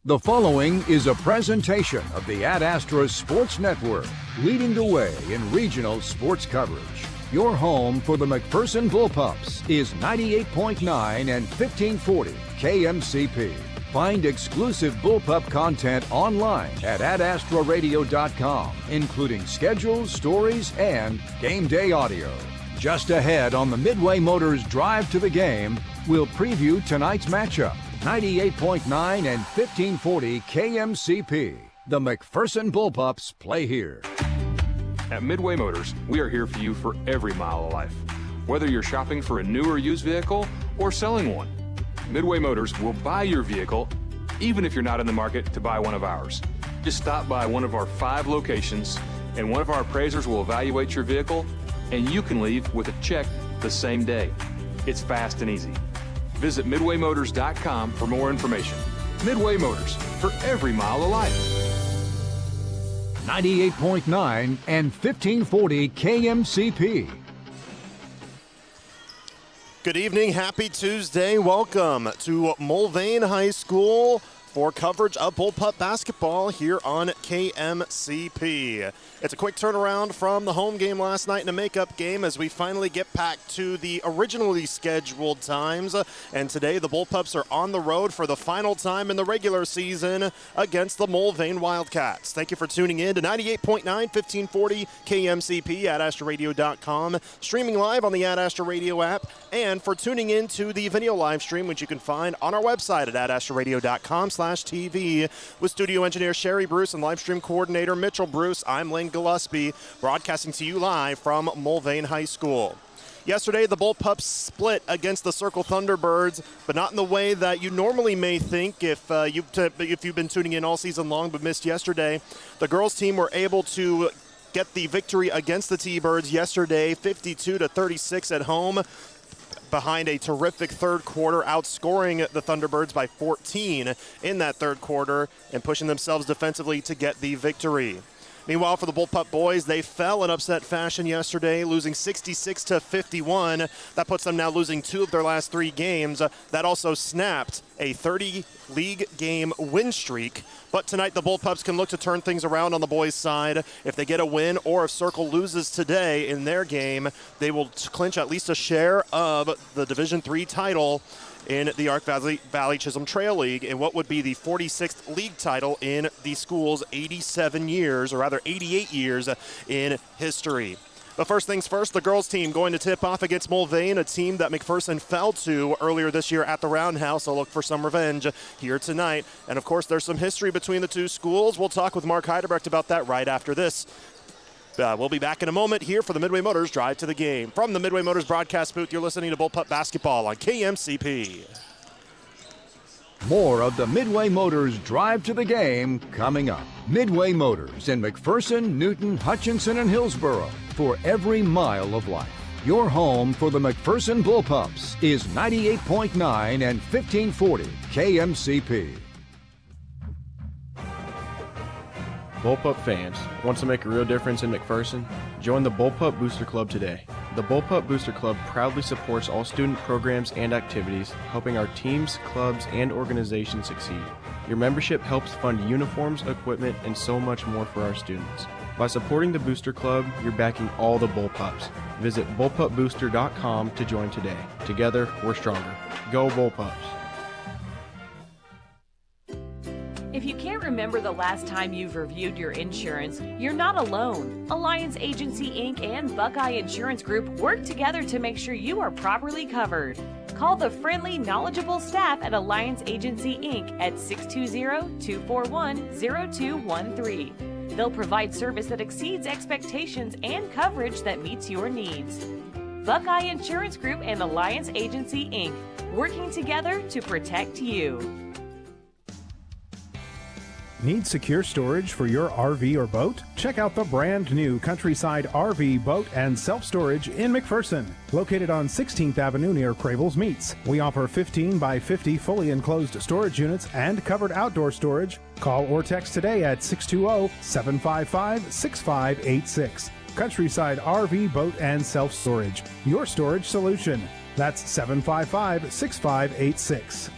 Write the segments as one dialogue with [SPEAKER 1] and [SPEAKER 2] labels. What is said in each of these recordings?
[SPEAKER 1] The following is a presentation of the Ad Astra Sports Network, leading the way in regional sports coverage. Your home for the McPherson Bullpups is 98.9 and 1540 KMCP. Find exclusive Bullpup content online at adastraradio.com, including schedules, stories, and game day audio. Just ahead on the Midway Motors Drive to the Game, we'll preview tonight's matchup. 98.9 and 1540 KMCP. The McPherson Bullpups play here.
[SPEAKER 2] At Midway Motors, we are here for you for every mile of life. Whether you're shopping for a new or used vehicle or selling one, Midway Motors will buy your vehicle even if you're not in the market to buy one of ours. Just stop by one of our 5 locations and one of our appraisers will evaluate your vehicle and you can leave with a check the same day. It's fast and easy. Visit MidwayMotors.com for more information. Midway Motors, for every mile of life.
[SPEAKER 1] 98.9 and 1540 KMCP.
[SPEAKER 3] Good evening, happy Tuesday. Welcome to Mulvane High School for coverage of Bullpup basketball here on KMCP. It's a quick turnaround from the home game last night and a makeup game as we finally get back to the originally scheduled times. And today the Bullpups are on the road for the final time in the regular season against the Mulvane Wildcats. Thank you for tuning in to 98.9, 1540 KMCP at AstraRadio.com, streaming live on the Ad Astra Radio app, and for tuning in to the video live stream, which you can find on our website at AdAstraRadio.com/TV. With studio engineer Sherry Bruce and live stream coordinator Mitchell Bruce, I'm Lane Gillespie, broadcasting to you live from Mulvane High School. Yesterday, the Bullpups split against the Circle Thunderbirds, but not in the way that you normally may think if you've been tuning in all season long but missed yesterday. The girls' team were able to get the victory against the T-Birds yesterday, 52-36 at home, behind a terrific third quarter, outscoring the Thunderbirds by 14 in that third quarter and pushing themselves defensively to get the victory. Meanwhile, for the Bullpup boys, they fell in upset fashion yesterday, losing 66-51. That puts them now losing 2 of their last 3 games. That also snapped a 30-league game win streak. But tonight, the Bullpups can look to turn things around on the boys' side. If they get a win or if Circle loses today in their game, they will clinch at least a share of the Division III title in the Ark Valley Chisholm Trail League in what would be the 46th league title in the school's 87 years, or rather 88 years in history. But first things first, the girls team going to tip off against Mulvane, a team that McPherson fell to earlier this year at the Roundhouse. So look for some revenge here tonight. And of course, there's some history between the two schools. We'll talk with Mark Heidebrecht about that right after this. We'll be back in a moment here for the Midway Motors Drive to the Game. From the Midway Motors broadcast booth, you're listening to Bullpup Basketball on KMCP.
[SPEAKER 1] More of the Midway Motors Drive to the Game coming up. Midway Motors in McPherson, Newton, Hutchinson, and Hillsboro for every mile of life. Your home for the McPherson Bullpups is 98.9 and 1540 KMCP.
[SPEAKER 4] Bullpup fans, want to make a real difference in McPherson? Join the Bullpup Booster Club today. The Bullpup Booster Club proudly supports all student programs and activities, helping our teams, clubs, and organizations succeed. Your membership helps fund uniforms, equipment, and so much more for our students. By supporting the Booster Club, you're backing all the Bullpups. Visit bullpupbooster.com to join today. Together, we're stronger. Go Bullpups!
[SPEAKER 5] If you can't remember the last time you've reviewed your insurance, you're not alone. Alliance Agency Inc. and Buckeye Insurance Group work together to make sure you are properly covered. Call the friendly, knowledgeable staff at Alliance Agency Inc. at 620-241-0213. They'll provide service that exceeds expectations and coverage that meets your needs. Buckeye Insurance Group and Alliance Agency Inc. working together to protect you.
[SPEAKER 6] Need secure storage for your RV or boat? Check out the brand new Countryside RV, Boat, and Self-Storage in McPherson. Located on 16th Avenue near Crable's Meats. We offer 15 by 50 fully enclosed storage units and covered outdoor storage. Call or text today at 620-755-6586. Countryside RV, Boat, and Self-Storage. Your storage solution. That's 755-6586.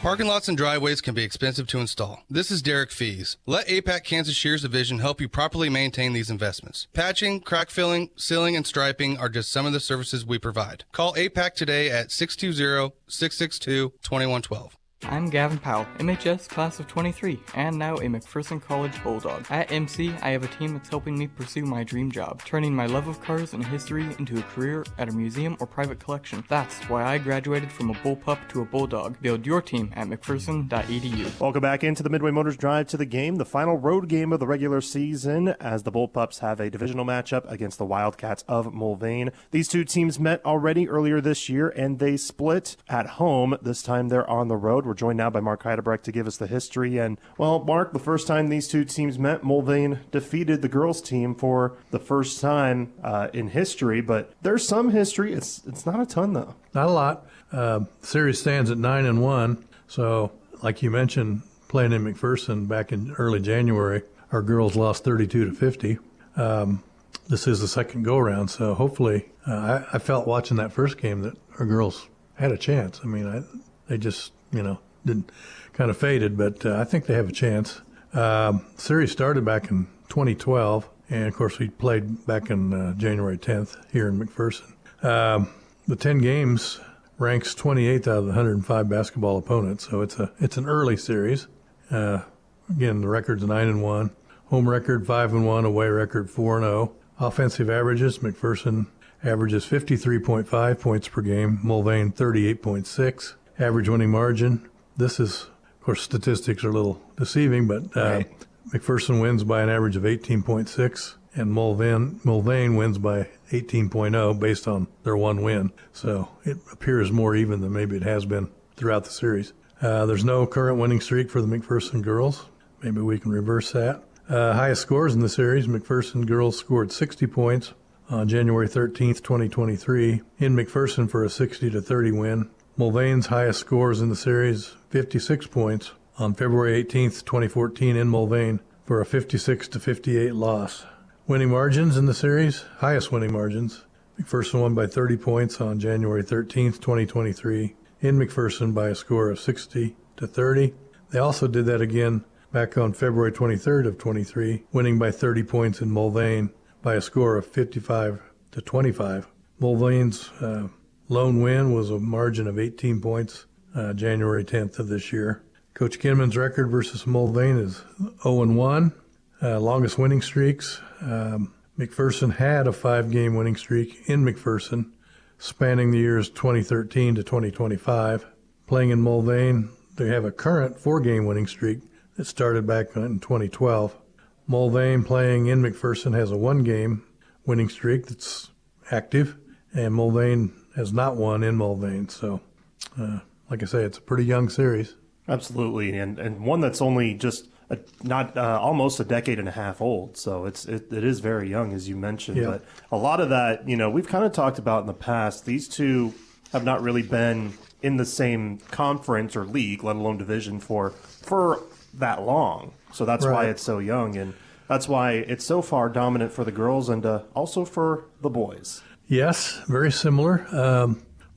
[SPEAKER 7] Parking lots and driveways can be expensive to install. This is Derek Fees. Let APAC Kansas Shears Division help you properly maintain these investments. Patching, crack filling, sealing, and striping are just some of the services we provide. Call APAC today at 620-662-2112.
[SPEAKER 8] I'm Gavin Powell, MHS class of 23, and now a McPherson College Bulldog. At MC, I have a team that's helping me pursue my dream job, turning my love of cars and history into a career at a museum or private collection. That's why I graduated from a bullpup to a bulldog. Build your team at mcpherson.edu.
[SPEAKER 3] Welcome back into the Midway Motors Drive to the Game, the final road game of the regular season, as the Bullpups have a divisional matchup against the Wildcats of Mulvane. These two teams met already earlier this year, and they split at home. This time they're on the road. We're joined now by Mark Heidebrecht to give us the history. And, well, Mark, the first time these two teams met, Mulvane defeated the girls' team for the first time in history. But there's some history. It's not a ton, though.
[SPEAKER 9] Not a lot. Series stands at 9-1. So, like you mentioned, playing in McPherson back in early January, our girls lost 32-50. This is the second go-around, so hopefully I felt watching that first game that our girls had a chance. I mean, they just, didn't kind of faded, but I think they have a chance. Series started back in 2012, and of course we played back in January 10th here in McPherson. The 10 games ranks 28th out of the 105 basketball opponents, so it's an early series. Again, the record's 9-1, home record 5-1, away record 4-0. Offensive averages: McPherson averages 53.5 points per game, Mulvane 38.6. Average winning margin. This is, of course, statistics are a little deceiving, but McPherson wins by an average of 18.6, and Mulvane wins by 18.0 based on their one win. So it appears more even than maybe it has been throughout the series. There's no current winning streak for the McPherson girls. Maybe we can reverse that. Highest scores in the series: McPherson girls scored 60 points on January 13th, 2023, in McPherson for a 60-30 win. Mulvane's highest scores in the series, 56 points, on February 18th, 2014, in Mulvane for a 56-58 loss. Winning margins in the series: highest winning margins. McPherson won by 30 points on January 13th, 2023, in McPherson by a score of 60-30. They also did that again back on February 23rd of 23, winning by 30 points in Mulvane by a score of 55-25. Mulvane's lone win was a margin of 18 points January 10th of this year. Coach Kinman's record versus Mulvane is 0-1. Longest winning streaks: McPherson had a 5-game winning streak in McPherson spanning the years 2013 to 2025. Playing in Mulvane, they have a current 4-game winning streak that started back in 2012. Mulvane, playing in McPherson, has a 1-game winning streak that's active, and Mulvane has not won in Mulvane. So, like I say, it's a pretty young series.
[SPEAKER 3] Absolutely, and one that's only just almost a decade and a half old. So it is very young, as you mentioned. Yeah. But a lot of that, we've kind of talked about in the past. These two have not really been in the same conference or league, let alone division, for that long. So that's why it's so young, and that's why it's so far dominant for the girls and also for the boys.
[SPEAKER 9] Yes, very similar.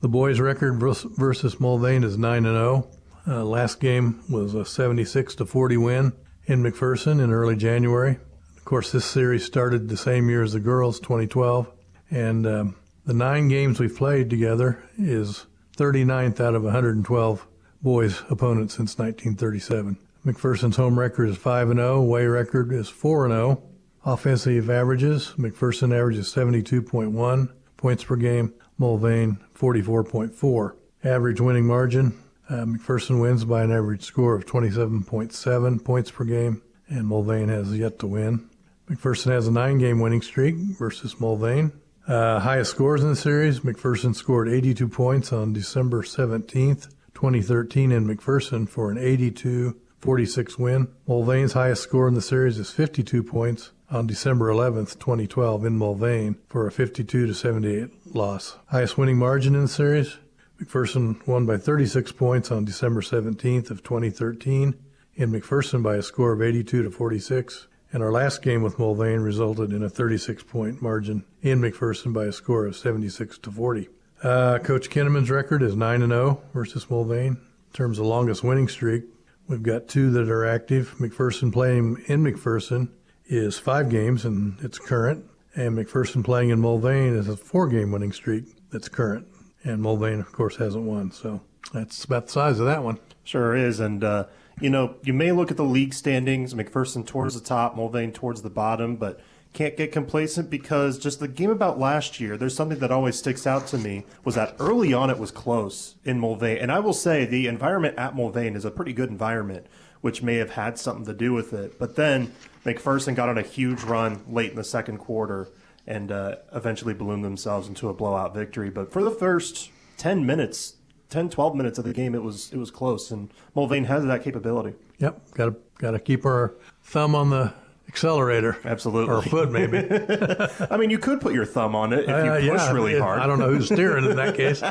[SPEAKER 9] The boys' record versus Mulvane is 9-0. Last game was a 76-40 win in McPherson in early January. Of course, this series started the same year as the girls, 2012. And the 9 games we've played together is 39th out of 112 boys' opponents since 1937. McPherson's home record is 5-0. Away record is 4-0. Offensive averages: McPherson averages 72.1 points per game, Mulvane 44.4. Average winning margin: McPherson wins by an average score of 27.7 points per game, and Mulvane has yet to win. McPherson has a 9-game winning streak versus Mulvane. Highest scores in the series: McPherson scored 82 points on December 17th, 2013 in McPherson for an 82-46 win. Mulvane's highest score in the series is 52 points on December 11th, 2012 in Mulvane for a 52-78 loss. Highest winning margin in the series: McPherson won by 36 points on December 17th of 2013 in McPherson by a score of 82-46. And our last game with Mulvane resulted in a 36-point margin in McPherson by a score of 76-40. Coach Kinnaman's record is 9-0 versus Mulvane. terms of longest winning streak, we've got 2 that are active. McPherson playing in McPherson is 5 games, and it's current. And McPherson playing in Mulvane is a 4-game winning streak that's current. And Mulvane, of course, hasn't won. So that's about the size of that one.
[SPEAKER 3] Sure is. And, you may look at the league standings, McPherson towards the top, Mulvane towards the bottom, but can't get complacent because just the game about last year, there's something that always sticks out to me, was that early on it was close in Mulvane. And I will say the environment at Mulvane is a pretty good environment, which may have had something to do with it. But then McPherson got on a huge run late in the second quarter and eventually ballooned themselves into a blowout victory. But for the first 12 minutes of the game, it was close, and Mulvane has that capability.
[SPEAKER 9] Yep, got to keep our thumb on the accelerator.
[SPEAKER 3] Absolutely.
[SPEAKER 9] Or foot, maybe.
[SPEAKER 3] I mean, you could put your thumb on it if you push really hard.
[SPEAKER 9] I don't know who's steering in that case.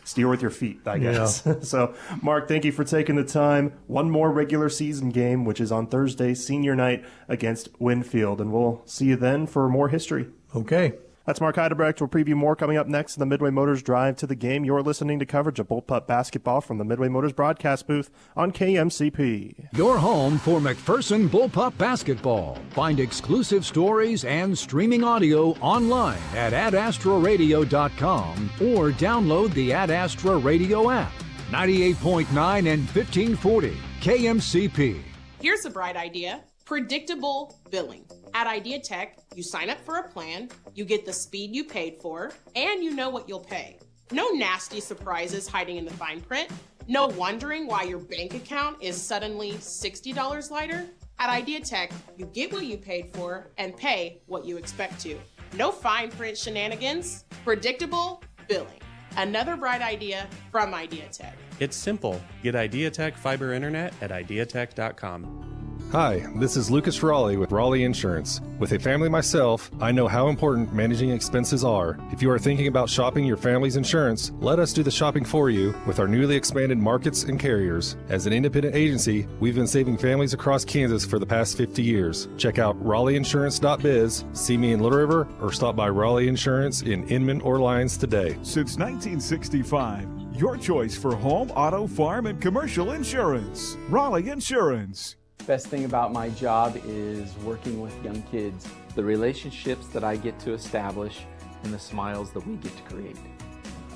[SPEAKER 3] Steer with your feet, I guess. Yeah. So, Mark, thank you for taking the time. One more regular season game, which is on Thursday, senior night against Winfield, and we'll see you then for more history.
[SPEAKER 9] Okay.
[SPEAKER 3] That's Mark Heidebrecht. We'll preview more coming up next in the Midway Motors Drive to the Game. You're listening to coverage of Bullpup basketball from the Midway Motors broadcast booth on KMCP.
[SPEAKER 1] Your home for McPherson Bullpup basketball. Find exclusive stories and streaming audio online at adastroradio.com or download the Ad Astra Radio app. 98.9 and 1540 KMCP.
[SPEAKER 10] Here's a bright idea. Predictable billing. At Idea Tech, you sign up for a plan, you get the speed you paid for, and you know what you'll pay. No nasty surprises hiding in the fine print. No wondering why your bank account is suddenly $60 lighter. At Idea Tech, you get what you paid for and pay what you expect to. No fine print shenanigans. Predictable billing. Another bright idea from Idea Tech.
[SPEAKER 11] It's simple. Get Idea Tech fiber internet at ideatech.com.
[SPEAKER 12] Hi, this is Lucas Raleigh with Raleigh Insurance. With a family myself, I know how important managing expenses are. If you are thinking about shopping your family's insurance, let us do the shopping for you with our newly expanded markets and carriers. As an independent agency, we've been saving families across Kansas for the past 50 years. Check out RaleighInsurance.biz, see me in Little River, or stop by Raleigh Insurance in Inman or Lyons today.
[SPEAKER 13] Since 1965, your choice for home, auto, farm, and commercial insurance. Raleigh Insurance.
[SPEAKER 14] Best thing about my job is working with young kids. The relationships that I get to establish and the smiles that we get to create.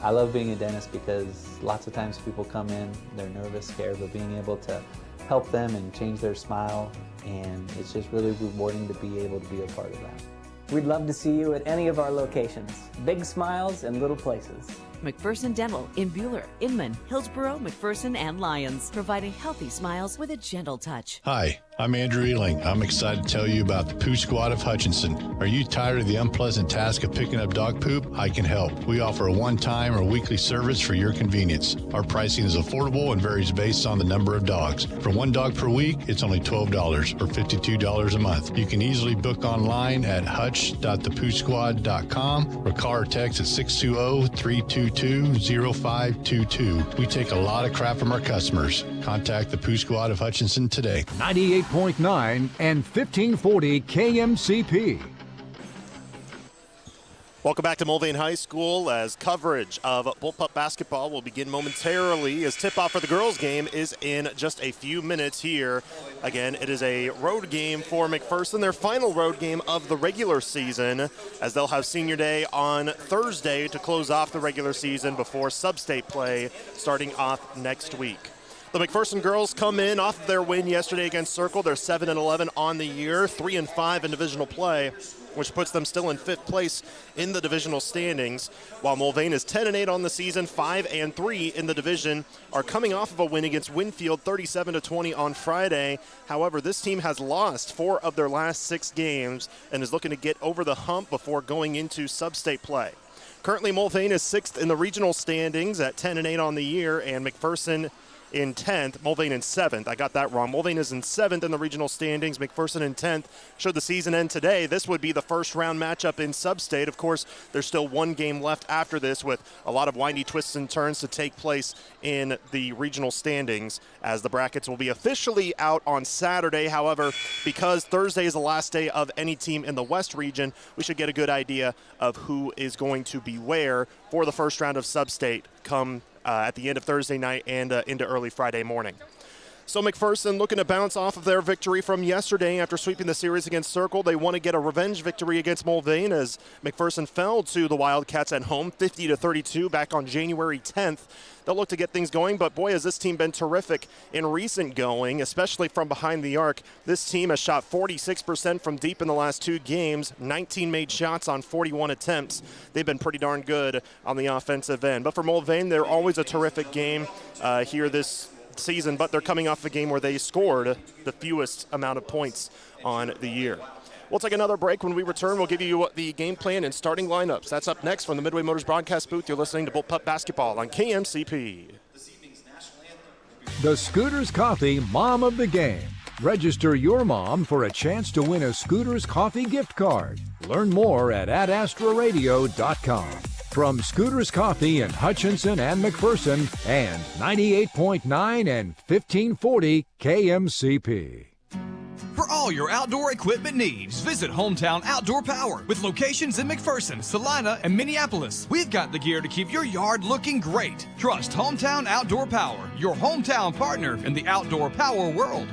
[SPEAKER 15] I love being a dentist because lots of times people come in, they're nervous, scared, but being able to help them and change their smile, and it's just really rewarding to be able to be a part of that.
[SPEAKER 16] We'd love to see you at any of our locations. Big smiles and little places.
[SPEAKER 17] McPherson Dental in Buhler, Inman, Hillsborough, McPherson, and Lyons, providing healthy smiles with a gentle touch.
[SPEAKER 18] Hi, I'm Andrew Ealing. I'm excited to tell you about the Poo Squad of Hutchinson. Are you tired of the unpleasant task of picking up dog poop? I can help. We offer a one-time or weekly service for your convenience. Our pricing is affordable and varies based on the number of dogs. For one dog per week, it's only $12 or $52 a month. You can easily book online at hutch.thepoosquad.com or call or text at 620-322-0522. We take a lot of crap from our customers. Contact the Poo Squad of Hutchinson today.
[SPEAKER 1] 98.9 and 1540 KMCP.
[SPEAKER 3] Welcome back to Mulvane High School as coverage of Bullpup basketball will begin momentarily as tip-off for the girls' game is in just a few minutes here. Again, it is a road game for McPherson, their final road game of the regular season, as they'll have senior day on Thursday to close off the regular season before sub-state play starting off next week. The McPherson girls come in off of their win yesterday against Circle. They're 7-11 on the year, 3-5 in divisional play, which puts them still in 5th place in the divisional standings, while Mulvane is 10-8 on the season, 5-3 in the division, are coming off of a win against Winfield, 37-20 on Friday. However, this team has lost 4 of their last 6 games and is looking to get over the hump before going into sub-state play. Currently, Mulvane is 6th in the regional standings at 10-8 on the year, and McPherson in 10th, Mulvane in 7th. I got that wrong. Mulvane is in 7th in the regional standings, McPherson in 10th. Should the season end today, this would be the first round matchup in sub-state. Of course, there's still one game left after this with a lot of windy twists and turns to take place in the regional standings as the brackets will be officially out on Saturday. However, because Thursday is the last day of any team in the West region, we should get a good idea of who is going to be where for the first round of sub-state come at the end of Thursday night and into early Friday morning. So McPherson looking to bounce off of their victory from yesterday after sweeping the series against Circle. They want to get a revenge victory against Mulvane as McPherson fell to the Wildcats at home 50-32 back on January 10th. They'll look to get things going, but boy, has this team been terrific in recent going, especially from behind the arc. This team has shot 46% from deep in the last 2 games, 19 made shots on 41 attempts. They've been pretty darn good on the offensive end. But for Mulvane, they're always a terrific game here this season, but they're coming off a game where they scored the fewest amount of points on the year. We'll take another break. When we return, we'll give you the game plan and starting lineups. That's up next from the Midway Motors broadcast booth. You're listening to Bullpup Basketball on KMCP.
[SPEAKER 1] The Scooters Coffee Mom of the Game. Register your mom for a chance to win a Scooters Coffee gift card. Learn more at adastraradio.com. From Scooters Coffee in Hutchinson and McPherson and 98.9 and 1540 KMCP.
[SPEAKER 19] For all your outdoor equipment needs, visit Hometown Outdoor Power with locations in McPherson, Salina, and Minneapolis. We've got the gear to keep your yard looking great. Trust Hometown Outdoor Power, your hometown partner in the outdoor power world.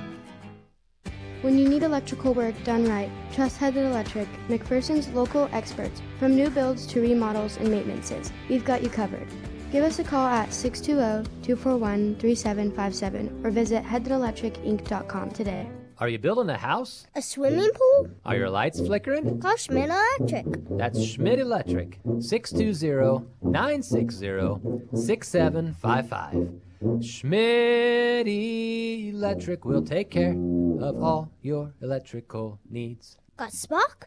[SPEAKER 20] When you need electrical work done right, trust Headed Electric, McPherson's local experts. From new builds to remodels and maintenances, we've got you covered. Give us a call at 620-241-3757 or visit headedelectricinc.com today.
[SPEAKER 21] Are you building a house?
[SPEAKER 22] A swimming pool?
[SPEAKER 21] Are your lights flickering?
[SPEAKER 22] Call Schmidt Electric.
[SPEAKER 21] That's Schmidt Electric. 620-960-6755. Schmidt Electric will take care of all your electrical needs.
[SPEAKER 22] Got Spock?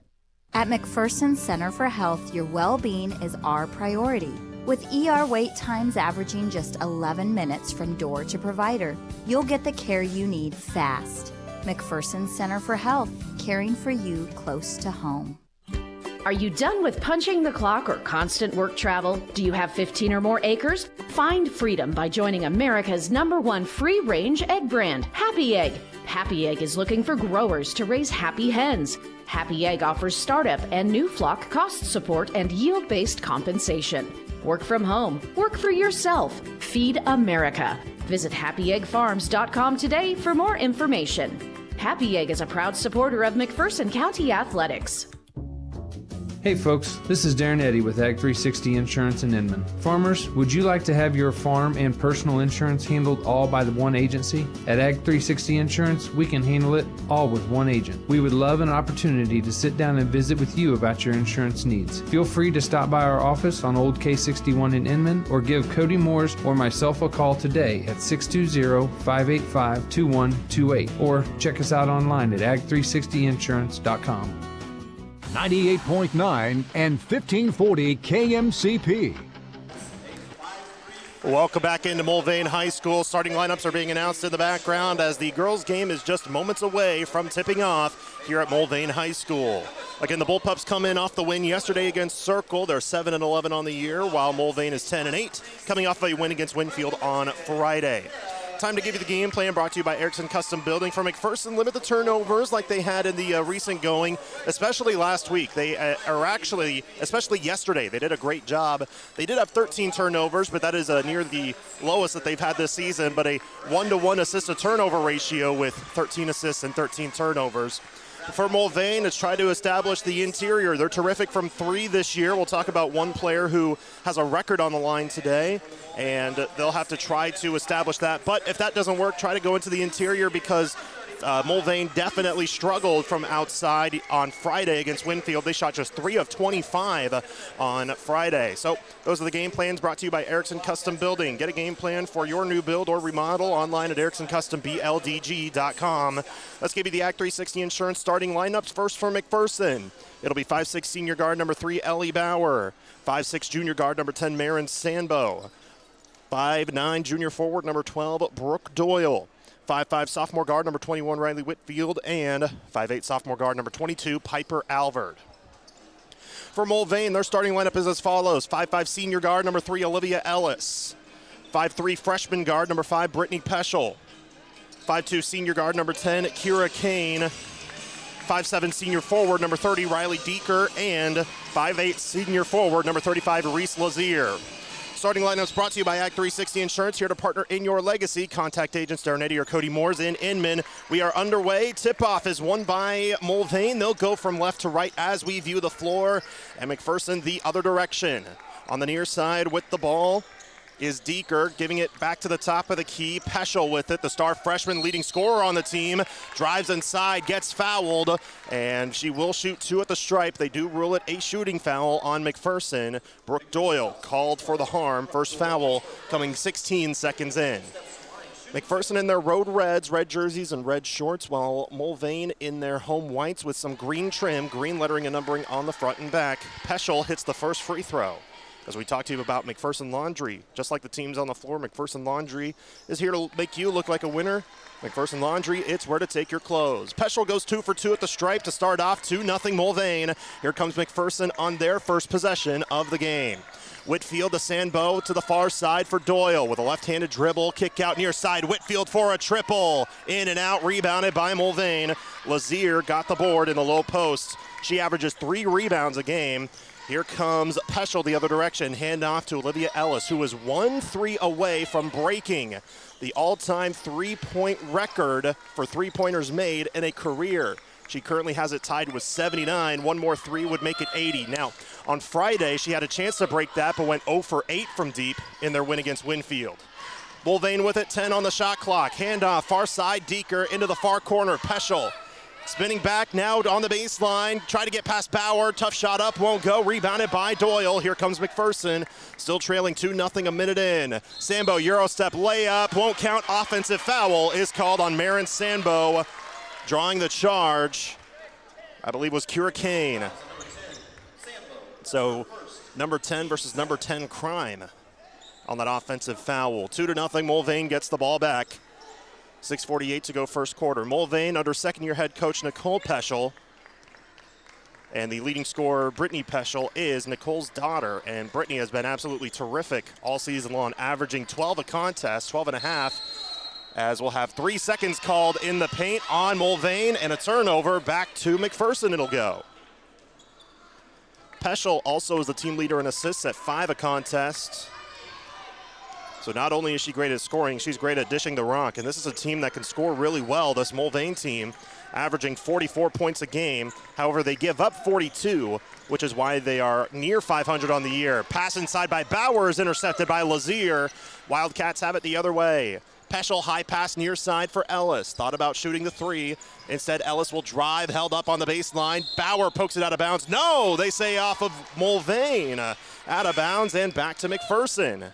[SPEAKER 23] At McPherson Center for Health, your well-being is our priority. With ER wait times averaging just 11 minutes from door to provider, you'll get the care you need fast. McPherson Center for Health, caring for you close to home.
[SPEAKER 5] Are you done with punching the clock or constant work travel? Do you have 15 or more acres? Find freedom by joining America's #1 free-range egg brand, Happy Egg. Happy Egg is looking for growers to raise happy hens. Happy Egg offers startup and new flock cost support and yield-based compensation. Work from home. Work for yourself. Feed America. Visit happyeggfarms.com today for more information. Happy Egg is a proud supporter of McPherson County Athletics.
[SPEAKER 24] Hey folks, this is Darren Eddy with Ag 360 Insurance in Inman. Farmers, would you like to have your farm and personal insurance handled all by the one agency? At Ag 360 Insurance, we can handle it all with one agent. We would love an opportunity to sit down and visit with you about your insurance needs. Feel free to stop by our office on Old K61 in Inman or give Cody Moores or myself a call today at 620-585-2128 or check us out online at ag360insurance.com.
[SPEAKER 1] 98.9 and 1540 KMCP.
[SPEAKER 3] Welcome back into Mulvane High School. Starting lineups are being announced in the background as the girls' game is just moments away from tipping off here at Mulvane High School. Again, the Bullpups come in off the win yesterday against Circle. They're 7-11 on the year, while Mulvane is 10-8, coming off a win against Winfield on Friday. Time to give you the game plan, brought to you by Erickson Custom Building. For McPherson, limit the turnovers like they had in the recent going, especially last week. They especially yesterday, they did a great job. They did have 13 turnovers, but that is near the lowest that they've had this season, but a 1-to-1 assist-to-turnover ratio with 13 assists and 13 turnovers. For Mulvane, it's try to establish the interior. They're terrific from 3 this year. We'll talk about one player who has a record on the line today, and they'll have to try to establish that. But if that doesn't work, try to go into the interior because Mulvane definitely struggled from outside on Friday against Winfield. They shot just 3 of 25 on Friday. So those are the game plans brought to you by Erickson Custom Building. Get a game plan for your new build or remodel online at ericksoncustomBLDG.com. Let's give you the Ag 360 Insurance starting lineups. First for McPherson. It'll be 5'6" senior guard number 3, Ellie Bauer. 5'6" junior guard number 10, Marin Sanbo. 5'9" junior forward number 12, Brooke Doyle. 5'5" sophomore guard number 21, Riley Whitfield, and 5'8" sophomore guard number 22, Piper Alvord. For Mulvane, their starting lineup is as follows. 5'5" senior guard number 3, Olivia Ellis. 5'3" freshman guard number 5, Brittany Peschel. 5'2" senior guard number 10, Kira Kane. 5'7" senior forward number 30, Riley Deeker, and 5'8" senior forward number 35, Reese Lazier. starting lineups brought to you by Ag 360 Insurance, here to partner in your legacy. Contact agents Darren Eddy or Cody Moores in Inman. We are underway. Tip-off is won by Mulvane. They'll go from left to right as we view the floor, and McPherson the other direction. On the near side with the ball is Deeker, giving it back to the top of the key. Peschel with it, the star freshman leading scorer on the team. Drives inside, gets fouled, and she will shoot 2 at the stripe. They do rule it a shooting foul on McPherson. Brooke Doyle called for the harm. First foul coming 16 seconds in. McPherson in their road reds, red jerseys and red shorts, while Mulvane in their home whites with some green trim, green lettering and numbering on the front and back. Peschel hits the first free throw. As we talk to you about McPherson Laundry, just like the teams on the floor, McPherson Laundry is here to make you look like a winner. McPherson Laundry, it's where to take your clothes. Peschel goes 2 for 2 at the stripe to start off 2-0 Mulvane. Here comes McPherson on their first possession of the game. Whitfield to Sandbo to the far side for Doyle with a left-handed dribble, kick out near side. Whitfield for a triple, in and out, rebounded by Mulvane. Lazier got the board in the low post. She averages 3 rebounds a game. Here comes Peschel the other direction. Hand off to Olivia Ellis, who is 1-3 away from breaking the all-time three-point record for three-pointers made in a career. She currently has it tied with 79. One more 3 would make it 80. Now, on Friday, she had a chance to break that, but went 0 for 8 from deep in their win against Winfield. Mulvane with it, 10 on the shot clock. Handoff, far side, Deeker into the far corner. Peschel spinning back now on the baseline. Try to get past Bauer. Tough shot up, won't go. Rebounded by Doyle. Here comes McPherson. Still trailing 2-0 a minute in. Sambo, Euro step layup. Won't count. Offensive foul is called on Marin Sambo. Drawing the charge, I believe, was Kira Kane. So number 10 versus number 10 crime on that offensive foul. 2-0. Mulvane gets the ball back. 6:48 to go first quarter. Mulvane under second-year head coach Nicole Peschel. And the leading scorer, Brittany Peschel, is Nicole's daughter. And Brittany has been absolutely terrific all season long, averaging 12 a contest, 12 and a half, as we'll have 3 seconds called in the paint on Mulvane, and a turnover back to McPherson it'll go. Peschel also is the team leader in assists at 5 a contest. So not only is she great at scoring, she's great at dishing the rock. And this is a team that can score really well, this Mulvane team, averaging 44 points a game. However, they give up 42, which is why they are near 500 on the year. Pass inside by Bauer is intercepted by Lazier. Wildcats have it the other way. Peschel high pass near side for Ellis. Thought about shooting the 3. Instead, Ellis will drive, held up on the baseline. Bauer pokes it out of bounds. No, they say off of Mulvane. Out of bounds and back to McPherson.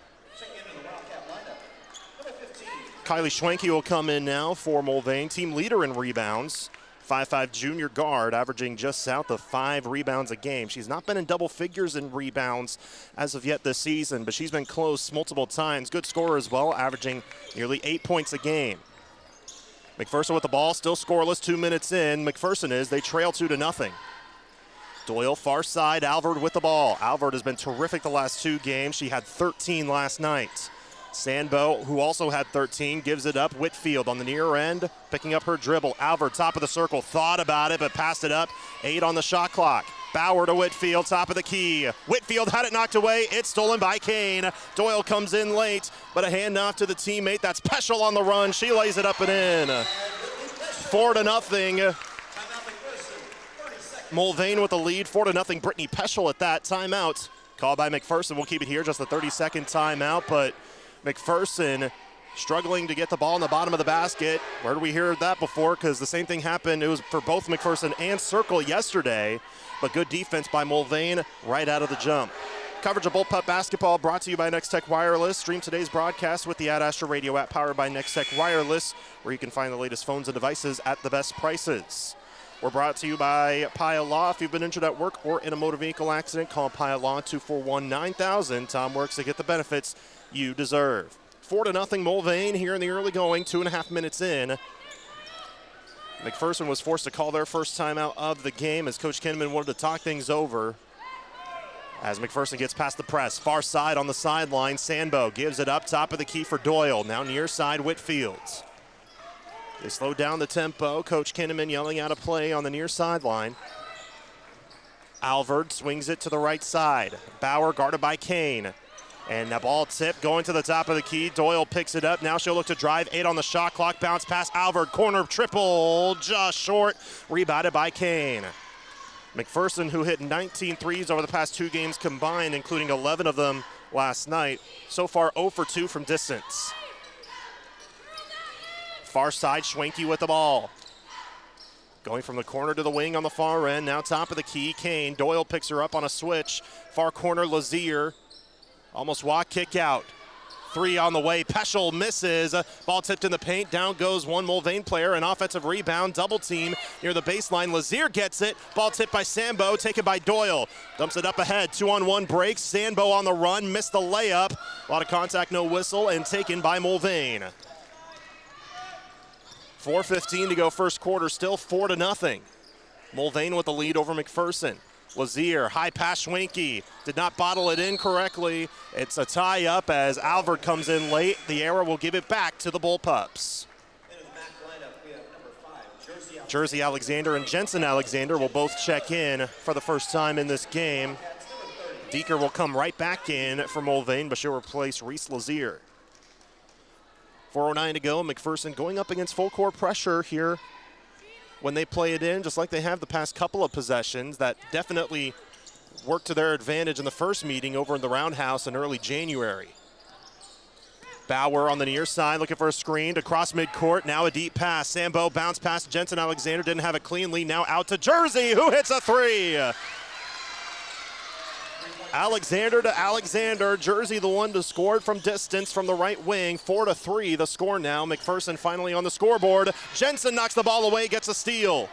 [SPEAKER 3] Kylie Schwenke will come in now for Mulvane, team leader in rebounds. 5'5" junior guard, averaging just south of 5 rebounds a game. She's not been in double figures in rebounds as of yet this season, but she's been close multiple times. Good scorer as well, averaging nearly 8 points a game. McPherson with the ball, still scoreless, 2 minutes in. McPherson is, they trail 2-0. Doyle, far side, Alvord with the ball. Alvord has been terrific the last 2 games. She had 13 last night. Sandbo, who also had 13, gives it up. Whitfield on the near end, picking up her dribble. Alvord, top of the circle, thought about it, but passed it up. 8 on the shot clock. Bauer to Whitfield, top of the key. Whitfield had it knocked away. It's stolen by Kane. Doyle comes in late, but a handoff to the teammate. That's Peschel on the run. She lays it up and in. 4-0. Mulvane with the lead, 4-0. Brittany Peschel at that. Timeout called by McPherson. We'll keep it here, just a 30-second timeout, but McPherson struggling to get the ball in the bottom of the basket. Where did we hear that before? Because the same thing happened. It was for both McPherson and Circle yesterday, but good defense by Mulvane right out of the jump. Coverage of Bullpup basketball brought to you by Next Tech Wireless. Stream today's broadcast with the Ad Astra Radio app powered by Next Tech Wireless, where you can find the latest phones and devices at the best prices. We're brought to you by Paya Law. If you've been injured at work or in a motor vehicle accident, call Paya Law 241-9000. Tom works to get the benefits you deserve. 4-0 Mulvane here in the early going, 2.5 minutes in. McPherson was forced to call their first timeout of the game as Coach Kinnaman wanted to talk things over. As McPherson gets past the press, far side on the sideline, Sandbo gives it up, top of the key for Doyle. Now near side, Whitfield. They slow down the tempo. Coach Kinnaman yelling out a play on the near sideline. Alvord swings it to the right side. Bauer guarded by Kane. And that ball tip going to the top of the key. Doyle picks it up. Now she'll look to drive. 8 on the shot clock. Bounce pass Alvord. Corner triple. Just short. Rebounded by Kane. McPherson, who hit 19 threes over the past 2 games combined, including 11 of them last night. So far 0 for 2 from distance. Far side, Schwenke with the ball. Going from the corner to the wing on the far end. Now top of the key, Kane. Doyle picks her up on a switch. Far corner, Lazier. Almost walk, kick out. 3 on the way. Peschel misses. Ball tipped in the paint. Down goes one Mulvane player. An offensive rebound. Double team near the baseline. Lazier gets it. Ball tipped by Sambo. Taken by Doyle. Dumps it up ahead. 2-on-1 breaks. Sambo on the run. Missed the layup. A lot of contact, no whistle, and taken by Mulvane. 4:15 to go first quarter. Still 4-0. Mulvane with the lead over McPherson. Lazier, high pass, Schwenke, did not bottle it in correctly. It's a tie up as Alvord comes in late. The arrow will give it back to the Bullpups. Jersey Alexander and Jensen Alexander will both check in for the first time in this game. Deeker will come right back in for Mulvane, but she'll replace Reese Lazier. 4:09 to go. McPherson going up against full court pressure here when they play it in, just like they have the past couple of possessions. That definitely worked to their advantage in the first meeting over in the Roundhouse in early January. Bauer on the near side looking for a screen across midcourt. Now a deep pass. Sambo bounced past Jensen Alexander, didn't have it cleanly. Now out to Jersey, who hits a 3. Alexander to Alexander. Jersey the one to score from distance from the right wing. 4-3 the score now. McPherson finally on the scoreboard. Jensen knocks the ball away, gets a steal.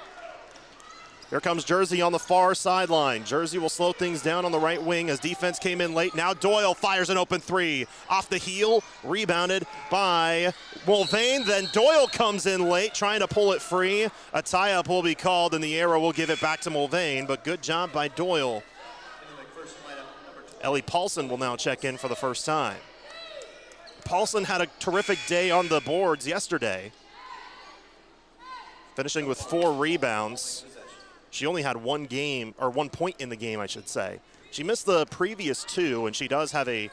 [SPEAKER 3] Here comes Jersey on the far sideline. Jersey will slow things down on the right wing as defense came in late. Now Doyle fires an open 3. Off the heel, rebounded by Mulvane. Then Doyle comes in late, trying to pull it free. A tie-up will be called, and the arrow will give it back to Mulvane, but good job by Doyle. Ellie Paulson will now check in for the first time. Paulson had a terrific day on the boards yesterday, finishing with 4 rebounds. She only had 1 point in the game, I should say. She missed the previous 2, and she does have a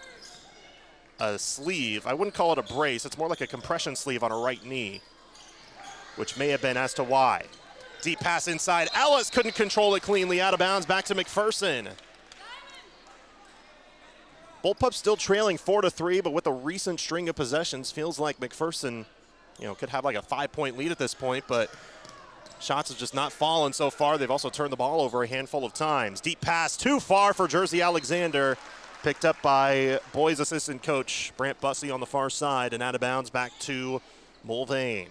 [SPEAKER 3] sleeve. I wouldn't call it a brace. It's more like a compression sleeve on her right knee, which may have been as to why. Deep pass inside. Ellis couldn't control it cleanly. Out of bounds. Back to McPherson. Bullpups still trailing 4-3, but with a recent string of possessions, feels like McPherson, could have like a 5-point lead at this point, but shots have just not fallen so far. They've also turned the ball over a handful of times. Deep pass too far for Jersey Alexander, picked up by boys assistant coach Brant Bussey on the far side, and out of bounds back to Mulvane.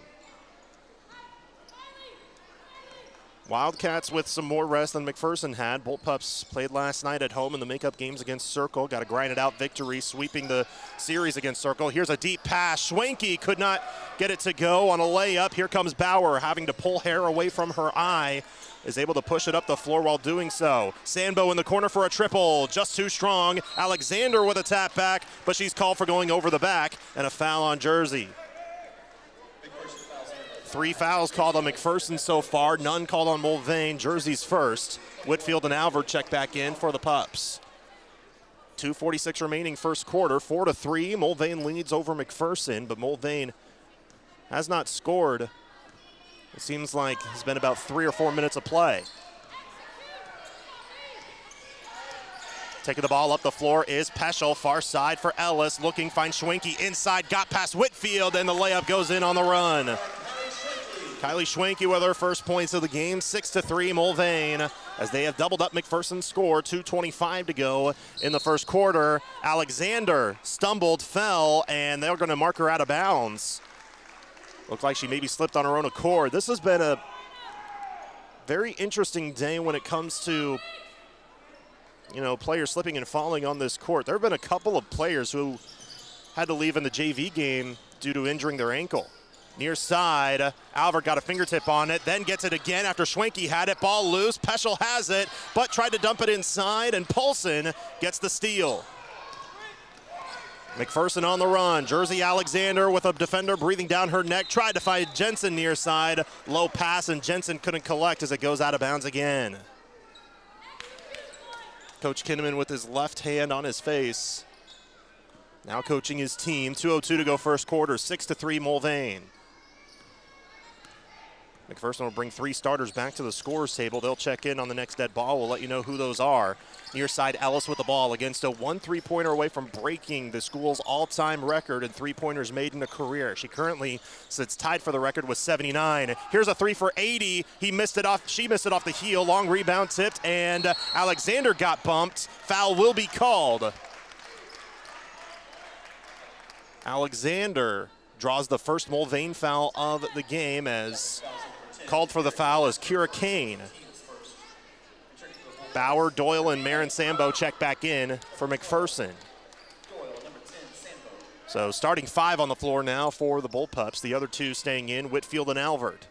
[SPEAKER 3] Wildcats with some more rest than McPherson had. Bullpups played last night at home in the makeup games against Circle. Got a grinded out victory, sweeping the series against Circle. Here's a deep pass. Schwenke could not get it to go on a layup. Here comes Bauer, having to pull hair away from her eye. Is able to push it up the floor while doing so. Sambo in the corner for a triple. Just too strong. Alexander with a tap back, but she's called for going over the back, and a foul on Jersey. 3 fouls called on McPherson so far, none called on Mulvane. Jersey's first. Whitfield and Alvord check back in for the Pups. 2:46 remaining first quarter, 4-3. Mulvane leads over McPherson, but Mulvane has not scored. It seems like it's been about 3 or 4 minutes of play. Taking the ball up the floor is Peschel, far side for Ellis. Looking, finds Schwenke inside, got past Whitfield, and the layup goes in on the run. Kylie Schwenke with her first points of the game, 6-3 Mulvane, as they have doubled up McPherson's score. 2:25 to go in the first quarter. Alexander stumbled, fell, and they're going to mark her out of bounds. Looked like she maybe slipped on her own accord. This has been a very interesting day when it comes to, players slipping and falling on this court. There have been a couple of players who had to leave in the JV game due to injuring their ankle. Near side, Alvord got a fingertip on it, then gets it again after Schwenke had it. Ball loose, Peschel has it, but tried to dump it inside, and Paulson gets the steal. McPherson on the run. Jersey Alexander with a defender breathing down her neck. Tried to find Jensen near side. Low pass, and Jensen couldn't collect as it goes out of bounds again. Coach Kinnaman with his left hand on his face. Now coaching his team. 2:02 to go first quarter. 6-3 Mulvane. McPherson will bring 3 starters back to the scorers table. They'll check in on the next dead ball. We'll let you know who those are. Near side, Ellis with the ball against a 1 3-pointer away from breaking the school's all-time record in 3-pointers made in a career. She currently sits tied for the record with 79. Here's a 3 for 80. She missed it off the heel. Long rebound tipped, and Alexander got bumped. Foul will be called. Alexander draws the first Mulvane foul of the game, as called for the foul is Kira Kane. Bauer, Doyle, and Marin Sambo check back in for McPherson. So starting 5 on the floor now for the Bullpups. The other 2 staying in, Whitfield and Alvord.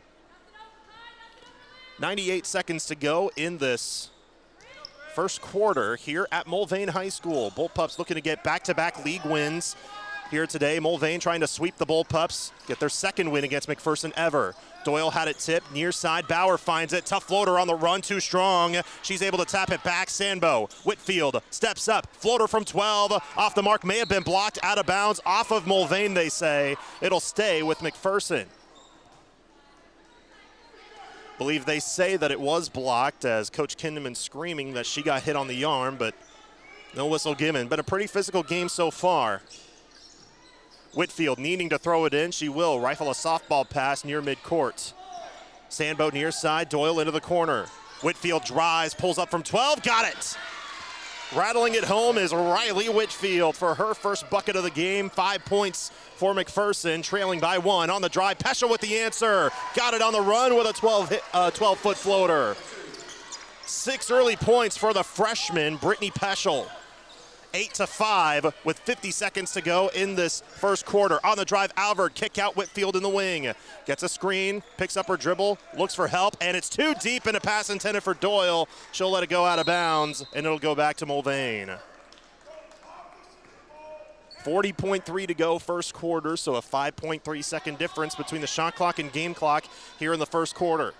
[SPEAKER 3] 98 seconds to go in this first quarter here at Mulvane High School. Bullpups looking to get back-to-back league wins here today. Mulvane trying to sweep the Bullpups, get their second win against McPherson ever. Doyle had it tipped, near side. Bauer finds it. Tough floater on the run, too strong. She's able to tap it back. Sambo, Whitfield steps up. Floater from 12, off the mark. May have been blocked, out of bounds, off of Mulvane, they say. It'll stay with McPherson. Believe they say that it was blocked, as Coach Kindeman screaming that she got hit on the arm, but no whistle given. Been a pretty physical game so far. Whitfield needing to throw it in. She will rifle a softball pass near midcourt. Sambo near side. Doyle into the corner. Whitfield drives, pulls up from 12. Got it. Rattling it home is Riley Whitfield for her first bucket of the game. 5 points for McPherson, trailing by 1. On the drive, Peschel with the answer. Got it on the run with a 12-foot floater. 6 early points for the freshman, Brittany Peschel. 8-5 with 50 seconds to go in this first quarter. On the drive, Alvord, kick out Whitfield in the wing. Gets a screen, picks up her dribble, looks for help, and it's too deep in a pass intended for Doyle. She'll let it go out of bounds, and it'll go back to Mulvane. 40.3 to go first quarter, so a 5.3 second difference between the shot clock and game clock here in the first quarter.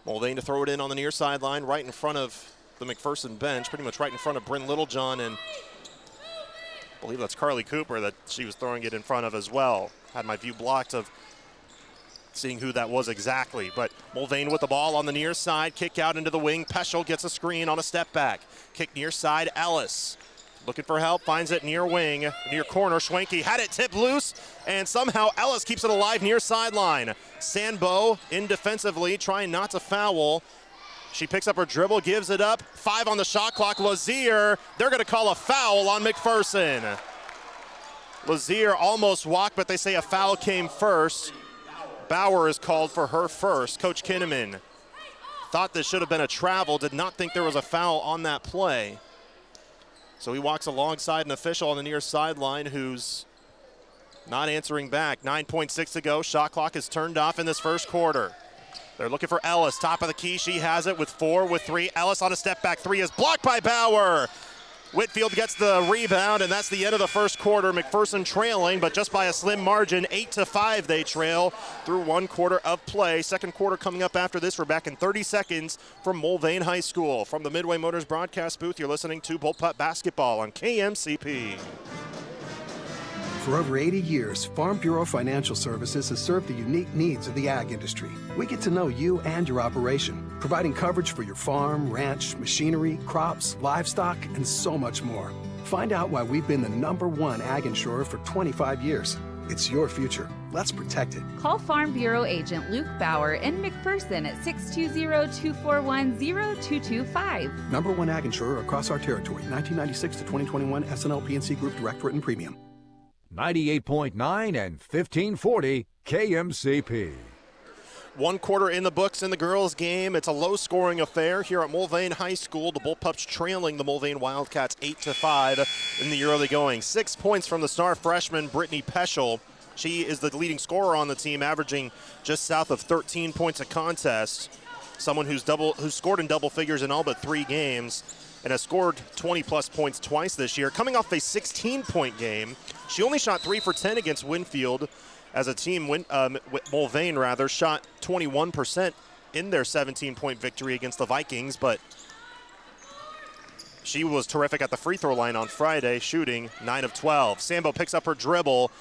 [SPEAKER 3] Mulvane to throw it in on the near sideline, right in front of the McPherson bench, pretty much right in front of Bryn Littlejohn, and I believe that's Carly Cooper that she was throwing it in front of as well. Had my view blocked of seeing who that was exactly, but Mulvane with the ball on the near side, kick out into the wing. Peschel gets a screen on a step back. Kick near side, Ellis. Looking for help, finds it near wing, near corner. Schwenke had it tipped loose, and somehow Ellis keeps it alive near sideline. Sambo in defensively, trying not to foul. She picks up her dribble, gives it up. 5 on the shot clock. Lazier, they're going to call a foul on McPherson. Lazier almost walked, but they say a foul came first. Bauer is called for her first. Coach Kinneman thought this should have been a travel, did not think there was a foul on that play. So he walks alongside an official on the near sideline who's not answering back. 9.6 to go. Shot clock is turned off in this first quarter. They're looking for Ellis, top of the key. She has it with 4, with 3. Ellis on a step back 3 is blocked by Bauer. Whitfield gets the rebound, and that's the end of the first quarter. McPherson trailing, but just by a slim margin. 8-5 they trail through 1 quarter of play. Second quarter coming up after this. We're back in 30 seconds from Mulvane High School. From the Midway Motors broadcast booth, you're listening to Bullpup Basketball on KMCP.
[SPEAKER 2] For over 80 years, Farm Bureau Financial Services has served the unique needs of the ag industry. We get to know you and your operation, providing coverage for your farm, ranch, machinery, crops, livestock, and so much more. Find out why we've been the #1 ag insurer for 25 years. It's your future. Let's protect it.
[SPEAKER 4] Call Farm Bureau agent Luke Bauer in McPherson at 620-241-0225.
[SPEAKER 2] #1 ag insurer across our territory. 1996 to 2021 SNL PNC Group Direct Written Premium.
[SPEAKER 1] 98.9 and 1540 KMCP.
[SPEAKER 3] 1 quarter in the books in the girls' game. It's a low-scoring affair here at Mulvane High School. The Bullpups trailing the Mulvane Wildcats 8-5 in the early going. 6 points from the star freshman Brittany Peschel. She is the leading scorer on the team, averaging just south of 13 points a contest. Someone who's scored in double figures in all but 3 games and has scored 20-plus points twice this year. Coming off a 16-point game, she only shot 3 for 10 against Winfield. As a team, Mulvane shot 21% in their 17-point victory against the Vikings, but She was terrific at the free throw line on Friday, shooting 9 of 12. Sambo picks up her dribble.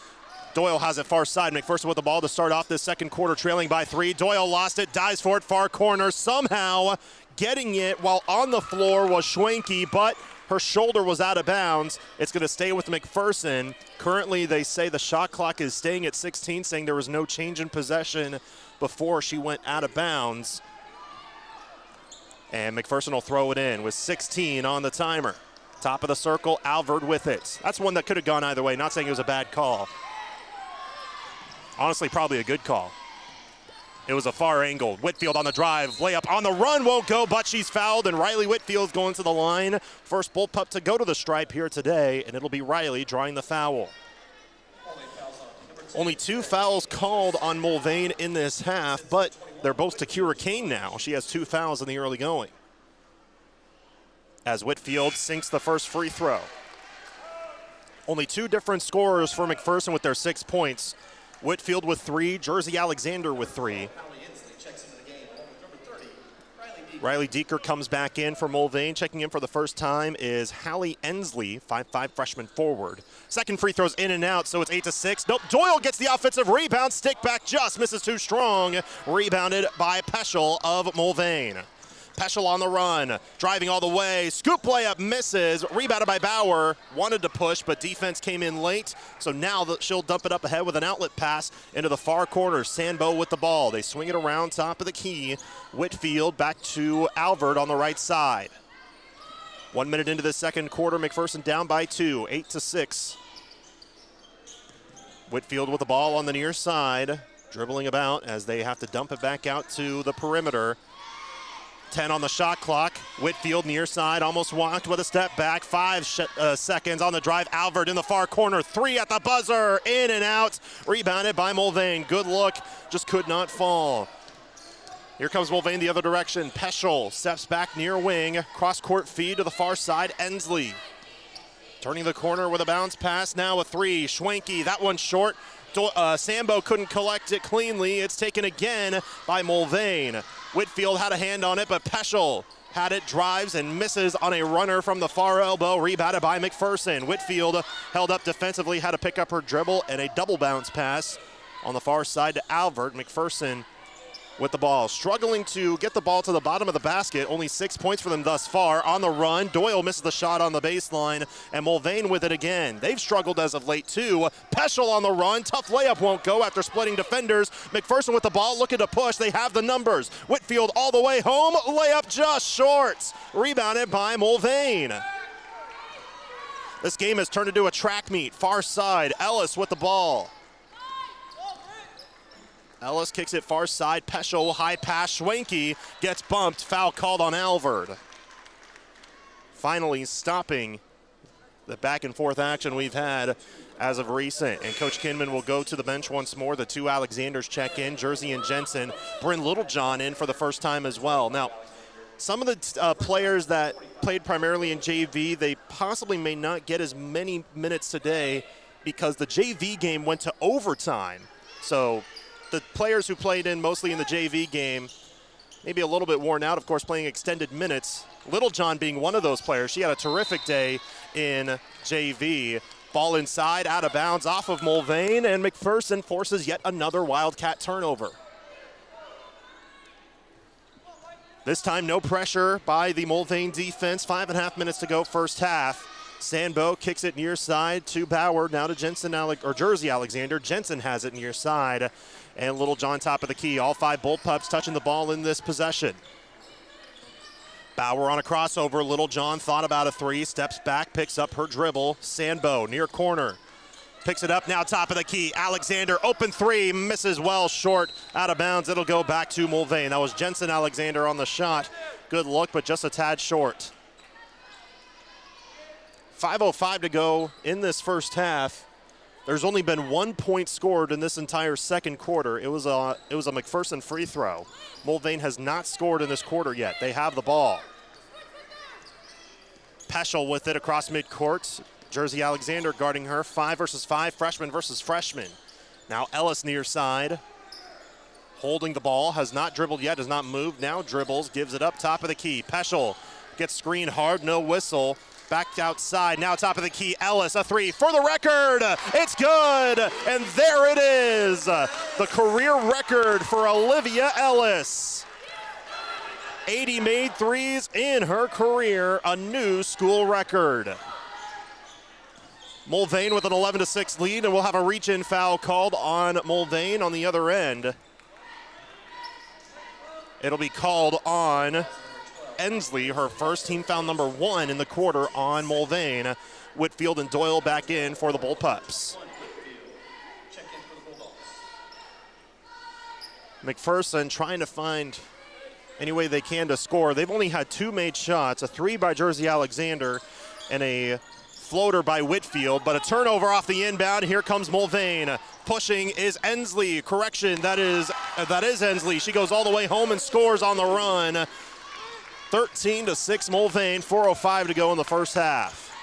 [SPEAKER 3] Doyle has it far side. McPherson with the ball to start off this second quarter, trailing by 3. Doyle lost it, dives for it, far corner. Somehow getting it while on the floor was Schwenke, but her shoulder was out of bounds. It's going to stay with McPherson. Currently, they say the shot clock is staying at 16, saying there was no change in possession before she went out of bounds. And McPherson will throw it in with 16 on the timer. Top of the circle, Alvord with it. That's one that could have gone either way. Not saying it was a bad call. Honestly, probably a good call. It was a far angle. Whitfield on the drive. Layup on the run won't go, but she's fouled, and Riley Whitfield's going to the line. First Bullpup to go to the stripe here today, and it'll be Riley drawing the foul. Only 2 fouls called on Mulvane in this half, but they're both to Kira Kane now. She has 2 fouls in the early going. As Whitfield sinks the first free throw. Only 2 different scorers for McPherson with their 6 points. Whitfield with 3, Jersey Alexander with 3. Riley Deeker comes back in for Mulvane. Checking in for the first time is Hallie Ensley, 5'5" freshman forward. Second free throw's in and out, so it's 8-6. Nope, Doyle gets the offensive rebound. Stick back just misses too strong. Rebounded by Peschel of Mulvane. Peschel on the run, driving all the way. Scoop layup misses. Rebounded by Bauer. Wanted to push, but defense came in late. So now she'll dump it up ahead with an outlet pass into the far corner. Sambo with the ball. They swing it around top of the key. Whitfield back to Alvord on the right side. 1 minute into the second quarter, McPherson down by 2, 8-6. Whitfield with the ball on the near side, dribbling about as they have to dump it back out to the perimeter. 10 on the shot clock. Whitfield near side, almost walked with a step back. 5 seconds on the drive. Alvord in the far corner. 3 at the buzzer. In and out. Rebounded by Mulvane. Good look. Just could not fall. Here comes Mulvane the other direction. Peschel steps back near wing. Cross-court feed to the far side. Ensley turning the corner with a bounce pass. Now a 3. Schwenke. That one short. Sambo couldn't collect it cleanly. It's taken again by Mulvane. Whitfield had a hand on it, but Peschel had it, drives and misses on a runner from the far elbow. Rebounded by McPherson. Whitfield held up defensively, had to pick up her dribble, and a double bounce pass on the far side to Alvord. McPherson with the ball, struggling to get the ball to the bottom of the basket. Only 6 points for them thus far. On the run, Doyle misses the shot on the baseline, and Mulvane with it again. They've struggled as of late too. Peschel on the run, tough layup won't go after splitting defenders. McPherson with the ball, looking to push. They have the numbers. Whitfield all the way home, layup just short. Rebounded by Mulvane. This game has turned into a track meet. Far side, Ellis with the ball. Ellis kicks it far side. Peschel, high pass. Schwenke gets bumped. Foul called on Alvord. Finally stopping the back and forth action we've had as of recent. And Coach Kinman will go to the bench once more. The 2 Alexanders check in, Jersey and Jensen. Bryn Littlejohn in for the first time as well. Now, some of the players that played primarily in JV, they possibly may not get as many minutes today because the JV game went to overtime. So the players who played in mostly in the JV game, maybe a little bit worn out, of course, playing extended minutes. Littlejohn being one of those players. She had a terrific day in JV. Ball inside, out of bounds, off of Mulvane, and McPherson forces yet another Wildcat turnover. This time, no pressure by the Mulvane defense. 5.5 minutes to go, first half. Sambo kicks it near side to Bauer, now to Jersey Alexander. Jensen has it near side, and Littlejohn top of the key. All 5 Bullpups touching the ball in this possession. Bauer on a crossover. Littlejohn thought about a 3, steps back, picks up her dribble. Sambo near corner, picks it up, now top of the key. Alexander, open 3, misses well short, out of bounds. It'll go back to Mulvane. That was Jensen Alexander on the shot. Good look, but just a tad short. 5:05 to go in this first half. There's only been 1 point scored in this entire second quarter. It was a McPherson free throw. Mulvane has not scored in this quarter yet. They have the ball. Peschel with it across midcourt. Jersey Alexander guarding her. 5 versus 5, freshman versus freshman. Now Ellis near side, holding the ball, has not dribbled yet, has not moved. Now dribbles, gives it up top of the key. Peschel gets screened hard, no whistle. Back outside, now top of the key, Ellis, a three for the record. It's good, and there it is. The career record for Olivia Ellis. 80 made threes in her career, a new school record. Mulvane with an 11-6 lead, and we'll have a reach-in foul called on Mulvane on the other end. It'll be called on Ensley, her first, team foul number 1 in the quarter on Mulvane. Whitfield and Doyle back in for the Bullpups. McPherson trying to find any way they can to score. They've only had 2 made shots, a 3 by Jersey Alexander and a floater by Whitfield, but a turnover off the inbound. Here comes Mulvane. Pushing is Ensley. Correction, that is Ensley. She goes all the way home and scores on the run. 13-6 Mulvane, 4:05 to go in the first half.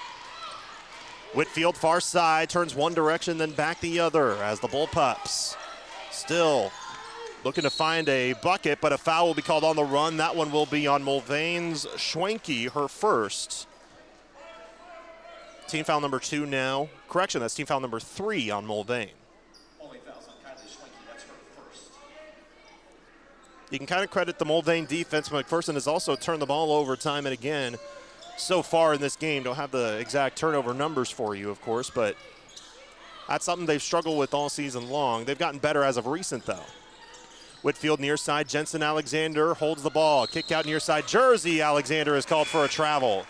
[SPEAKER 3] Whitfield far side, turns one direction, then back the other as the Bullpups still looking to find a bucket, but a foul will be called on the run. That one will be on Mulvane's Schwenke, her first. Team foul number 2 now. Correction, that's team foul number 3 on Mulvane. You can kind of credit the Mulvane defense. McPherson has also turned the ball over time and again so far in this game. Don't have the exact turnover numbers for you, of course, but that's something they've struggled with all season long. They've gotten better as of recent, though. Whitfield near side. Jensen Alexander holds the ball. Kick out near side. Jersey Alexander is called for a travel.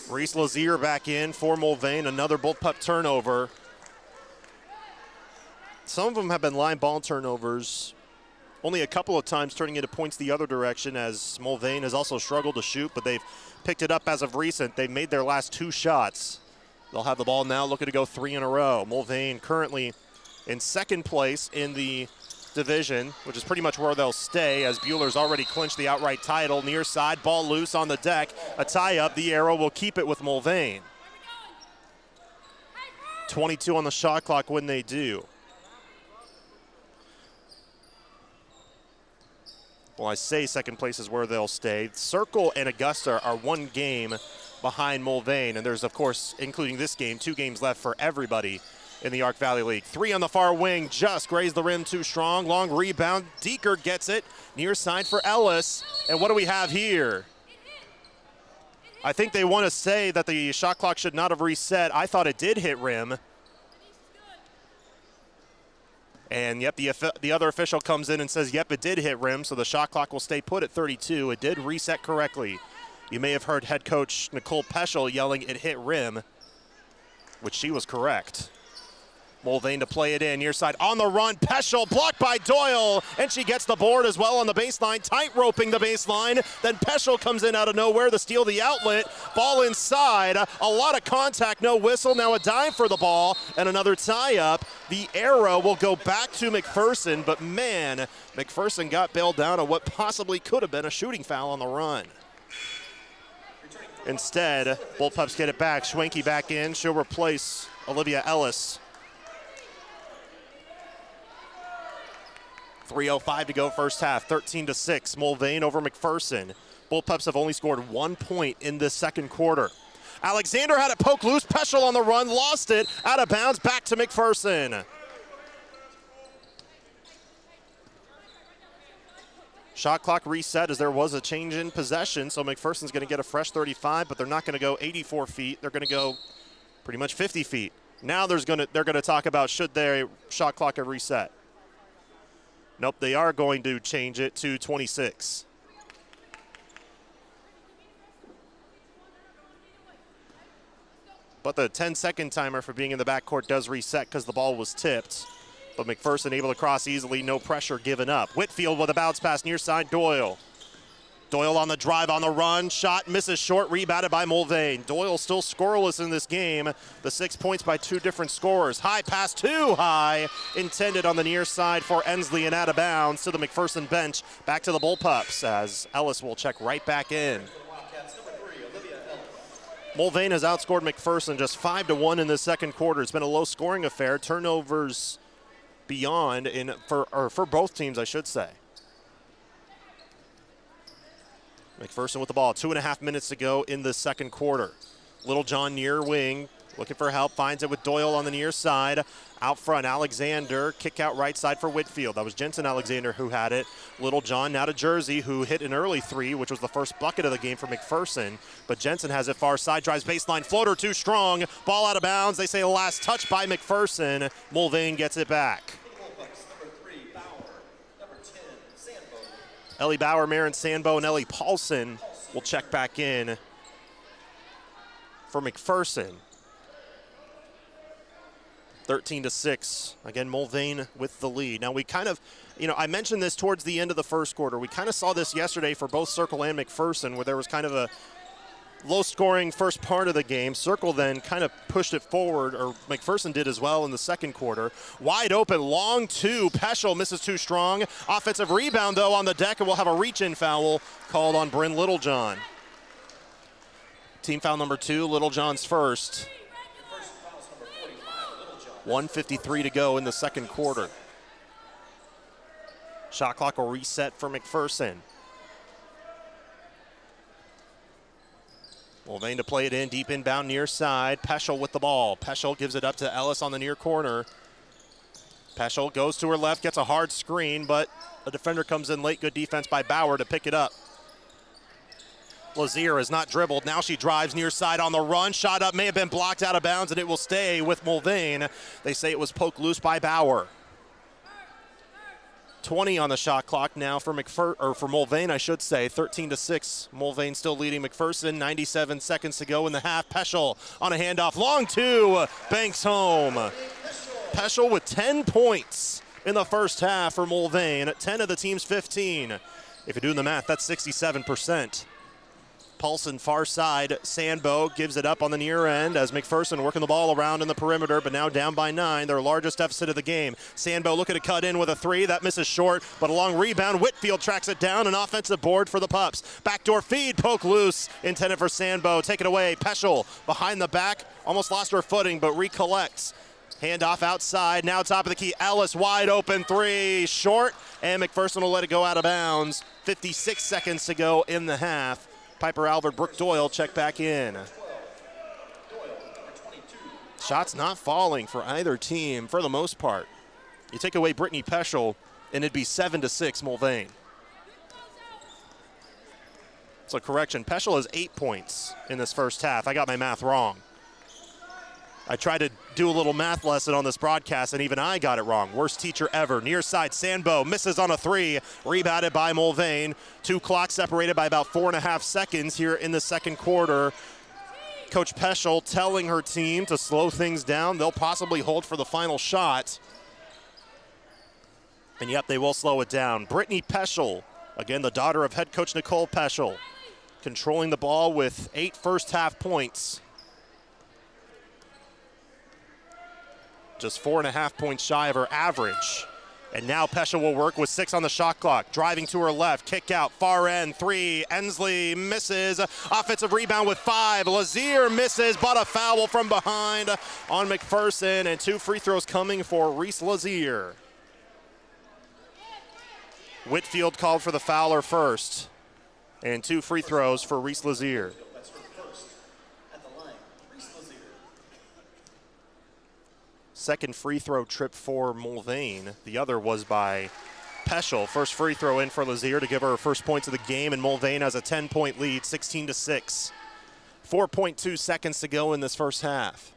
[SPEAKER 3] Reese Lazier back in for Mulvane. Another Bullpup turnover. Some of them have been line ball turnovers. Only a couple of times turning into points the other direction, as Mulvane has also struggled to shoot, but they've picked it up as of recent. They've made their last 2 shots. They'll have the ball now, looking to go 3 in a row. Mulvane currently in second place in the division, which is pretty much where they'll stay, as Bueller's already clinched the outright title. Near side, ball loose on the deck. A tie-up. The arrow will keep it with Mulvane. 22 on the shot clock when they do. Well, I say second place is where they'll stay. Circle and Augusta are 1 game behind Mulvane, and there's, of course, including this game, 2 games left for everybody in the Arc Valley League. 3 on the far wing, just grazed the rim too strong. Long rebound, Deeker gets it. Near side for Ellis. And what do we have here? I think they want to say that the shot clock should not have reset. I thought it did hit rim. And yep, the other official comes in and says, yep, it did hit rim, so the shot clock will stay put at 32. It did reset correctly. You may have heard head coach Nicole Peschel yelling it hit rim, which she was correct. Mulvane to play it in, near side on the run. Peschel blocked by Doyle, and she gets the board as well on the baseline, tight roping the baseline. Then Peschel comes in out of nowhere to steal the outlet. Ball inside, a lot of contact, no whistle. Now a dive for the ball and another tie-up. The arrow will go back to McPherson, but man, McPherson got bailed down on what possibly could have been a shooting foul on the run. Instead, Bullpups get it back. Schwenke back in. She'll replace Olivia Ellis. 3:05 to go first half, 13-6, Mulvane over McPherson. Bullpups have only scored 1 point in this second quarter. Alexander had it poked loose, Peschel on the run, lost it, out of bounds, back to McPherson. Shot clock reset as there was a change in possession, so McPherson's going to get a fresh 35, but they're not going to go 84 feet. They're going to go pretty much 50 feet. Now they're going to talk about should their shot clock have reset. Nope, they are going to change it to 26. But the 10-second timer for being in the backcourt does reset because the ball was tipped. But McPherson able to cross easily, no pressure given up. Whitfield with a bounce pass near side, Doyle. Doyle on the drive, on the run, shot misses short, rebounded by Mulvane. Doyle still scoreless in this game. The 6 points by 2 different scorers. High pass, too high, intended on the near side for Ensley and out of bounds to the McPherson bench. Back to the Bullpups as Ellis will check right back in. Mulvane has outscored McPherson just 5-1 in the second quarter. It's been a low-scoring affair. Turnovers beyond for both teams, I should say. McPherson with the ball. 2.5 minutes to go in the second quarter. Littlejohn near wing, looking for help, finds it with Doyle on the near side. Out front, Alexander, kick out right side for Whitfield. That was Jensen Alexander who had it. Littlejohn now to Jersey, who hit an early three, which was the first bucket of the game for McPherson. But Jensen has it far side, drives baseline, floater too strong. Ball out of bounds. They say last touch by McPherson. Mulvane gets it back. Ellie Bauer, Marin Sandbo, and Ellie Paulson will check back in for McPherson. 13-6. Again, Mulvane with the lead. Now we kind of, I mentioned this towards the end of the first quarter. We kind of saw this yesterday for both Circle and McPherson, where there was kind of a low-scoring first part of the game. Circle then kind of pushed it forward, or McPherson did as well in the second quarter. Wide open, long two. Peschel misses too strong. Offensive rebound, though, on the deck, and we'll have a reach-in foul called on Bryn Littlejohn. Team foul number 2, Littlejohn's first. 1:53 to go in the second quarter. Shot clock will reset for McPherson. Mulvane to play it in, deep inbound near side. Peschel with the ball. Peschel gives it up to Ellis on the near corner. Peschel goes to her left, gets a hard screen, but a defender comes in late. Good defense by Bauer to pick it up. Lazier is not dribbled. Now she drives near side on the run. Shot up, may have been blocked out of bounds, and it will stay with Mulvane. They say it was poked loose by Bauer. 20 on the shot clock now for Mulvane, I should say. 13-6. Mulvane still leading McPherson. 97 seconds to go in the half. Peschel on a handoff. Long two. Banks home. Peschel with 10 points in the first half for Mulvane. 10 of the team's 15. If you're doing the math, that's 67%. Paulson far side. Sandbo gives it up on the near end as McPherson working the ball around in the perimeter, but now down by 9, their largest deficit of the game. Sandbo looking to cut in with a 3. That misses short, but a long rebound. Whitfield tracks it down. An offensive board for the Pups. Backdoor feed, poke loose, intended for Sandbo. Take it away. Peschel behind the back. Almost lost her footing, but recollects. Handoff outside. Now top of the key. Ellis wide open 3. Short, and McPherson will let it go out of bounds. 56 seconds to go in the half. Piper Albert, Brooke Doyle check back in. Shots not falling for either team for the most part. You take away Brittany Peschel, and it'd be 7-6 Mulvane. So correction, Peschel has 8 points in this first half. I got my math wrong. I tried to do a little math lesson on this broadcast, and even I got it wrong. Worst teacher ever. Near side, Sandbo misses on a 3. Rebounded by Mulvane. 2 clocks separated by about 4.5 seconds here in the second quarter. Coach Peschel telling her team to slow things down. They'll possibly hold for the final shot. And yep, they will slow it down. Brittany Peschel, again, the daughter of head coach Nicole Peschel, controlling the ball with 8 first half points. Just 4.5 points shy of her average. And now Peschel will work with 6 on the shot clock. Driving to her left, kick out, far end, 3. Ensley misses. Offensive rebound with 5. Lazier misses, but a foul from behind on McPherson. And 2 free throws coming for Reese Lazier. Whitfield called for the fouler first. And 2 free throws for Reese Lazier. Second free throw trip for Mulvane. The other was by Peschel. First free throw in for Lazier to give her first points of the game, and Mulvane has a 10-point lead, 16-6. 4.2 seconds to go in this first half.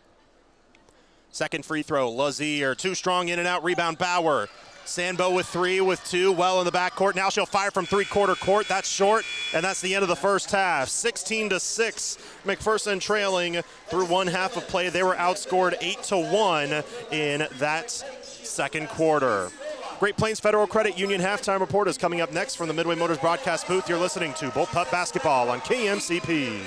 [SPEAKER 3] Second free throw, Lazier, too strong, in and out, rebound Bauer. Sandbo with 3, with 2, well in the backcourt. Now she'll fire from 3-quarter court. That's short, and that's the end of the first half. 16-6, McPherson trailing through one half of play. They were outscored 8-1 in that second quarter. Great Plains Federal Credit Union halftime report is coming up next from the Midway Motors broadcast booth. You're listening to Bullpup Basketball on KMCP.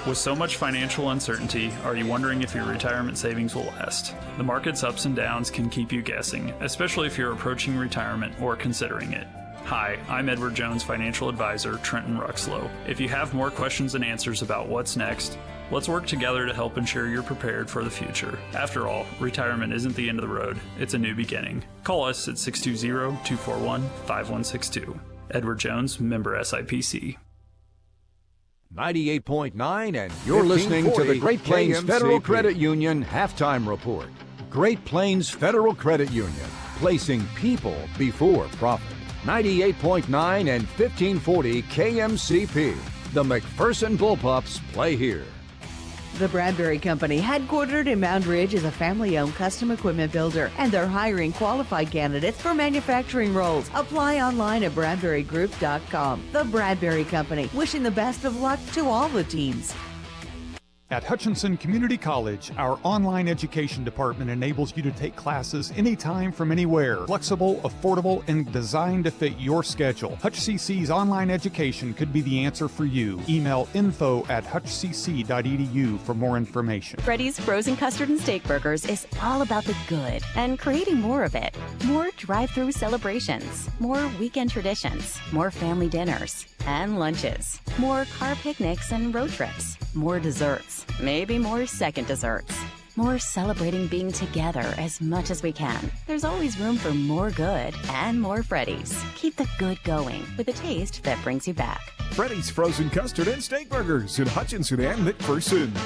[SPEAKER 6] With so much financial uncertainty, are you wondering if your retirement savings will last? The market's ups and downs can keep you guessing, especially if you're approaching retirement or considering it. Hi, I'm Edward Jones financial advisor, Trenton Ruxlow. If you have more questions and answers about what's next, Let's work together to help ensure you're prepared for the future. After all, retirement isn't the end of the road, it's a new beginning. Call us at 620-241-5162. Edward Jones, member SIPC.
[SPEAKER 1] 98.9, and you're listening to the Great Plains
[SPEAKER 2] KMCP.
[SPEAKER 1] Federal Credit Union Halftime Report. Great Plains Federal Credit Union, placing people before profit. 98.9 and 1540 KMCP. The McPherson Bullpups play here.
[SPEAKER 7] The Bradbury Company, headquartered in Mound Ridge, is a family-owned custom equipment builder, and they're hiring qualified candidates for manufacturing roles. Apply online at BradburyGroup.com. The Bradbury Company, wishing the best of luck to all the teams.
[SPEAKER 8] At Hutchinson Community College, our online education department enables you to take classes anytime from anywhere. Flexible, affordable, and designed to fit your schedule. HutchCC's online education could be the answer for you. Email info@hutchcc.edu for more information.
[SPEAKER 9] Freddy's Frozen Custard and Steak Burgers is all about the good and creating more of it. More drive-through celebrations, more weekend traditions, more family dinners and lunches, more car picnics and road trips, more desserts, maybe more second desserts, more celebrating being together as much as we can. There's always room for more good and more Freddy's. Keep the good going with a taste that brings you back.
[SPEAKER 13] Freddy's Frozen Custard and Steak Burgers in Hutchinson and McPherson.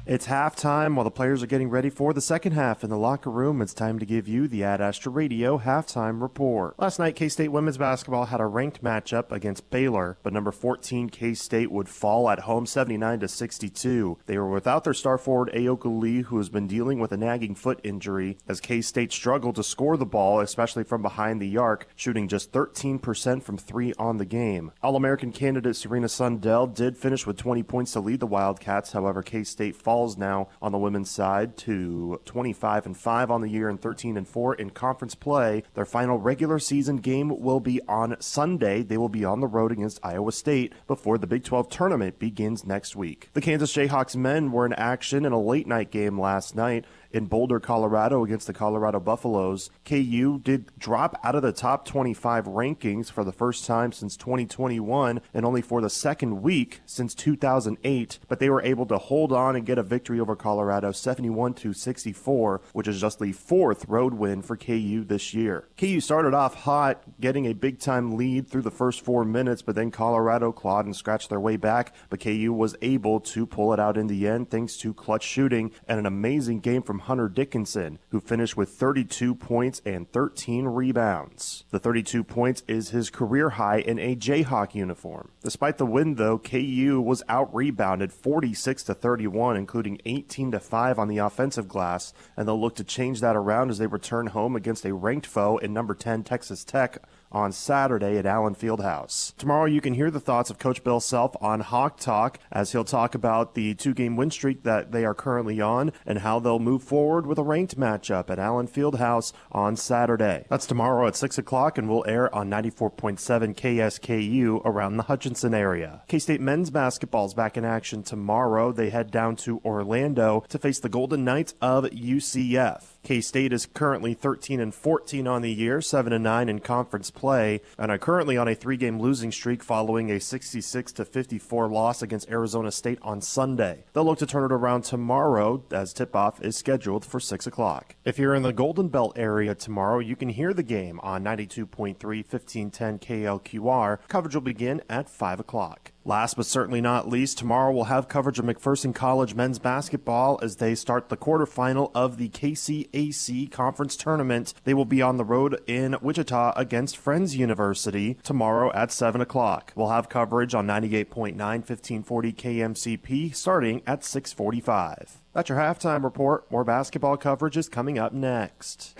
[SPEAKER 3] It's halftime while the players are getting ready for the second half in the locker room. It's time to give you the Ad Astra Radio halftime report. Last night, K-State women's basketball had a ranked matchup against Baylor, but number 14 K-State would fall at home 79-62. They were without their star forward Aoka Lee, who has been dealing with a nagging foot injury, as K-State struggled to score the ball, especially from behind the arc, shooting just 13% from three on the game. All-American candidate Serena Sundell did finish with 20 points to lead the Wildcats. However, K-State falls now on the women's side to 25-5 on the year and 13-4 in conference play. Their final regular season game will be on Sunday. They will be on the road against Iowa State before the Big 12 tournament begins next week. The Kansas Jayhawks men were in action in a late night game last night in Boulder, Colorado against the Colorado Buffaloes. KU did drop out of the top 25 rankings for the first time since 2021 and only for the second week since 2008, but they were able to hold on and get a victory over Colorado 71-64, which is just the fourth road win for KU this year. KU started off hot, getting a big-time lead through the first 4 minutes, but then Colorado clawed and scratched their way back, but KU was able to pull it out in the end thanks to clutch shooting and an amazing game from Hunter Dickinson, who finished with 32 points and 13 rebounds. The 32 points is his career high in a Jayhawk uniform. Despite the win, though, KU was out-rebounded 46-31, including 18-5 on the offensive glass, and they'll look to change that around as they return home against a ranked foe in number 10 Texas Tech on Saturday at Allen Fieldhouse. Tomorrow you can hear the thoughts of Coach Bill Self on Hawk Talk, as he'll talk about the 2-game win streak that they are currently on and how they'll move forward with a ranked matchup at Allen Fieldhouse on Saturday. That's tomorrow at 6 o'clock and will air on 94.7 KSKU around the Hutchinson area. K-State men's basketball is back in action tomorrow. They head down to Orlando to face the Golden Knights of UCF. K-State is currently 13-14 on the year, 7-9 in conference play, and are currently on a 3-game losing streak following a 66-54 loss against Arizona State on Sunday. They'll look to turn it around tomorrow, as tip-off is scheduled for 6 o'clock. If you're in the Golden Belt area tomorrow, you can hear the game on 92.3 1510 KLQR. Coverage will begin at 5 o'clock. Last but certainly not least, tomorrow we'll have coverage of McPherson College men's basketball as they start the quarterfinal of the KCAC Conference Tournament. They will be on the road in Wichita against Friends University tomorrow at 7 o'clock. We'll have coverage on 98.9 1540 KMCP starting at 6:45. That's your halftime report. More basketball coverage is coming up next.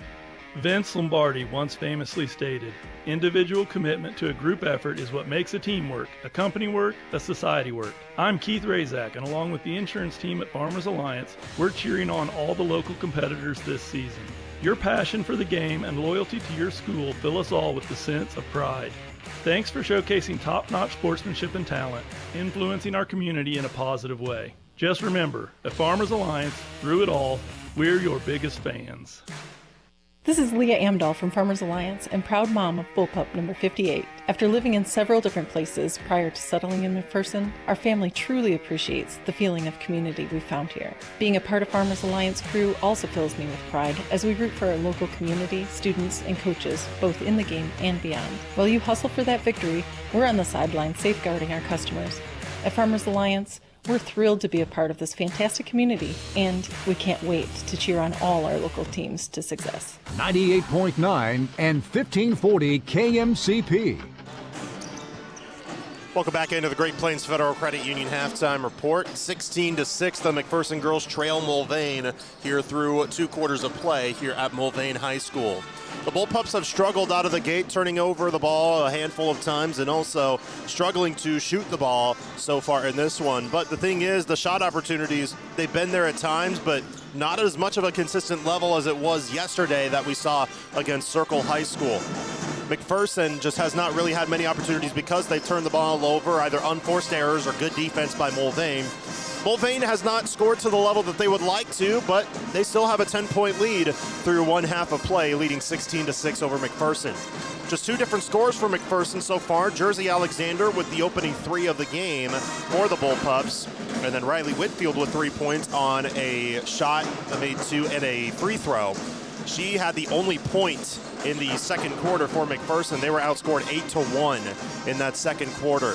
[SPEAKER 10] Vince Lombardi once famously stated, "Individual commitment to a group effort is what makes a team work, a company work, a society work." I'm Keith Razak, and along with the insurance team at Farmers Alliance, we're cheering on all the local competitors this season. Your passion for the game and loyalty to your school fill us all with the sense of pride. Thanks for showcasing top-notch sportsmanship and talent, influencing our community in a positive way. Just remember, at Farmers Alliance, through it all, we're your biggest fans.
[SPEAKER 11] This is Leah Amdahl from Farmers Alliance and proud mom of bullpup number 58. After living in several different places prior to settling in McPherson, our family truly appreciates the feeling of community we found here. Being a part of Farmers Alliance crew also fills me with pride as we root for our local community, students, and coaches, both in the game and beyond. While you hustle for that victory, we're on the sideline safeguarding our customers. At Farmers Alliance, we're thrilled to be a part of this fantastic community, and we can't wait to cheer on all our local teams to success.
[SPEAKER 1] 98.9 and 1540 KMCP.
[SPEAKER 3] Welcome back into the Great Plains Federal Credit Union halftime report. 16-6, the McPherson girls trail Mulvane here through 2 quarters of play here at Mulvane High School. The Bullpups have struggled out of the gate, turning over the ball a handful of times and also struggling to shoot the ball so far in this one. But the thing is, the shot opportunities, they've been there at times, but not as much of a consistent level as it was yesterday that we saw against Circle High School. McPherson just has not really had many opportunities because they turned the ball over, either unforced errors or good defense by Mulvane. Mulvane has not scored to the level that they would like to, but they still have a 10-point lead through one half of play, leading 16-6 over McPherson. Just 2 different scores for McPherson so far. Jersey Alexander with the opening 3 of the game for the Bullpups, and then Riley Whitfield with 3 points on a shot that made 2 and a free throw. She had the only point in the second quarter for McPherson. They were outscored 8-1 in that second quarter.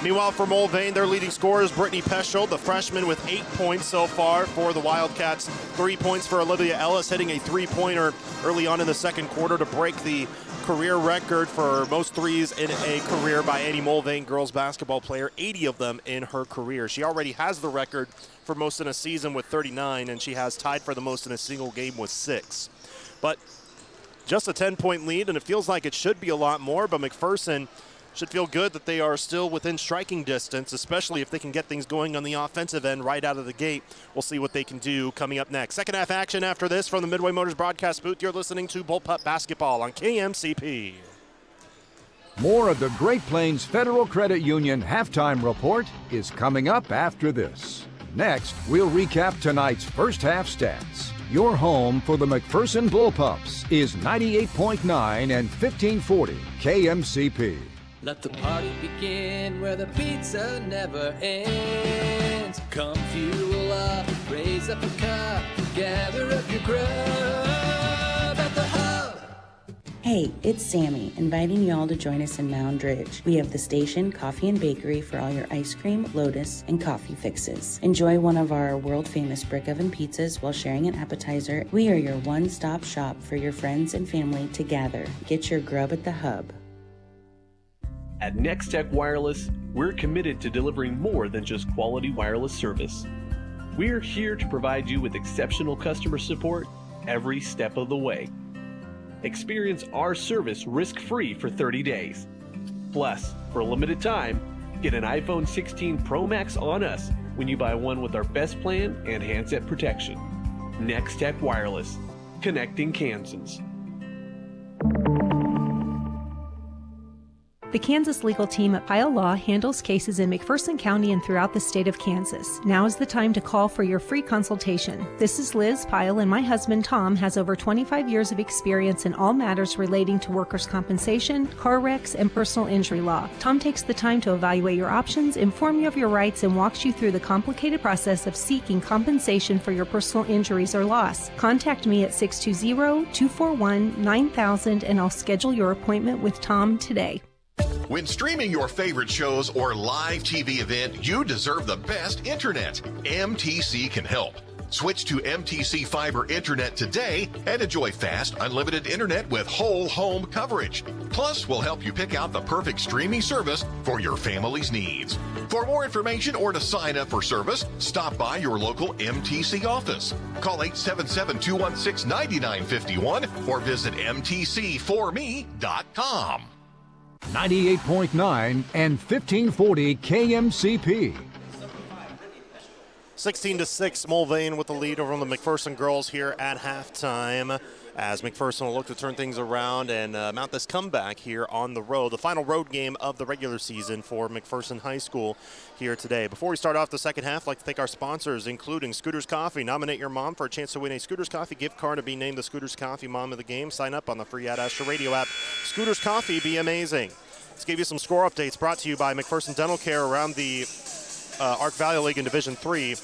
[SPEAKER 3] Meanwhile, for Mulvane, their leading scorer is Brittany Peschel, the freshman, with 8 points so far for the Wildcats. 3 points for Olivia Ellis, hitting a 3-pointer early on in the second quarter to break the career record for most threes in a career by any Mulvane girls basketball player, 80 of them in her career. She already has the record for most in a season with 39, and she has tied for the most in a single game with 6. But just a 10-point lead, and it feels like it should be a lot more, but McPherson should feel good that they are still within striking distance, especially if they can get things going on the offensive end right out of the gate. We'll see what they can do coming up next. Second half action after this from the Midway Motors broadcast booth. You're listening to Bullpup Basketball on KMCP.
[SPEAKER 1] More of the Great Plains Federal Credit Union halftime report is coming up after this. Next, we'll recap tonight's first half stats. Your home for the McPherson Bullpups is 98.9 and 1540 KMCP.
[SPEAKER 21] Let the party begin where the pizza never ends. Come fuel up, raise up a cup, gather up your grub at the Hub.
[SPEAKER 12] Hey, it's Sammy, inviting y'all to join us in Mound Ridge. We have the station, coffee and bakery for all your ice cream, lotus, and coffee fixes. Enjoy one of our world-famous brick oven pizzas while sharing an appetizer. We are your one-stop shop for your friends and family to gather. Get your grub at the Hub.
[SPEAKER 14] At Nextech Wireless, we're committed to delivering more than just quality wireless service. We're here to provide you with exceptional customer support every step of the way. Experience our service risk-free for 30 days. Plus, for a limited time, get an iPhone 16 Pro Max on us when you buy one with our best plan and handset protection. Nextech Wireless, connecting Kansans.
[SPEAKER 15] The Kansas legal team at Pyle Law handles cases in McPherson County and throughout the state of Kansas. Now is the time to call for your free consultation. This is Liz Pyle, and my husband Tom has over 25 years of experience in all matters relating to workers' compensation, car wrecks, and personal injury law. Tom takes the time to evaluate your options, inform you of your rights, and walks you through the complicated process of seeking compensation for your personal injuries or loss. Contact me at 620-241-9000 and I'll schedule your appointment with Tom today.
[SPEAKER 25] When streaming your favorite shows or live TV event, you deserve the best internet. MTC can help. Switch to MTC Fiber Internet today and enjoy fast, unlimited internet with whole home coverage. Plus, we'll help you pick out the perfect streaming service for your family's needs. For more information or to sign up for service, stop by your local MTC office. Call 877-216-9951 or visit mtc4me.com.
[SPEAKER 1] 98.9 and 1540 KMCP.
[SPEAKER 3] 16-6, Mulvane with the lead over on the McPherson girls here at halftime. as McPherson will look to turn things around and mount this comeback here on the road. The final road game of the regular season for McPherson High School here today. Before we start off the second half, I'd like to thank our sponsors, including Scooters Coffee. Nominate your mom for a chance to win a Scooters Coffee gift card and be named the Scooters Coffee Mom of the Game. Sign up on the free Ad Astra Radio app. Scooters Coffee, be amazing. Let's give you some score updates brought to you by McPherson Dental Care around the Arc Valley League in Division 3.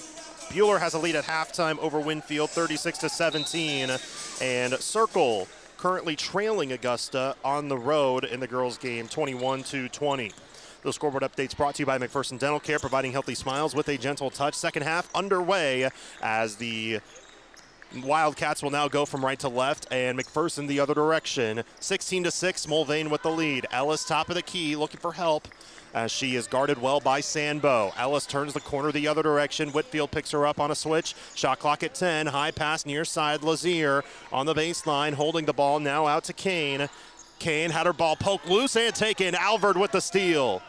[SPEAKER 3] Bueller has a lead at halftime over Winfield, 36-17, and Circle currently trailing Augusta on the road in the girls' game, 21-20. Those scoreboard updates brought to you by McPherson Dental Care, providing healthy smiles with a gentle touch. Second half underway as the Wildcats will now go from right to left, and McPherson the other direction. 16-6, Mulvane with the lead. Ellis top of the key, looking for help, as she is guarded well by Sandbo. Ellis turns the corner the other direction. Whitfield picks her up on a switch. Shot clock at 10. High pass near side. Lazier on the baseline, holding the ball now out to Kane. Kane had her ball poked loose and taken. Alvord with the steal.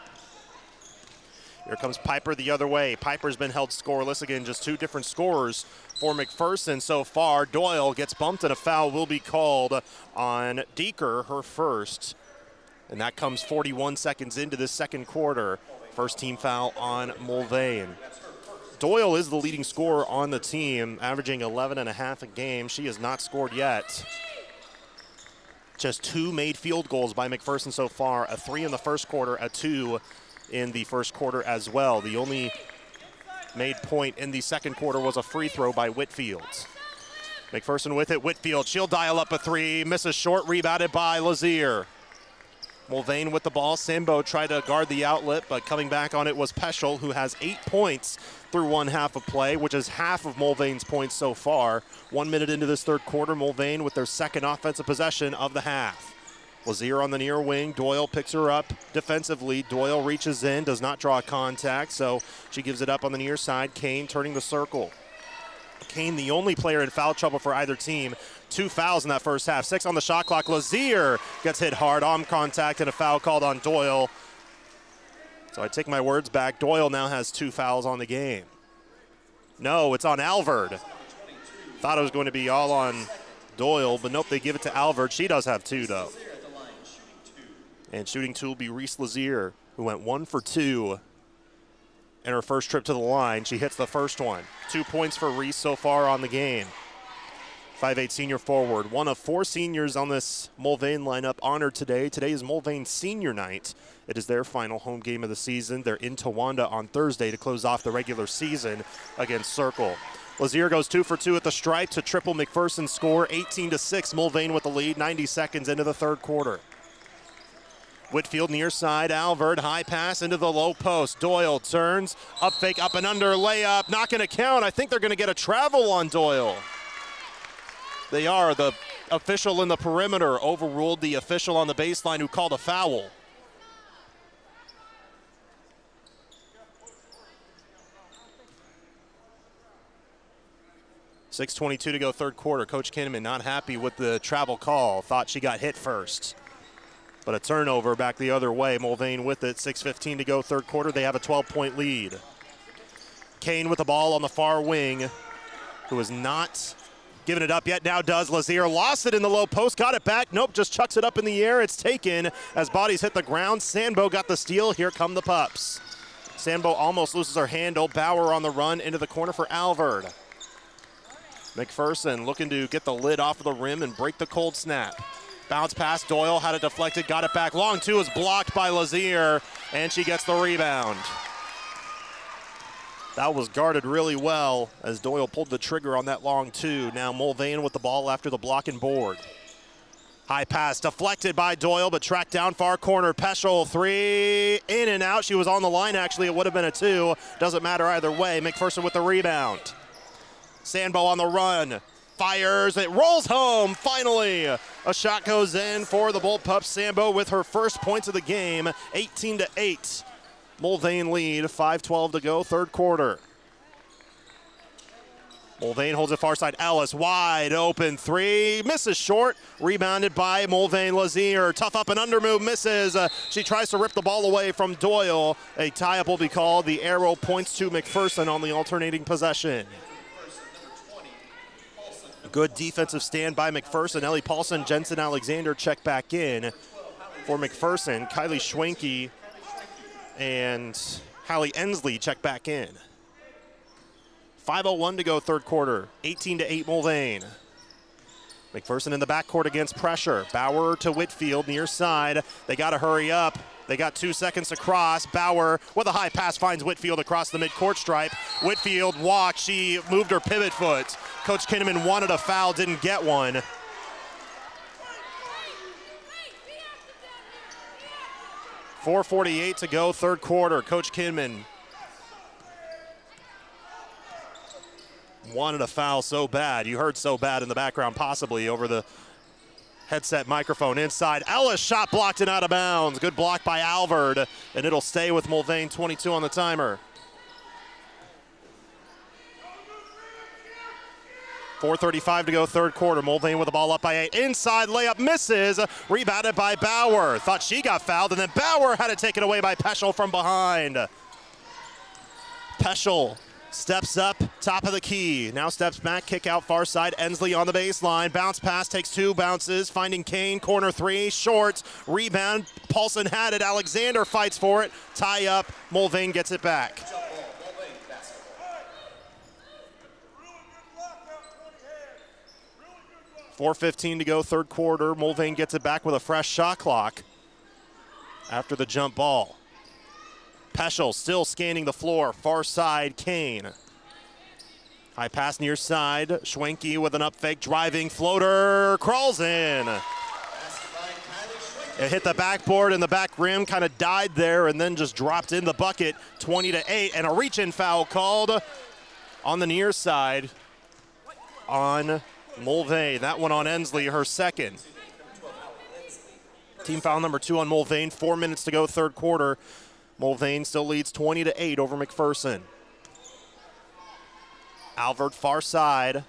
[SPEAKER 3] Here comes Piper the other way. Piper's been held scoreless. Again, just two different scorers for McPherson so far. Doyle gets bumped and a foul will be called on Deeker, her first. And that comes 41 seconds into the second quarter. First team foul on Mulvane. Doyle is the leading scorer on the team, averaging 11.5 a game. She has not scored yet. Just two made field goals by McPherson so far, a 3 in the first quarter, a 2 in the first quarter as well. The only made point in the second quarter was a free throw by Whitfield. McPherson with it, Whitfield, she'll dial up a 3, misses short, rebounded by Lazier. Mulvane with the ball. Sambo tried to guard the outlet, but coming back on it was Peschel, who has 8 points through one half of play, which is half of Mulvane's points so far. 1 minute into this third quarter, Mulvane with their second offensive possession of the half. Lazier on the near wing. Doyle picks her up defensively. Doyle reaches in, does not draw contact, so she gives it up on the near side. Kane turning the circle. Kane, the only player in foul trouble for either team. 2 fouls in that first half. 6 on the shot clock. Lazier gets hit hard, arm contact, and a foul called on Doyle. So I take my words back. Doyle now has 2 fouls on the game. No, it's on Alvord. Thought it was going to be all on Doyle, but nope, they give it to Alvord. She does have 2, though. And shooting 2 will be Reese Lazier, who went 1 for 2 in her first trip to the line. She hits the first one. 2 points for Reese so far on the game. 5'8" senior forward. One of 4 seniors on this Mulvane lineup honored today. Today is Mulvane senior night. It is their final home game of the season. They're in Towanda on Thursday to close off the regular season against Circle. Lazier goes 2 for 2 at the stripe to triple McPherson's score. 18-6, Mulvane with the lead, 90 seconds into the third quarter. Whitfield near side, Alvord, high pass into the low post. Doyle turns, up fake, up and under, layup, not gonna count. I think they're gonna get a travel on Doyle. They are. The official in the perimeter overruled the official on the baseline who called a foul. .6:22 to go third quarter. Coach Kinnaman not happy with the travel call. Thought she got hit first. But a turnover back the other way. Mulvane with it. 6:15 to go third quarter. They have a 12-point lead. Kane with the ball on the far wing, who is not giving it up yet. Now does. Lazier lost it in the low post. Got it back. Nope, just chucks it up in the air. It's taken as bodies hit the ground. Sandbo got the steal. Here come the Pups. Sandbo almost loses her handle. Bauer on the run into the corner for Alvord. McPherson looking to get the lid off of the rim and break the cold snap. Bounce pass, Doyle had it deflected, got it back. Long 2 is blocked by Lazier, and she gets the rebound. That was guarded really well as Doyle pulled the trigger on that long 2. Now Mulvane with the ball after the block and board. High pass deflected by Doyle, but tracked down far corner. Peschel, 3, in and out. She was on the line, actually. It would have been a 2. Doesn't matter either way. McPherson with the rebound. Sandbo on the run. Fires, it rolls home, finally. A shot goes in for the Bull Pups. Sambo with her first points of the game, 18-8. Mulvane lead, 5:12 to go, third quarter. Mulvane holds it far side. Ellis, wide open 3, misses short. Rebounded by Mulvane. Lazier, tough up and under move, misses. She tries to rip the ball away from Doyle. A tie-up will be called. The arrow points to McPherson on the alternating possession. Good defensive stand by McPherson. Ellie Paulson, Jensen Alexander check back in for McPherson. Kylie Schwenke and Hallie Ensley check back in. 5:01 to go third quarter. 18-8 Mulvane. McPherson in the backcourt against pressure. Bauer to Whitfield near side. They got to hurry up. They got 2 seconds to cross. Bauer with a high pass finds Whitfield across the midcourt stripe. Whitfield walked. She moved her pivot foot. Coach Kinnaman wanted a foul, didn't get one. .448 to go third quarter. Coach Kinnaman wanted a foul so bad. You heard so bad in the background, possibly over the headset microphone. Inside, Ellis shot blocked and out of bounds. Good block by Alvord, and it'll stay with Mulvane. 22 on the timer. 4:35 to go third quarter. Mulvane with the ball up by 8. Inside layup misses. Rebounded by Bauer. Thought she got fouled, and then Bauer had it taken away by Peschel from behind. Peschel steps up, top of the key. Now steps back, kick out far side. Ensley on the baseline. Bounce pass, takes 2 bounces. Finding Kane, corner 3, short. Rebound, Paulson had it. Alexander fights for it. Tie up, Mulvane gets it back. 4:15 to go third quarter. Mulvane gets it back with a fresh shot clock after the jump ball. Peschel still scanning the floor. Far side, Kane. High pass near side. Schwenke with an up fake, driving floater. Crawls in. It hit the backboard and the back rim, kind of died there and then just dropped in the bucket. 20-8, and a reach-in foul called on the near side on Mulvane. That one on Ensley, her second. Team foul number 2 on Mulvane. 4 minutes to go third quarter. Mulvane still leads 20-8 over McPherson. Alvord far side.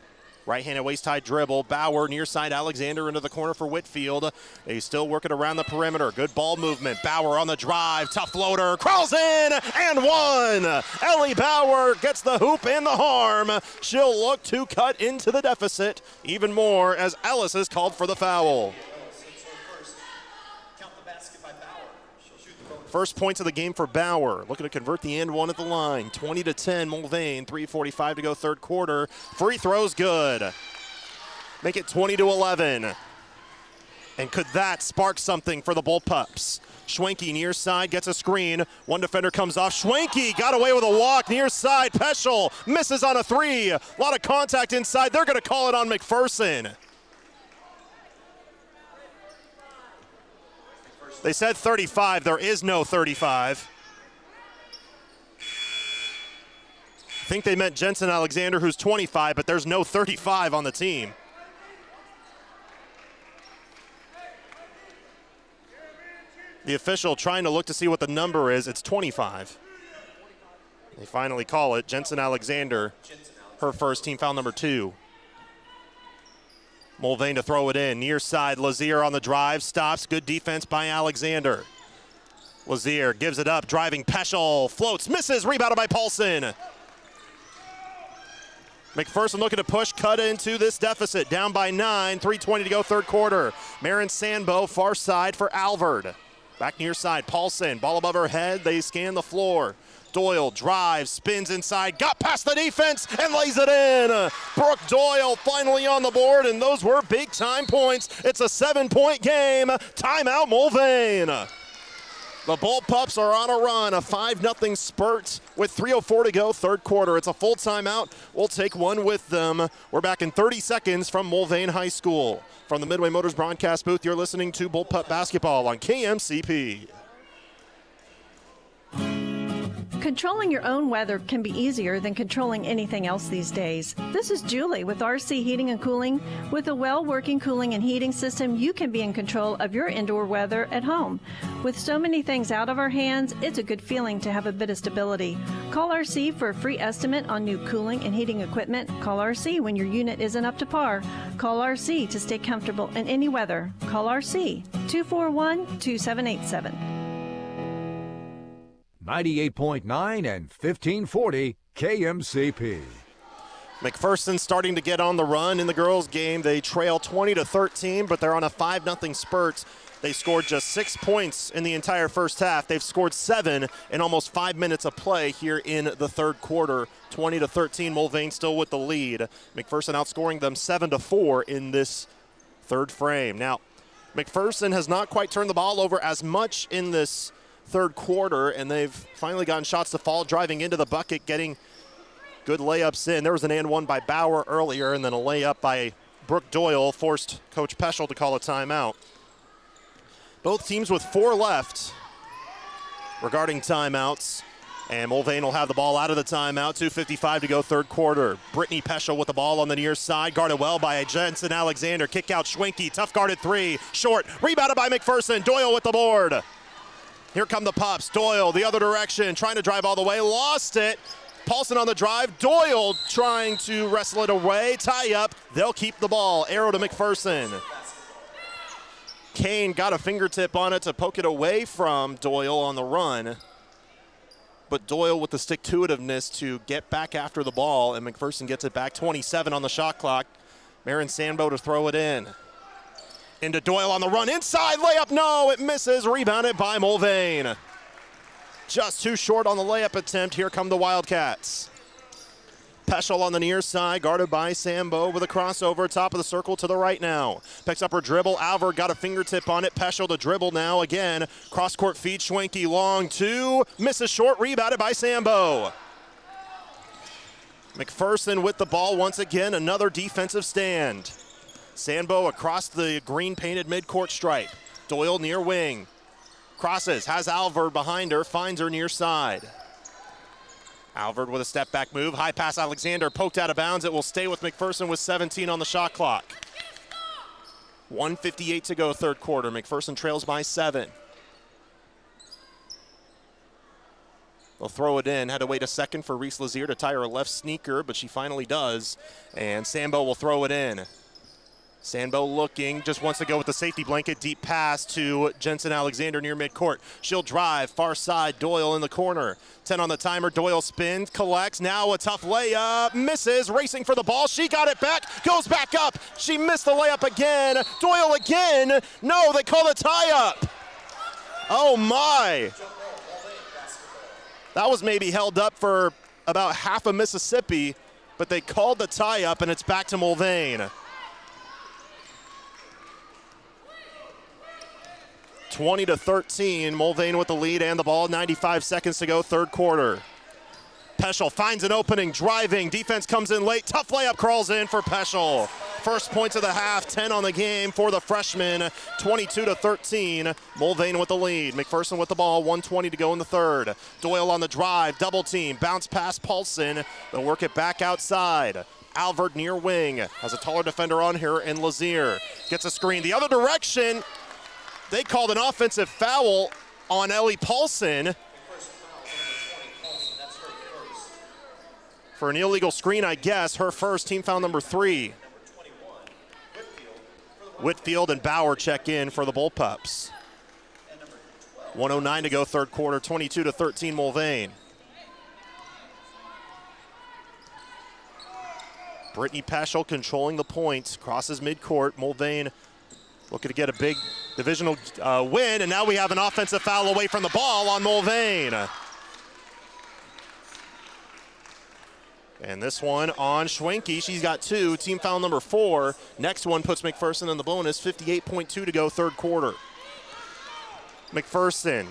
[SPEAKER 3] Right-handed waist-high dribble. Bauer near side. Alexander into the corner for Whitfield. He's still working around the perimeter. Good ball movement. Bauer on the drive. Tough floater. Crawls in and one. Ellie Bauer gets the hoop and the harm. She'll look to cut into the deficit even more as Ellis is called for the foul. First points of the game for Bauer. Looking to convert the and one at the line. 20-10 Mulvane. 3:45 to go third quarter. Free throws good. Make it 20-11. And could that spark something for the Bullpups? Schwenke near side gets a screen. One defender comes off. Schwenke got away with a walk near side. Peschel misses on a 3. A lot of contact inside. They're going to call it on McPherson. They said 35. There is no 35. I think they meant Jensen Alexander, who's 25, but there's no 35 on the team. The official trying to look to see what the number is. It's 25. They finally call it. Jensen Alexander, her first, team foul number 2. Mulvane to throw it in. Near side, Lazier on the drive. Stops. Good defense by Alexander. Lazier gives it up. Driving Peschel. Floats. Misses. Rebounded by Paulson. McPherson looking to push. Cut into this deficit. Down by 9. 3:20 to go third quarter. Marin Sandbo far side for Alvord. Back near side. Paulson. Ball above her head. They scan the floor. Doyle drives, spins inside, got past the defense, and lays it in. Brooke Doyle finally on the board, and those were big-time points. It's a 7-point game. Timeout, Mulvane. The Bullpups are on a run, a 5-0 spurt with 3:04 to go, third quarter. It's a full timeout. We'll take one with them. We're back in 30 seconds from Mulvane High School. From the Midway Motors broadcast booth, you're listening to Bullpup Basketball on KMCP.
[SPEAKER 16] Controlling your own weather can be easier than controlling anything else these days. This is Julie with RC Heating and Cooling. With a well-working cooling and heating system, you can be in control of your indoor weather at home. With so many things out of our hands, it's a good feeling to have a bit of stability. Call RC for a free estimate on new cooling and heating equipment. Call RC when your unit isn't up to par. Call RC to stay comfortable in any weather. Call RC 241-2787.
[SPEAKER 1] 98.9 and 1540 KMCP.
[SPEAKER 3] McPherson starting to get on the run in the girls' game. They trail 20-13, but they're on a 5-0 spurt. They scored just 6 points in the entire first half. They've scored 7 in almost 5 minutes of play here in the third quarter. 20-13, Mulvane still with the lead. McPherson outscoring them 7-4 in this third frame. Now, McPherson has not quite turned the ball over as much in this third quarter, and they've finally gotten shots to fall, driving into the bucket, getting good layups in. There was an and one by Bauer earlier, and then a layup by Brooke Doyle forced Coach Peschel to call a timeout. Both teams with 4 left regarding timeouts, and Mulvane will have the ball out of the timeout. 2:55 to go, third quarter. Brittany Peschel with the ball on the near side, guarded well by Jensen Alexander. Kick out Schwenke, tough guarded 3, short, rebounded by McPherson. Doyle with the board. Here come the Pups. Doyle the other direction, trying to drive all the way, lost it. Paulson on the drive. Doyle trying to wrestle it away. Tie up. They'll keep the ball. Arrow to McPherson. Kane got a fingertip on it to poke it away from Doyle on the run. But Doyle with the stick-to-itiveness to get back after the ball, and McPherson gets it back. 27 on the shot clock. Marin Sambo to throw it in. Into Doyle on the run. Inside layup. No, it misses. Rebounded by Mulvane. Just too short on the layup attempt. Here come the Wildcats. Peschel on the near side, guarded by Sambo with a crossover, top of the circle to the right now. Picks up her dribble. Alvord got a fingertip on it. Peschel to dribble now again. Cross-court feed. Schwenke long 2. Misses short. Rebounded by Sambo. McPherson with the ball once again. Another defensive stand. Sambo across the green-painted midcourt stripe. Doyle near wing. Crosses, has Alvord behind her, finds her near side. Alvord with a step back move, high pass Alexander, poked out of bounds. It will stay with McPherson with 17 on the shot clock. 1:58 to go, third quarter. McPherson trails by 7. They'll throw it in, had to wait a second for Reese Lazier to tie her left sneaker, but she finally does. And Sambo will throw it in. Sambo looking, just wants to go with the safety blanket, deep pass to Jensen Alexander near midcourt. She'll drive, far side, Doyle in the corner. 10 on the timer, Doyle spins, collects, now a tough layup, misses, racing for the ball, she got it back, goes back up, she missed the layup again, Doyle again, no, they call the tie-up. Oh my. That was maybe held up for about half of Mississippi, but they called the tie-up and it's back to Mulvane. 20-13, Mulvane with the lead and the ball, 95 seconds to go, third quarter. Peschel finds an opening, driving, defense comes in late, tough layup crawls in for Peschel. First points of the half, 10 on the game for the freshman, 22-13, Mulvane with the lead. McPherson with the ball, 1:20 to go in the third. Doyle on the drive, double team, bounce pass Paulson, they'll work it back outside. Alvord near wing, has a taller defender on here, and Lazier gets a screen the other direction. They called an offensive foul on Ellie Paulson for an illegal screen, I guess. Her first, team foul number 3. Whitfield and Bauer check in for the Bullpups. 1:09 to go, third quarter, 22-13 Mulvane. Brittany Peschel controlling the points, crosses midcourt. Mulvane looking to get a big divisional win, and now we have an offensive foul away from the ball on Mulvane. And this one on Schwenke, she's got 2, team foul number 4. Next one puts McPherson in the bonus, 58.2 to go, third quarter. McPherson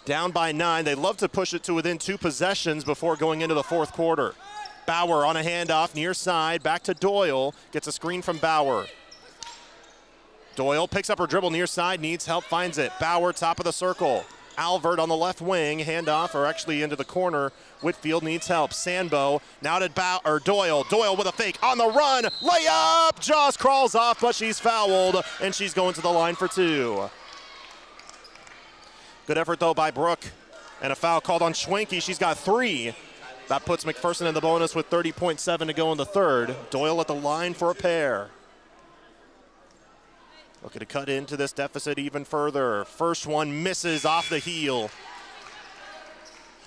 [SPEAKER 3] down by 9. They love to push it to within 2 possessions before going into the fourth quarter. Bauer on a handoff, near side, back to Doyle, gets a screen from Bauer. Doyle picks up her dribble near side, needs help, finds it. Bauer, top of the circle. Alvord on the left wing, handoff, or actually into the corner. Whitfield needs help. Sambo, now to Doyle. Doyle with a fake, on the run, layup! Just crawls off, but she's fouled, and she's going to the line for 2. Good effort, though, by Brooke, and a foul called on Schwenke. She's got 3. That puts McPherson in the bonus with 30.7 to go in the third. Doyle at the line for a pair. Looking to cut into this deficit even further. First one misses off the heel.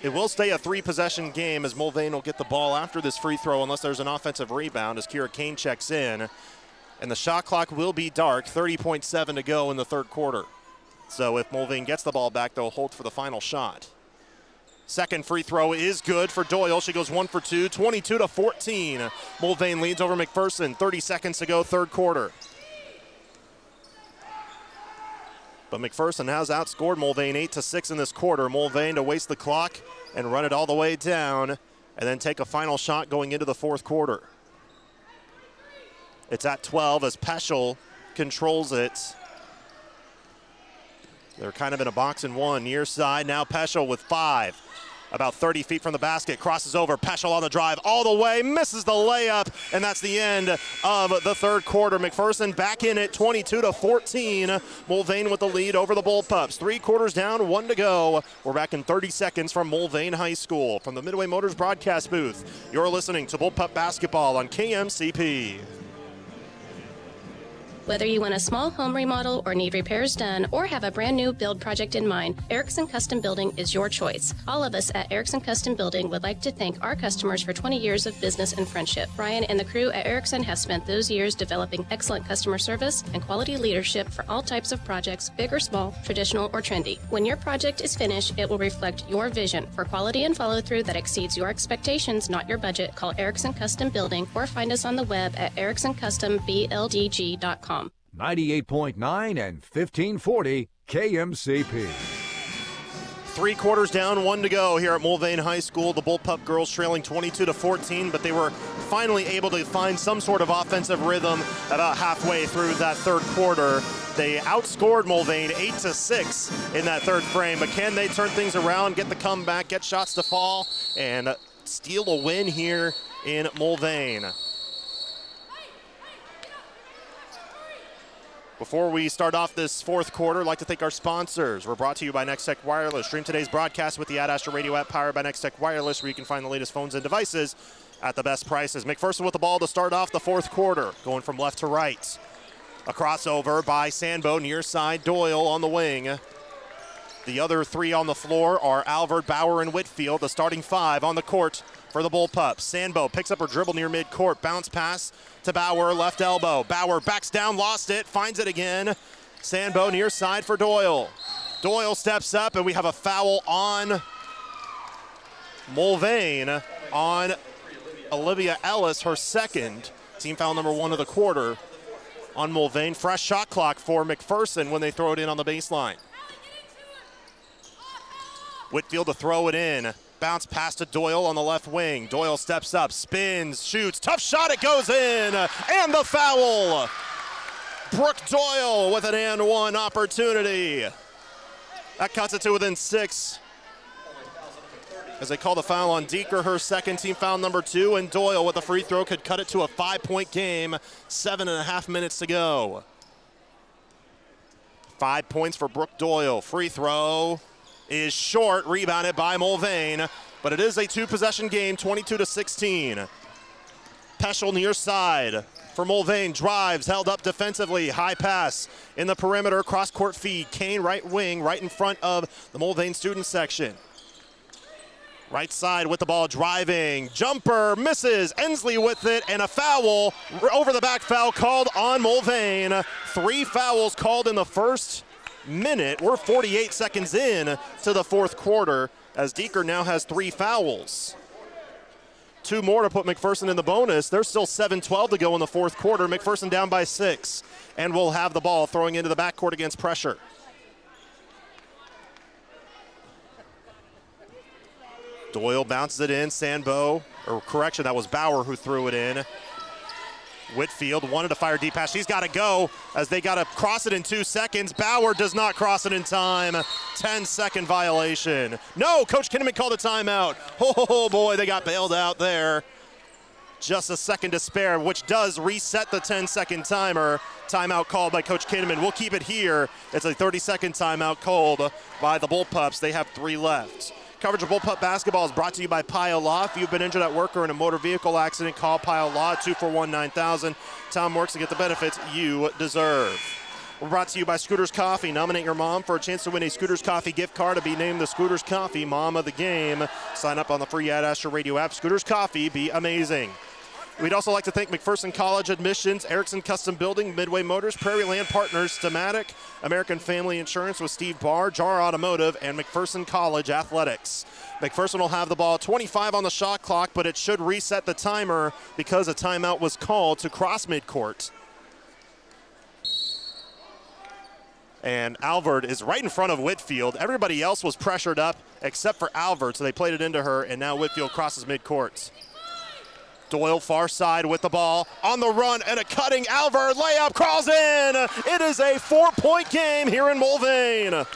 [SPEAKER 3] It will stay a 3-possession game as Mulvane will get the ball after this free throw unless there's an offensive rebound as Kira Kane checks in. And the shot clock will be dark, 30.7 to go in the third quarter. So if Mulvane gets the ball back, they'll hold for the final shot. Second free throw is good for Doyle. She goes 1 for 2, 22-14. Mulvane leads over McPherson, 30 seconds to go, third quarter. But McPherson has outscored Mulvane 8-6 in this quarter. Mulvane to waste the clock and run it all the way down and then take a final shot going into the fourth quarter. It's at 12 as Peschel controls it. They're kind of in a box and one. Near side, now Peschel with 5. About 30 feet from the basket, crosses over, Peschel on the drive all the way, misses the layup, and that's the end of the third quarter. McPherson back in it, 22-14. Mulvane with the lead over the Bullpups. 3 quarters down, 1 to go. We're back in 30 seconds from Mulvane High School. From the Midway Motors broadcast booth, you're listening to Bullpup Basketball on KMCP.
[SPEAKER 17] Whether you want a small home remodel or need repairs done or have a brand new build project in mind, Erickson Custom Building is your choice. All of us at Erickson Custom Building would like to thank our customers for 20 years of business and friendship. Brian and the crew at Erickson have spent those years developing excellent customer service and quality leadership for all types of projects, big or small, traditional or trendy. When your project is finished, it will reflect your vision for quality and follow-through that exceeds your expectations, not your budget. Call Erickson Custom Building or find us on the web at ericksoncustombldg.com.
[SPEAKER 1] 98.9 and 1540 KMCP.
[SPEAKER 3] 3 quarters down, 1 to go here at Mulvane High School. The Bullpup girls trailing 22-14, but they were finally able to find some sort of offensive rhythm about halfway through that third quarter. They outscored Mulvane 8-6 in that third frame, but can they turn things around, get the comeback, get shots to fall, and steal a win here in Mulvane? Before we start off this fourth quarter, I'd like to thank our sponsors. We're brought to you by Nextech Wireless. Stream today's broadcast with the Ad Astra Radio app powered by Nextech Wireless, where you can find the latest phones and devices at the best prices. McPherson with the ball to start off the fourth quarter, going from left to right. A crossover by Sandbo, near side, Doyle on the wing. The other 3 on the floor are Alvord, Bauer, and Whitfield, the starting 5 on the court for the Bullpups. Sandbo picks up her dribble near midcourt, bounce pass to Bauer, left elbow. Bauer backs down, lost it, finds it again. Sandbo near side for Doyle. Doyle steps up, and we have a foul on Mulvane on Olivia Ellis, her second. Team foul number 1 of the quarter on Mulvane. Fresh shot clock for McPherson when they throw it in on the baseline. Whitfield to throw it in. Bounce pass to Doyle on the left wing. Doyle steps up, spins, shoots. Tough shot, it goes in. And the foul. Brooke Doyle with an and one opportunity. That cuts it to within 6. As they call the foul on Deeker, her second, team foul number 2. And Doyle with a free throw could cut it to a 5-point game. 7.5 minutes to go. 5 points for Brooke Doyle. Free throw is short, rebounded by Mulvane, but it is a 2-possession game, 22-16. Peschel near side for Mulvane, drives, held up defensively, high pass in the perimeter, cross-court feed. Kane right wing, right in front of the Mulvane student section. Right side with the ball, driving, jumper, misses, Ensley with it, and a foul, over the back foul called on Mulvane. 3 fouls called in the first minute. We're 48 seconds in to the fourth quarter as Deeker now has 3 fouls. 2 more to put McPherson in the bonus. There's still 7:12 to go in the fourth quarter. McPherson down by 6 and will have the ball throwing into the backcourt against pressure. Doyle bounces it in. Sandbo, or correction, that was Bauer who threw it in. Whitfield wanted to fire deep pass. She's got to go as they got to cross it in 2 seconds. Bauer does not cross it in time. 10-second violation. No, Coach Kinnaman called a timeout. Oh boy, they got bailed out there. Just a second to spare, which does reset the 10-second timer. Timeout called by Coach Kinnaman. We'll keep it here. It's a 30-second timeout called by the Bullpups. They have 3 left. Coverage of Bullpup basketball is brought to you by Pyle Law. If you've been injured at work or in a motor vehicle accident, call Pyle Law, 241-9000. Tom works to get the benefits you deserve. We're brought to you by Scooters Coffee. Nominate your mom for a chance to win a Scooters Coffee gift card to be named the Scooters Coffee Mom of the Game. Sign up on the free Ad Astra Radio app. Scooters Coffee, be amazing. We'd also like to thank McPherson College Admissions, Erickson Custom Building, Midway Motors, Prairie Land Partners, Stamatic, American Family Insurance with Steve Barr, Jar Automotive, and McPherson College Athletics. McPherson will have the ball 25 on the shot clock, but it should reset the timer because a timeout was called to cross midcourt. And Alvord is right in front of Whitfield. Everybody else was pressured up except for Alvord, so they played it into her, and now Whitfield crosses midcourt. Doyle far side with the ball, on the run, and a cutting Alvord layup crawls in. It is a 4-point game here in Mulvane.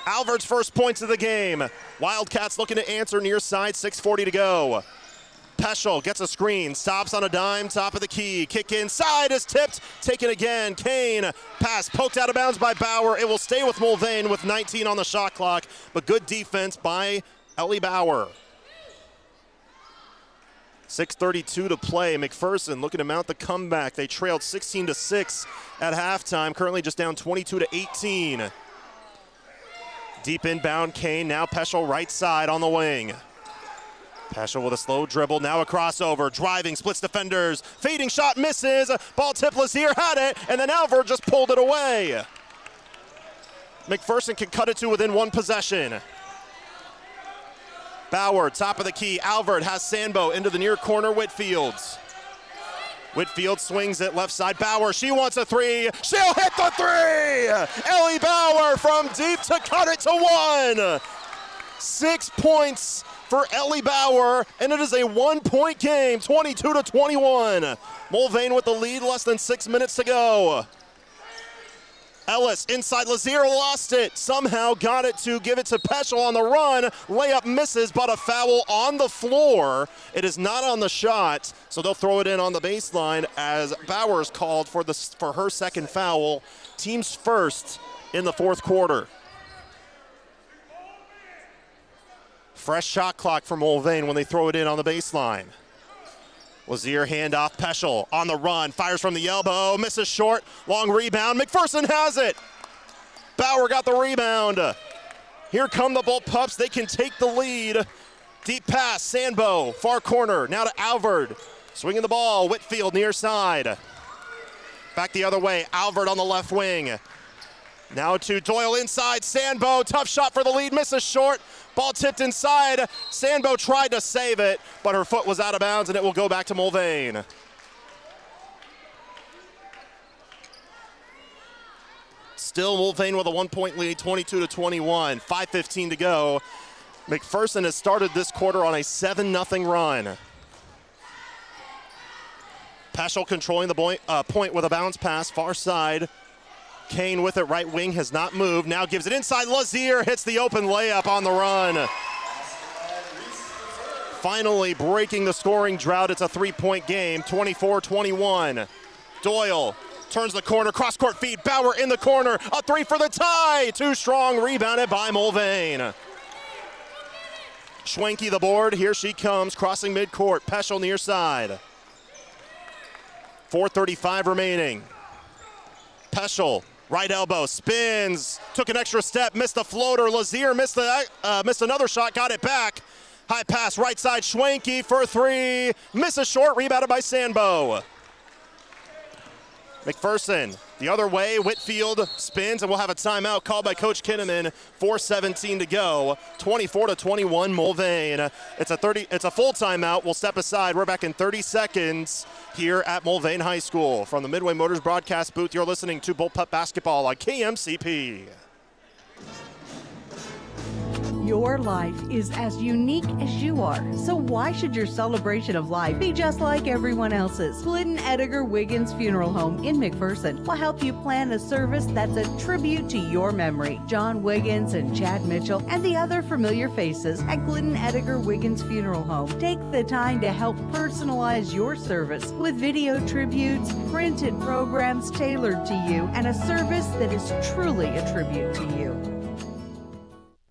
[SPEAKER 3] Alvord's first points of the game. Wildcats looking to answer near side, 6:40 to go. Peschel gets a screen, stops on a dime, top of the key. Kick inside is tipped, taken again. Kane, pass poked out of bounds by Bauer. It will stay with Mulvane with 19 on the shot clock, but good defense by Ellie Bauer. 6:32 to play. McPherson looking to mount the comeback. They trailed 16-6 at halftime, currently just down 22-18. Deep inbound, Kane, now Peschel right side on the wing. Peschel with a slow dribble, now a crossover, driving, splits defenders, fading shot misses, ball tip, Lazier had it, and then Alvord just pulled it away. McPherson can cut it to within one possession. Bauer, top of the key. Alvord has Sandbo into the near corner. Whitfield swings it left side. Bauer, she wants a three. She'll hit the three! Ellie Bauer from deep to cut it to one. 6 points for Ellie Bauer, and it is a 1-point game, 22-21. Mulvane with the lead, less than 6 minutes to go. Ellis inside, Lazier lost it, somehow got it to give it to Peschel on the run. Layup misses, but a foul on the floor. It is not on the shot, so they'll throw it in on the baseline as Bauer's called for her second foul. Team's first in the fourth quarter. Fresh shot clock for Mulvane when they throw it in on the baseline. Lazier handoff, Peschel on the run, fires from the elbow, misses short, long rebound, McPherson has it. Bauer got the rebound. Here come the Bull Pups, they can take the lead. Deep pass, Sandbo, far corner, now to Alvord. Swinging the ball, Whitfield near side. Back the other way, Alvord on the left wing. Now to Doyle inside, Sandbo, tough shot for the lead, misses short. Ball tipped inside. Sandbo tried to save it, but her foot was out of bounds, and it will go back to Mulvane. Still Mulvane with a 1-point lead, 22-21. 5:15 to go. McPherson has started this quarter on a 7-0 run. Peschel controlling the point with a bounce pass, far side. Kane with it, right wing, has not moved. Now gives it inside. Lazier hits the open layup on the run. Finally breaking the scoring drought. It's a 3-point game, 24-21. Doyle turns the corner, cross-court feed. Bauer in the corner. A three for the tie. Too strong, rebounded by Mulvane. Schwenke the board. Here she comes, crossing midcourt. Peschel near side. 4:35 remaining. Peschel. Right elbow, spins, took an extra step, missed a floater. Lazier missed another shot, got it back. High pass, right side, Schwenke for three. Misses short, rebounded by Sandbo. McPherson, the other way, Whitfield spins, and we'll have a timeout called by Coach Kinnaman. 4:17 to go, 24-21 Mulvane. It's a full timeout. We'll step aside. We're back in 30 seconds here at Mulvane High School. From the Midway Motors broadcast booth, you're listening to Bullpup Basketball on KMCP.
[SPEAKER 7] Your life is as unique as you are, so why should your celebration of life be just like everyone else's? Glidden Edgar Wiggins Funeral Home in McPherson will help you plan a service that's a tribute to your memory. John Wiggins and Chad Mitchell and the other familiar faces at Glidden Edgar Wiggins Funeral Home take the time to help personalize your service with video tributes, printed programs tailored to you, and a service that is truly a tribute to you.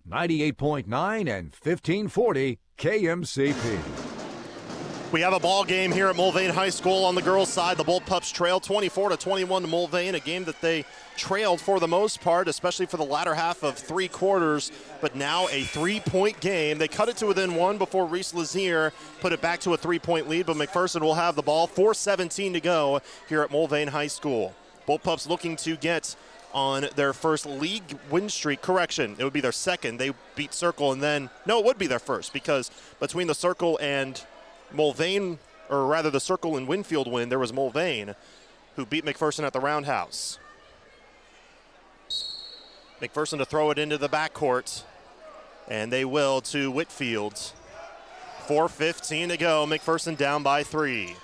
[SPEAKER 1] 98.9 and 1540 KMCP.
[SPEAKER 3] We have a ball game here at Mulvane High School on the girls' side. The Bullpups trail 24-21 to Mulvane, a game that they trailed for the most part, especially for the latter half of 3 quarters, but now a 3-point game. They cut it to within 1 before Reese Lazier put it back to a 3-point lead, but McPherson will have the ball. 4:17 to go here at Mulvane High School. Bullpups looking to get on their first league win streak. Correction, it would be their second. They beat Circle, and then, no, it would be their first, because between the Circle and Mulvane, or rather the Circle and Winfield win, there was Mulvane who beat McPherson at the Roundhouse. McPherson to throw it into the backcourt, and they will to Whitfield. 4:15 to go, McPherson down by 3.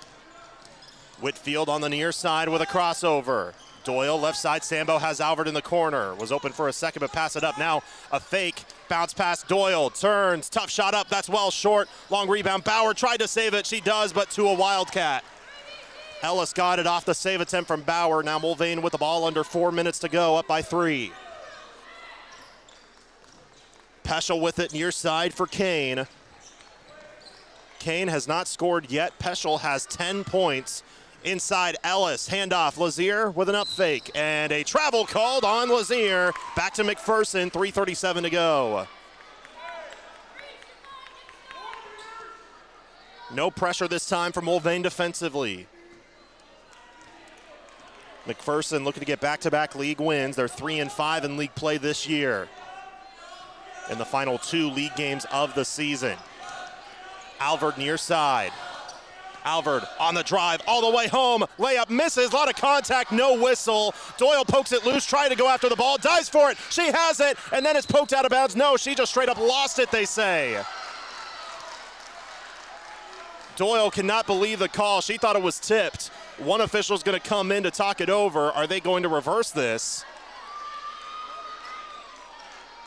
[SPEAKER 3] Whitfield on the near side with a crossover. Doyle, left side, Sambo has Albert in the corner. Was open for a second, but pass it up. Now a fake, bounce pass, Doyle, turns, tough shot up, that's well short. Long rebound, Bauer tried to save it, she does, but to a Wildcat. Ellis got it off the save attempt from Bauer. Now Mulvane with the ball under 4 minutes to go, up by 3. Peschel with it near side for Kane. Kane has not scored yet. Peschel has 10 points. Inside Ellis, handoff, Lazier with an up fake, and a travel called on Lazier. Back to McPherson, 3:37 to go. No pressure this time for Mulvane defensively. McPherson looking to get back-to-back league wins. They're 3-5 in league play this year in the final 2 league games of the season. Alvord near side. Alvord on the drive, all the way home. Layup misses, a lot of contact, no whistle. Doyle pokes it loose, trying to go after the ball, dives for it. She has it, and then it's poked out of bounds. No, she just straight up lost it, they say. Doyle cannot believe the call. She thought it was tipped. One official's going to come in to talk it over. Are they going to reverse this?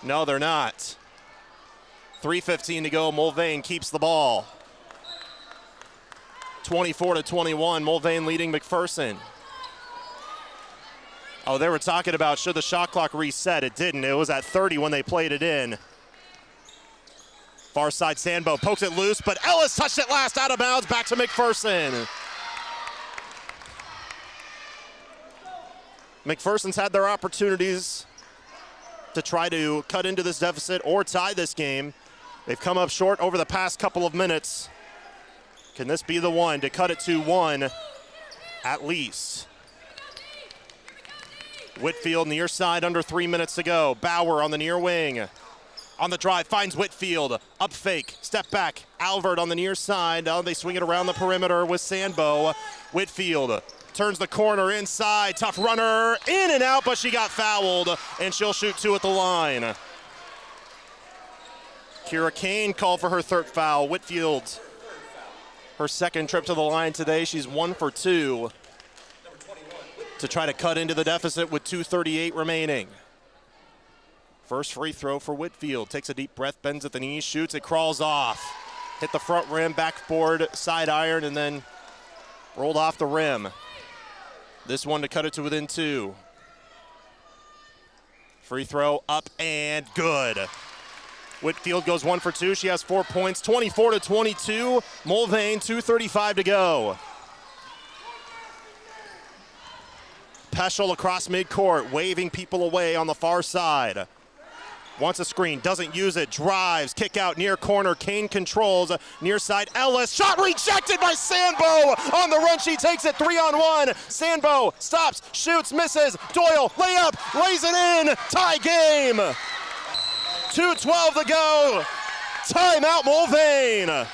[SPEAKER 3] No, they're not. 3:15 to go. Mulvane keeps the ball. 24-21, Mulvane leading McPherson. Oh, they were talking about should the shot clock reset. It didn't. It was at 30 when they played it in. Far side, Sandbo pokes it loose, but Ellis touched it last, out of bounds, back to McPherson. McPherson's had their opportunities to try to cut into this deficit or tie this game. They've come up short over the past couple of minutes. Can this be the one to cut it to 1 at least? Whitfield near side, under 3 minutes to go. Bauer on the near wing. On the drive, finds Whitfield. Up fake, step back. Alvord on the near side. Now they swing it around the perimeter with Sandbo. Whitfield turns the corner inside. Tough runner, in and out, but she got fouled, and she'll shoot 2 at the line. Kira Kane called for her 3rd foul. Whitfield, her 2nd trip to the line today. She's 1 for 2 to try to cut into the deficit with 2:38 remaining. First free throw for Whitfield. Takes a deep breath, bends at the knees, shoots, it crawls off. Hit the front rim, backboard, side iron, and then rolled off the rim. This one to cut it to within 2. Free throw up and good. Whitfield goes 1 for 2. She has 4 points, 24-22. Mulvane, 2:35 to go. Peschel across midcourt, waving people away on the far side. Wants a screen, doesn't use it, drives, kick out near corner. Kane controls, near side, Ellis, shot rejected by Sandbo. On the run, she takes it 3-on-1. Sandbo stops, shoots, misses. Doyle, layup, lays it in, tie game. 2:12 to go. Timeout, Mulvane.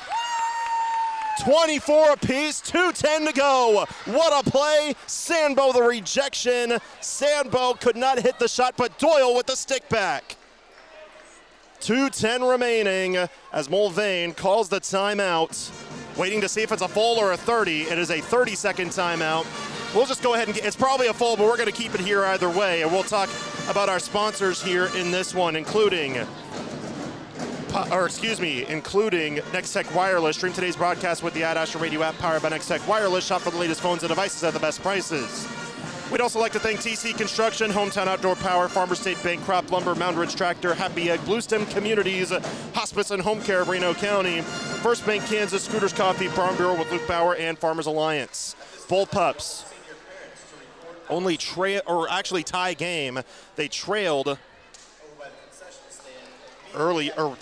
[SPEAKER 3] 24 apiece, 2:10 to go. What a play. Sandbo the rejection. Sandbo could not hit the shot, but Doyle with the stick back. 2:10 remaining as Mulvane calls the timeout. Waiting to see if it's a full or a 30. It is a 30-second timeout. We'll just go ahead and it's probably a full, but we're going to keep it here either way. And we'll talk about our sponsors here in this one, including Next Tech Wireless. Stream today's broadcast with the Ad Astra Radio app powered by Next Tech Wireless. Shop for the latest phones and devices at the best prices. We'd also like to thank TC Construction, Hometown Outdoor Power, Farmers State Bank, Crop Lumber, Mountain Ridge Tractor, Happy Egg, Bluestem Communities, Hospice and Home Care of Reno County, First Bank Kansas, Scooters Coffee, Farm Bureau with Luke Bauer, and Farmers Alliance. Bullpups only tie game. They trailed early, let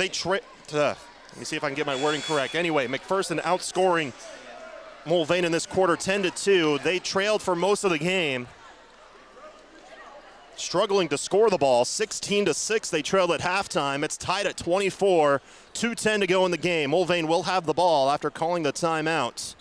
[SPEAKER 3] me see if I can get my wording correct. Anyway, McPherson outscoring Mulvane in this quarter 10-2. They trailed for most of the game. Struggling to score the ball, 16-6 they trailed at halftime. It's tied at 24, 2:10 to go in the game. Mulvane will have the ball after calling the timeout.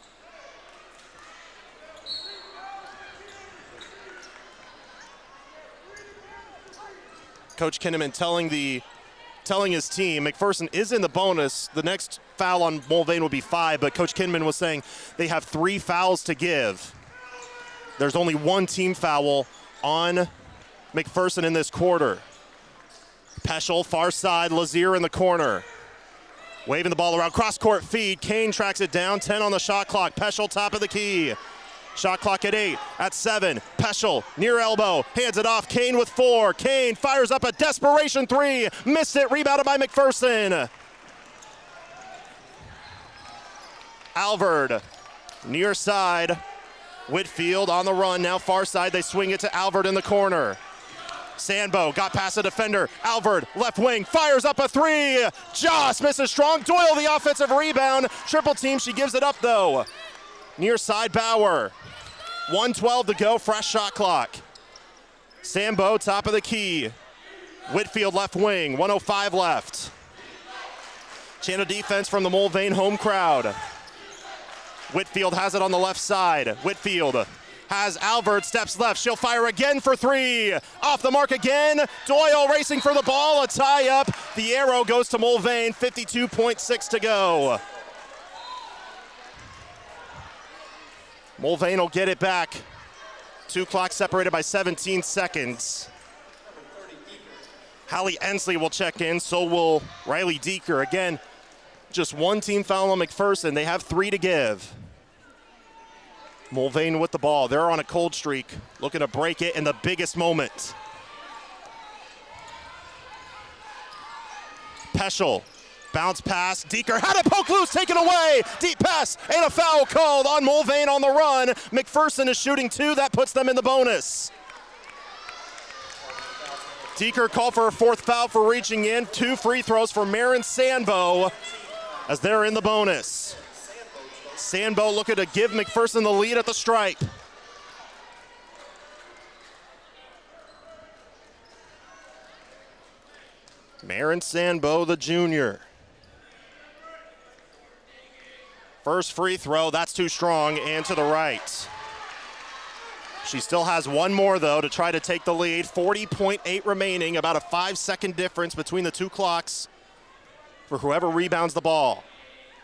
[SPEAKER 3] Coach Kinnaman telling his team, McPherson is in the bonus. The next foul on Mulvane will be 5, but Coach Kinnaman was saying they have 3 fouls to give. There's only 1 team foul on McPherson in this quarter. Peschel, far side, Lazier in the corner. Waving the ball around, cross-court feed. Kane tracks it down, 10 on the shot clock. Peschel, top of the key. Shot clock at 8, at 7. Peschel, near elbow, hands it off. Kane with 4. Kane fires up a desperation 3. Missed it, rebounded by McPherson. Alvord, near side. Whitfield on the run, now far side. They swing it to Alvord in the corner. Sandbo got past the defender. Alvord, left wing, fires up a 3. Joss misses strong. Doyle, the offensive rebound. Triple team, she gives it up though. Near side, Bauer. 1:12 to go, fresh shot clock. Sambo, top of the key. Whitfield, left wing, 1:05 left. Channel defense from the Mulvane home crowd. Whitfield has it on the left side. Whitfield has Alvord, steps left. She'll fire again for 3. Off the mark again. Doyle racing for the ball, a tie up. The arrow goes to Mulvane, 52.6 to go. Mulvane will get it back. 2 clocks separated by 17 seconds. Hallie Ensley will check in, so will Riley Deeker. Again, just 1 team foul on McPherson. They have 3 to give. Mulvane with the ball. They're on a cold streak, looking to break it in the biggest moment. Peschel. Bounce pass, Deeker had it poke loose, taken away. Deep pass, and a foul called on Mulvane on the run. McPherson is shooting 2, that puts them in the bonus. Deeker called for a 4th foul for reaching in. 2 free throws for Marin Sandbo as they're in the bonus. Sandbo looking to give McPherson the lead at the stripe. Marin Sandbo, the junior. First free throw, that's too strong, and to the right. She still has 1 more, though, to try to take the lead. 40.8 remaining, about a 5-second difference between the 2 clocks for whoever rebounds the ball,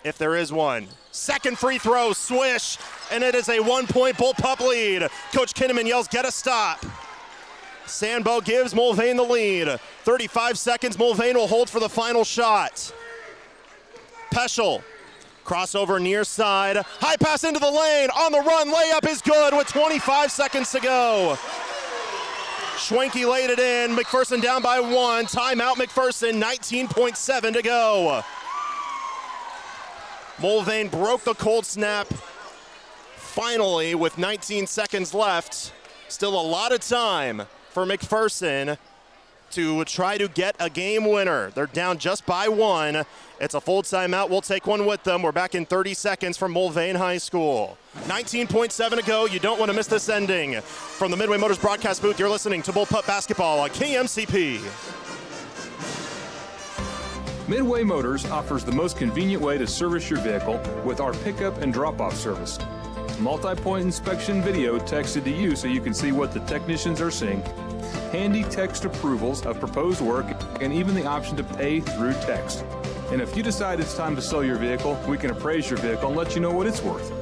[SPEAKER 3] if there is one. Second free throw, swish, and it is a 1-point Bullpup lead. Coach Kinnaman yells, get a stop. Sandbo gives Mulvane the lead. 35 seconds, Mulvane will hold for the final shot. Peschel. Crossover near side, high pass into the lane, on the run, layup is good with 25 seconds to go. Schwenke laid it in, McPherson down by 1, timeout McPherson, 19.7 to go. Mulvane broke the cold snap finally with 19 seconds left. Still a lot of time for McPherson to try to get a game winner. They're down just by 1. It's a full timeout. We'll take one with them. We're back in 30 seconds from Mulvane High School. 19.7 to go. You don't want to miss this ending. From the Midway Motors broadcast booth, you're listening to Bullpup Basketball on KMCP.
[SPEAKER 18] Midway Motors offers the most convenient way to service your vehicle with our pickup and drop-off service. Multi-point inspection video texted to you so you can see what the technicians are seeing. Handy text approvals of proposed work, and even the option to pay through text. And if you decide it's time to sell your vehicle, we can appraise your vehicle and let you know what it's worth.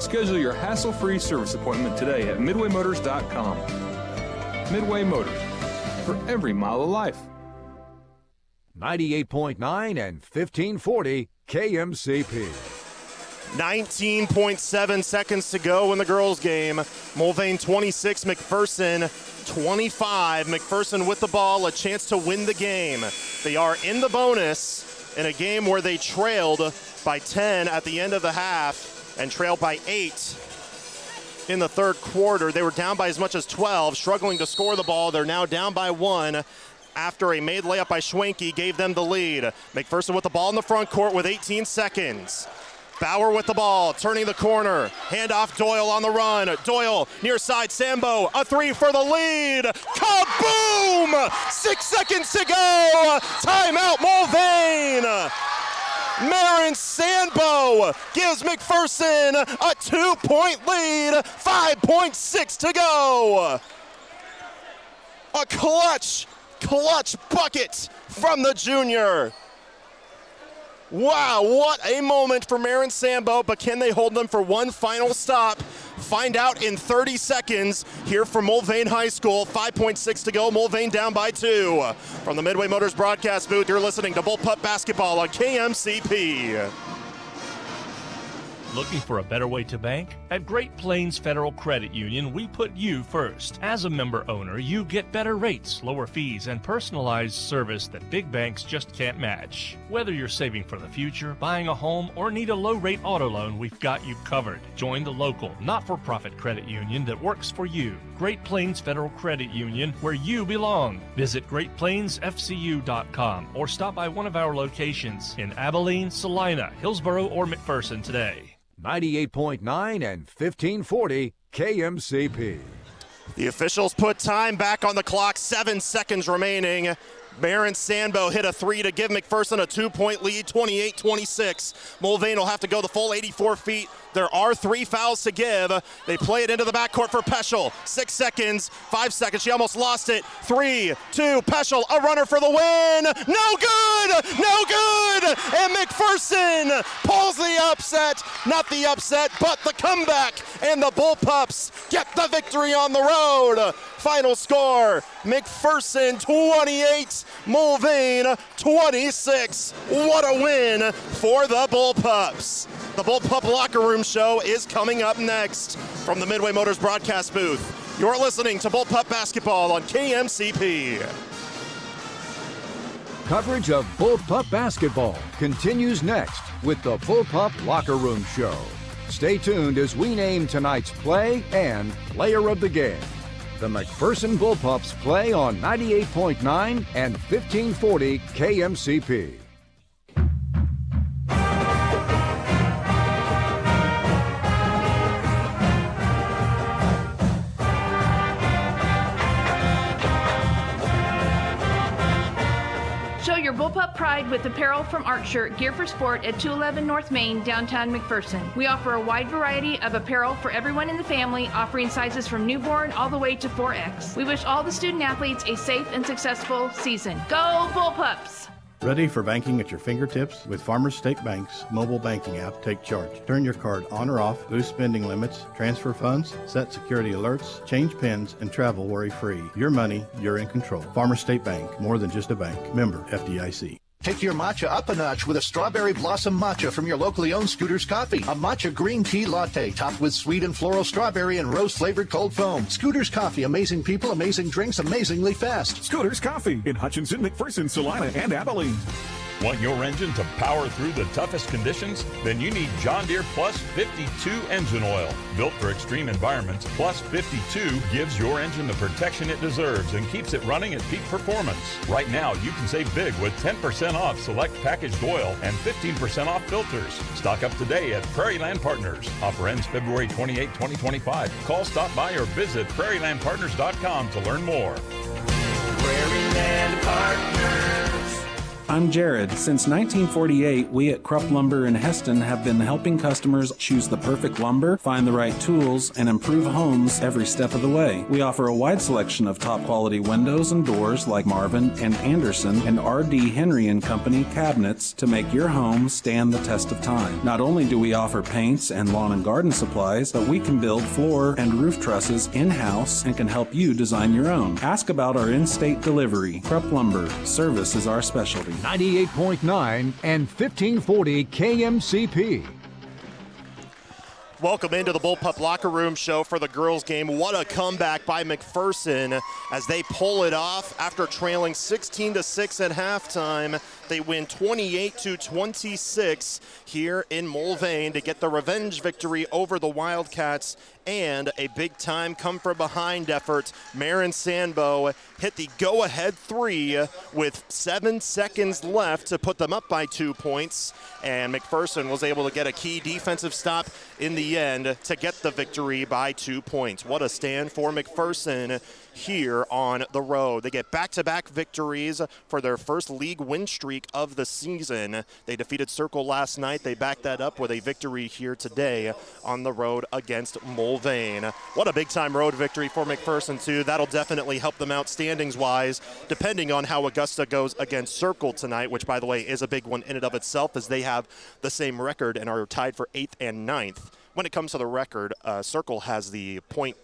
[SPEAKER 18] Schedule your hassle-free service appointment today at midwaymotors.com. Midway Motors, for every mile of life.
[SPEAKER 1] 98.9 and 1540 KMCP.
[SPEAKER 3] 19.7 seconds to go in the girls' game. Mulvane 26, McPherson 25. McPherson with the ball, a chance to win the game. They are in the bonus in a game where they trailed by 10 at the end of the half and trailed by 8 in the third quarter. They were down by as much as 12, struggling to score the ball. They're now down by 1 after a made layup by Schwenke gave them the lead. McPherson with the ball in the front court with 18 seconds. Bauer with the ball, turning the corner. Handoff Doyle on the run. Doyle near side, Sambo, a 3 for the lead. Kaboom! 6 seconds to go. Timeout, Mulvane. Marin Sambo gives McPherson a 2-point lead. 5.6 to go. A clutch bucket from the junior. Wow, what a moment for Marin Sambo, but can they hold them for one final stop? Find out in 30 seconds here from Mulvane High School. 5.6 to go, Mulvane down by 2. From the Midway Motors broadcast booth, you're listening to Bullpup Basketball on KMCP.
[SPEAKER 5] Looking for a better way to bank? At Great Plains Federal Credit Union, we put you first. As a member owner, you get better rates, lower fees, and personalized service that big banks just can't match. Whether you're saving for the future, buying a home, or need a low-rate auto loan, we've got you covered. Join the local, not-for-profit credit union that works for you. Great Plains Federal Credit Union, where you belong. Visit GreatPlainsFCU.com or stop by one of our locations in Abilene, Salina, Hillsboro, or McPherson today.
[SPEAKER 1] 98.9 and 1540 KMCP.
[SPEAKER 3] The officials put time back on the clock, 7 seconds remaining. Marin Sambo hit a 3 to give McPherson a 2-point lead, 28-26. Mulvane will have to go the full 84 feet. There are 3 fouls to give. They play it into the backcourt for Peschel. 6 seconds, 5 seconds. She almost lost it. 3, 2, Peschel, a runner for the win. No good! No good! And McPherson pulls the upset. Not the upset, but the comeback. And the Bullpups get the victory on the road. Final score, McPherson 28, Mulvane 26. What a win for the Bullpups. The Bullpup Locker Room Show is coming up next from the Midway Motors broadcast booth. You're listening to Bullpup Basketball on KMCP.
[SPEAKER 1] Coverage of Bullpup Basketball continues next with the Bullpup Locker Room Show. Stay tuned as we name tonight's play and player of the game. The McPherson Bullpups play on 98.9 and 1540 KMCP.
[SPEAKER 19] Show your Bullpup pride with apparel from Art Shirt, Gear for Sport at 211 North Main, downtown McPherson. We offer a wide variety of apparel for everyone in the family, offering sizes from newborn all the way to 4X. We wish all the student athletes a safe and successful season. Go Bullpups!
[SPEAKER 20] Ready for banking at your fingertips? With Farmers State Bank's mobile banking app, Take Charge. Turn your card on or off, boost spending limits, transfer funds, set security alerts, change pins, and travel worry-free. Your money, you're in control. Farmers State Bank, more than just a bank. Member FDIC.
[SPEAKER 22] Take your matcha up a notch with a strawberry blossom matcha from your locally owned Scooters Coffee. A matcha green tea latte topped with sweet and floral strawberry and rose-flavored cold foam. Scooters Coffee, amazing people, amazing drinks, amazingly fast.
[SPEAKER 13] Scooters Coffee in Hutchinson, McPherson, Salina, and Abilene.
[SPEAKER 23] Want your engine to power through the toughest conditions? Then you need John Deere Plus 52 engine oil. Built for extreme environments, Plus 52 gives your engine the protection it deserves and keeps it running at peak performance. Right now, you can save big with 10% off select packaged oil and 15% off filters. Stock up today at Prairie Land Partners. Offer ends February 28, 2025. Call, stop by, or visit prairielandpartners.com to learn more.
[SPEAKER 21] Prairie Land Partners.
[SPEAKER 26] I'm Jared. Since 1948, we at Krupp Lumber in Heston have been helping customers choose the perfect lumber, find the right tools, and improve homes every step of the way. We offer a wide selection of top-quality windows and doors like Marvin and Anderson and R.D. Henry & Company cabinets to make your home stand the test of time. Not only do we offer paints and lawn and garden supplies, but we can build floor and roof trusses in-house and can help you design your own. Ask about our in-state delivery. Krupp Lumber. Service is our specialty.
[SPEAKER 1] 98.9 and 1540 KMCP.
[SPEAKER 3] Welcome into the Bullpup Locker Room show for the girls game. What a comeback by McPherson as they pull it off after trailing 16-6 at halftime. They win 28-26 here in Mulvane to get the revenge victory over the Wildcats and a big-time come-from-behind effort. Marin Sandbo hit the go-ahead three with 7 seconds left to put them up by 2 points, and McPherson was able to get a key defensive stop in the end to get the victory by 2 points. What a stand for McPherson here on the road. They get back-to-back victories for their first league win streak of the season. They defeated Circle last night. They backed that up with a victory here today on the road against Mulvane. What a big-time road victory for McPherson, too. That'll definitely help them out standings-wise, depending on how Augusta goes against Circle tonight, which, by the way, is a big one in and of itself, as they have the same record and are tied for 8th and 9th. When it comes to the record, Circle has the point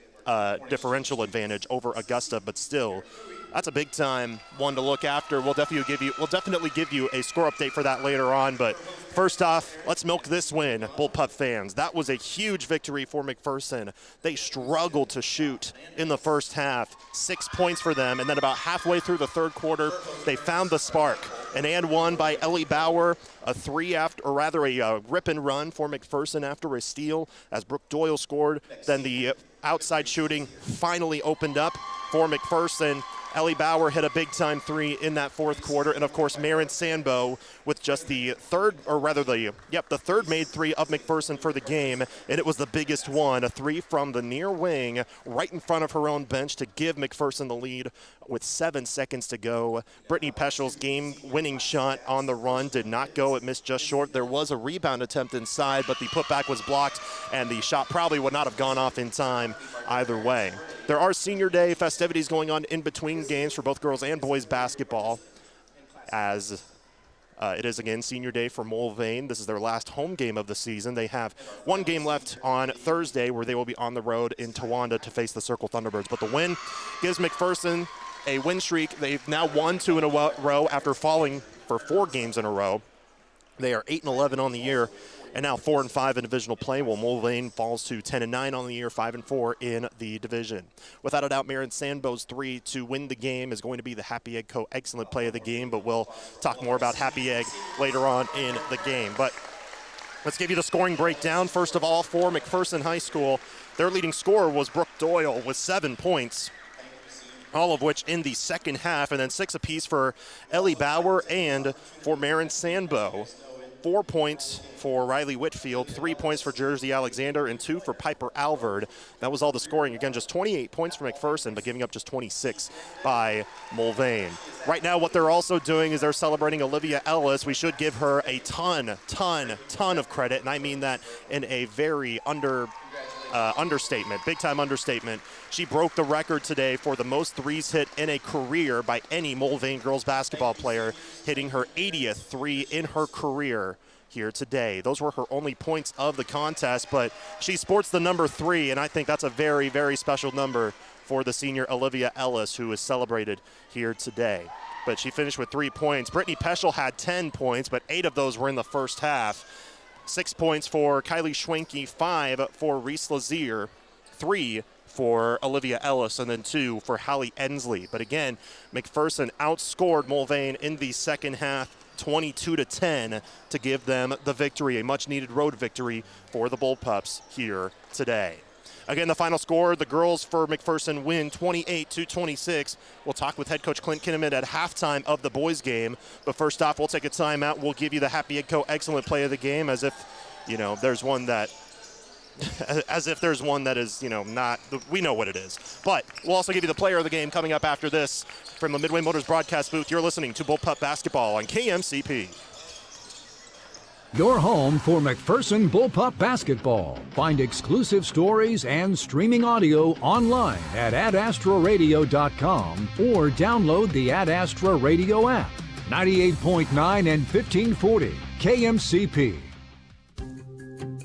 [SPEAKER 3] differential advantage over Augusta, but still, that's a big time one to look after. We'll definitely give you a score update for that later on. But first off, let's milk this win, Bullpup fans. That was a huge victory for McPherson. They struggled to shoot in the first half. 6 points for them, and then about halfway through the third quarter, they found the spark. An and one by Ellie Bauer, a rip and run for McPherson after a steal as Brooke Doyle scored. Then the outside shooting finally opened up for McPherson. Ellie Bauer hit a big-time three in that fourth quarter, and of course Marin Sandbo with just the third made three of McPherson for the game, and it was the biggest one, a three from the near wing right in front of her own bench to give McPherson the lead with 7 seconds to go. Brittany Peschel's game-winning shot on the run did not go. It missed just short. There was a rebound attempt inside, but the putback was blocked, and the shot probably would not have gone off in time either way. There are senior day festivities going on in between games for both girls and boys basketball, as it is again senior day for Mulvane. This is their last home game of the season. They have one game left on Thursday where they will be on the road in Towanda to face the Circle Thunderbirds. But the win gives McPherson a win streak. They've now won 2 in a row after falling for 4 games in a row. They are 8-11 on the year, and now 4-5 in divisional play, while Mulvane falls to 10-9 on the year, 5-4 in the division. Without a doubt, Marin Sandbo's three to win the game is going to be the Happy Egg excellent play of the game, but we'll talk more about Happy Egg later on in the game. But let's give you the scoring breakdown. First of all, for McPherson High School, their leading scorer was Brooke Doyle with 7 points, all of which in the second half, and then 6 apiece for Ellie Bauer and for Marin Sandbo. 4 points for Riley Whitfield, 3 points for Jersey Alexander, and 2 for Piper Alvord. That was all the scoring. Again, just 28 points for McPherson, but giving up just 26 by Mulvane. Right now, what they're also doing is they're celebrating Olivia Ellis. We should give her a ton of credit, and I mean that in a very understatement, big-time understatement. She broke the record today for the most threes hit in a career by any Mulvane girls basketball player, hitting her 80th three in her career here today. Those were her only points of the contest, but she sports the number 3, and I think that's a very, very special number for the senior Olivia Ellis, who is celebrated here today. But she finished with 3 points. Brittany Peschel had 10 points, but 8 of those were in the first half. 6 points for Kylie Schwenke, 5 for Reese Lazier, 3 for Olivia Ellis, and then 2 for Hallie Ensley. But again, McPherson outscored Mulvane in the second half, 22-10, to give them the victory, a much-needed road victory for the Bullpups here today. Again, the final score, the girls for McPherson win 28-26. We'll talk with head coach Clint Kinnaman at halftime of the boys game. But first off, we'll take a timeout. We'll give you the Happy Egg Co. excellent play of the game, as if, there's one that is, not, we know what it is. But we'll also give you the player of the game coming up after this. From the Midway Motors broadcast booth, you're listening to Bullpup Basketball on KMCP.
[SPEAKER 1] Your home for McPherson Bullpup Basketball. Find exclusive stories and streaming audio online at adastroradio.com or download the Ad Astra Radio app. 98.9 and 1540 KMCP.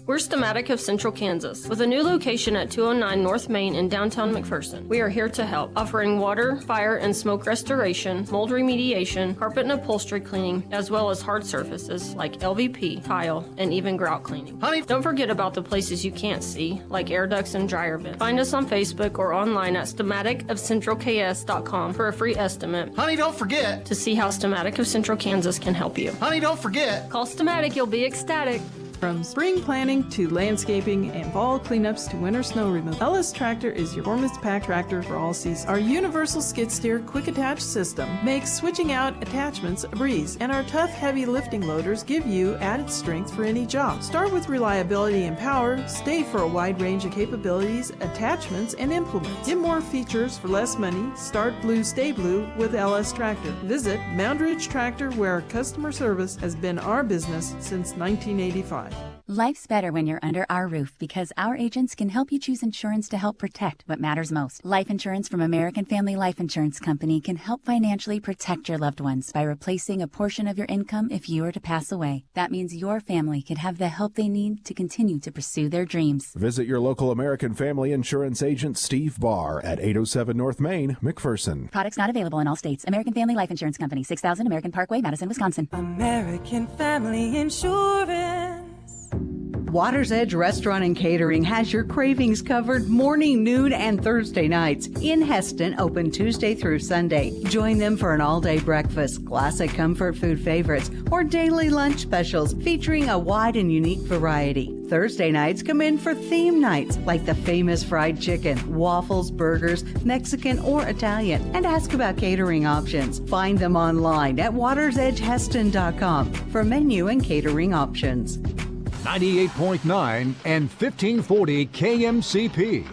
[SPEAKER 2] We're Stamatic of Central Kansas, with a new location at 209 North Main in downtown McPherson. We are here to help, offering water, fire, and smoke restoration, mold remediation, carpet and upholstery cleaning, as well as hard surfaces like LVP, tile, and even grout cleaning. Honey, don't forget about the places you can't see, like air ducts and dryer vents. Find us on Facebook or online at stamaticofcentralks.com for a free estimate.
[SPEAKER 4] Honey, don't forget
[SPEAKER 2] to see how Stamatic of Central Kansas can help you.
[SPEAKER 4] Honey, don't forget.
[SPEAKER 2] Call Stamatic, you'll be ecstatic.
[SPEAKER 6] From spring planting to landscaping and fall cleanups to winter snow removal, LS Tractor is your performance pack tractor for all seasons. Our universal skid steer quick attach system makes switching out attachments a breeze, and our tough heavy lifting loaders give you added strength for any job. Start with reliability and power, stay for a wide range of capabilities, attachments, and implements. Get more features for less money. Start blue, stay blue with LS Tractor. Visit Moundridge Tractor, where customer service has been our business since 1985.
[SPEAKER 8] Life's better when you're under our roof because our agents can help you choose insurance to help protect what matters most. Life insurance from American Family Life Insurance Company can help financially protect your loved ones by replacing a portion of your income if you were to pass away. That means your family could have the help they need to continue to pursue their dreams.
[SPEAKER 9] Visit your local American Family Insurance agent Steve Barr at 807 North Main, McPherson.
[SPEAKER 8] Products not available in all states. American Family Life Insurance Company, 6000 American Parkway, Madison, Wisconsin.
[SPEAKER 24] American Family Insurance.
[SPEAKER 7] Water's Edge Restaurant and Catering has your cravings covered morning, noon, and Thursday nights. In Heston, open Tuesday through Sunday. Join them for an all-day breakfast, classic comfort food favorites, or daily lunch specials featuring a wide and unique variety. Thursday nights come in for theme nights like the famous fried chicken, waffles, burgers, Mexican or Italian, and ask about catering options. Find them online at watersedgeheston.com for menu and catering options.
[SPEAKER 1] 98.9 and 1540 KMCP.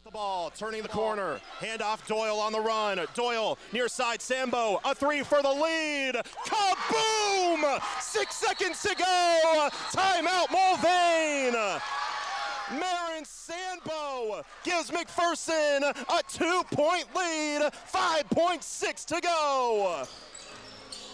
[SPEAKER 3] The ball, turning the corner, handoff Doyle on the run. Doyle near side, Sambo, a three for the lead. Kaboom! 6 seconds to go. Timeout, Mulvane. Marin Sambo gives McPherson a 2-point lead. 5.6 to go.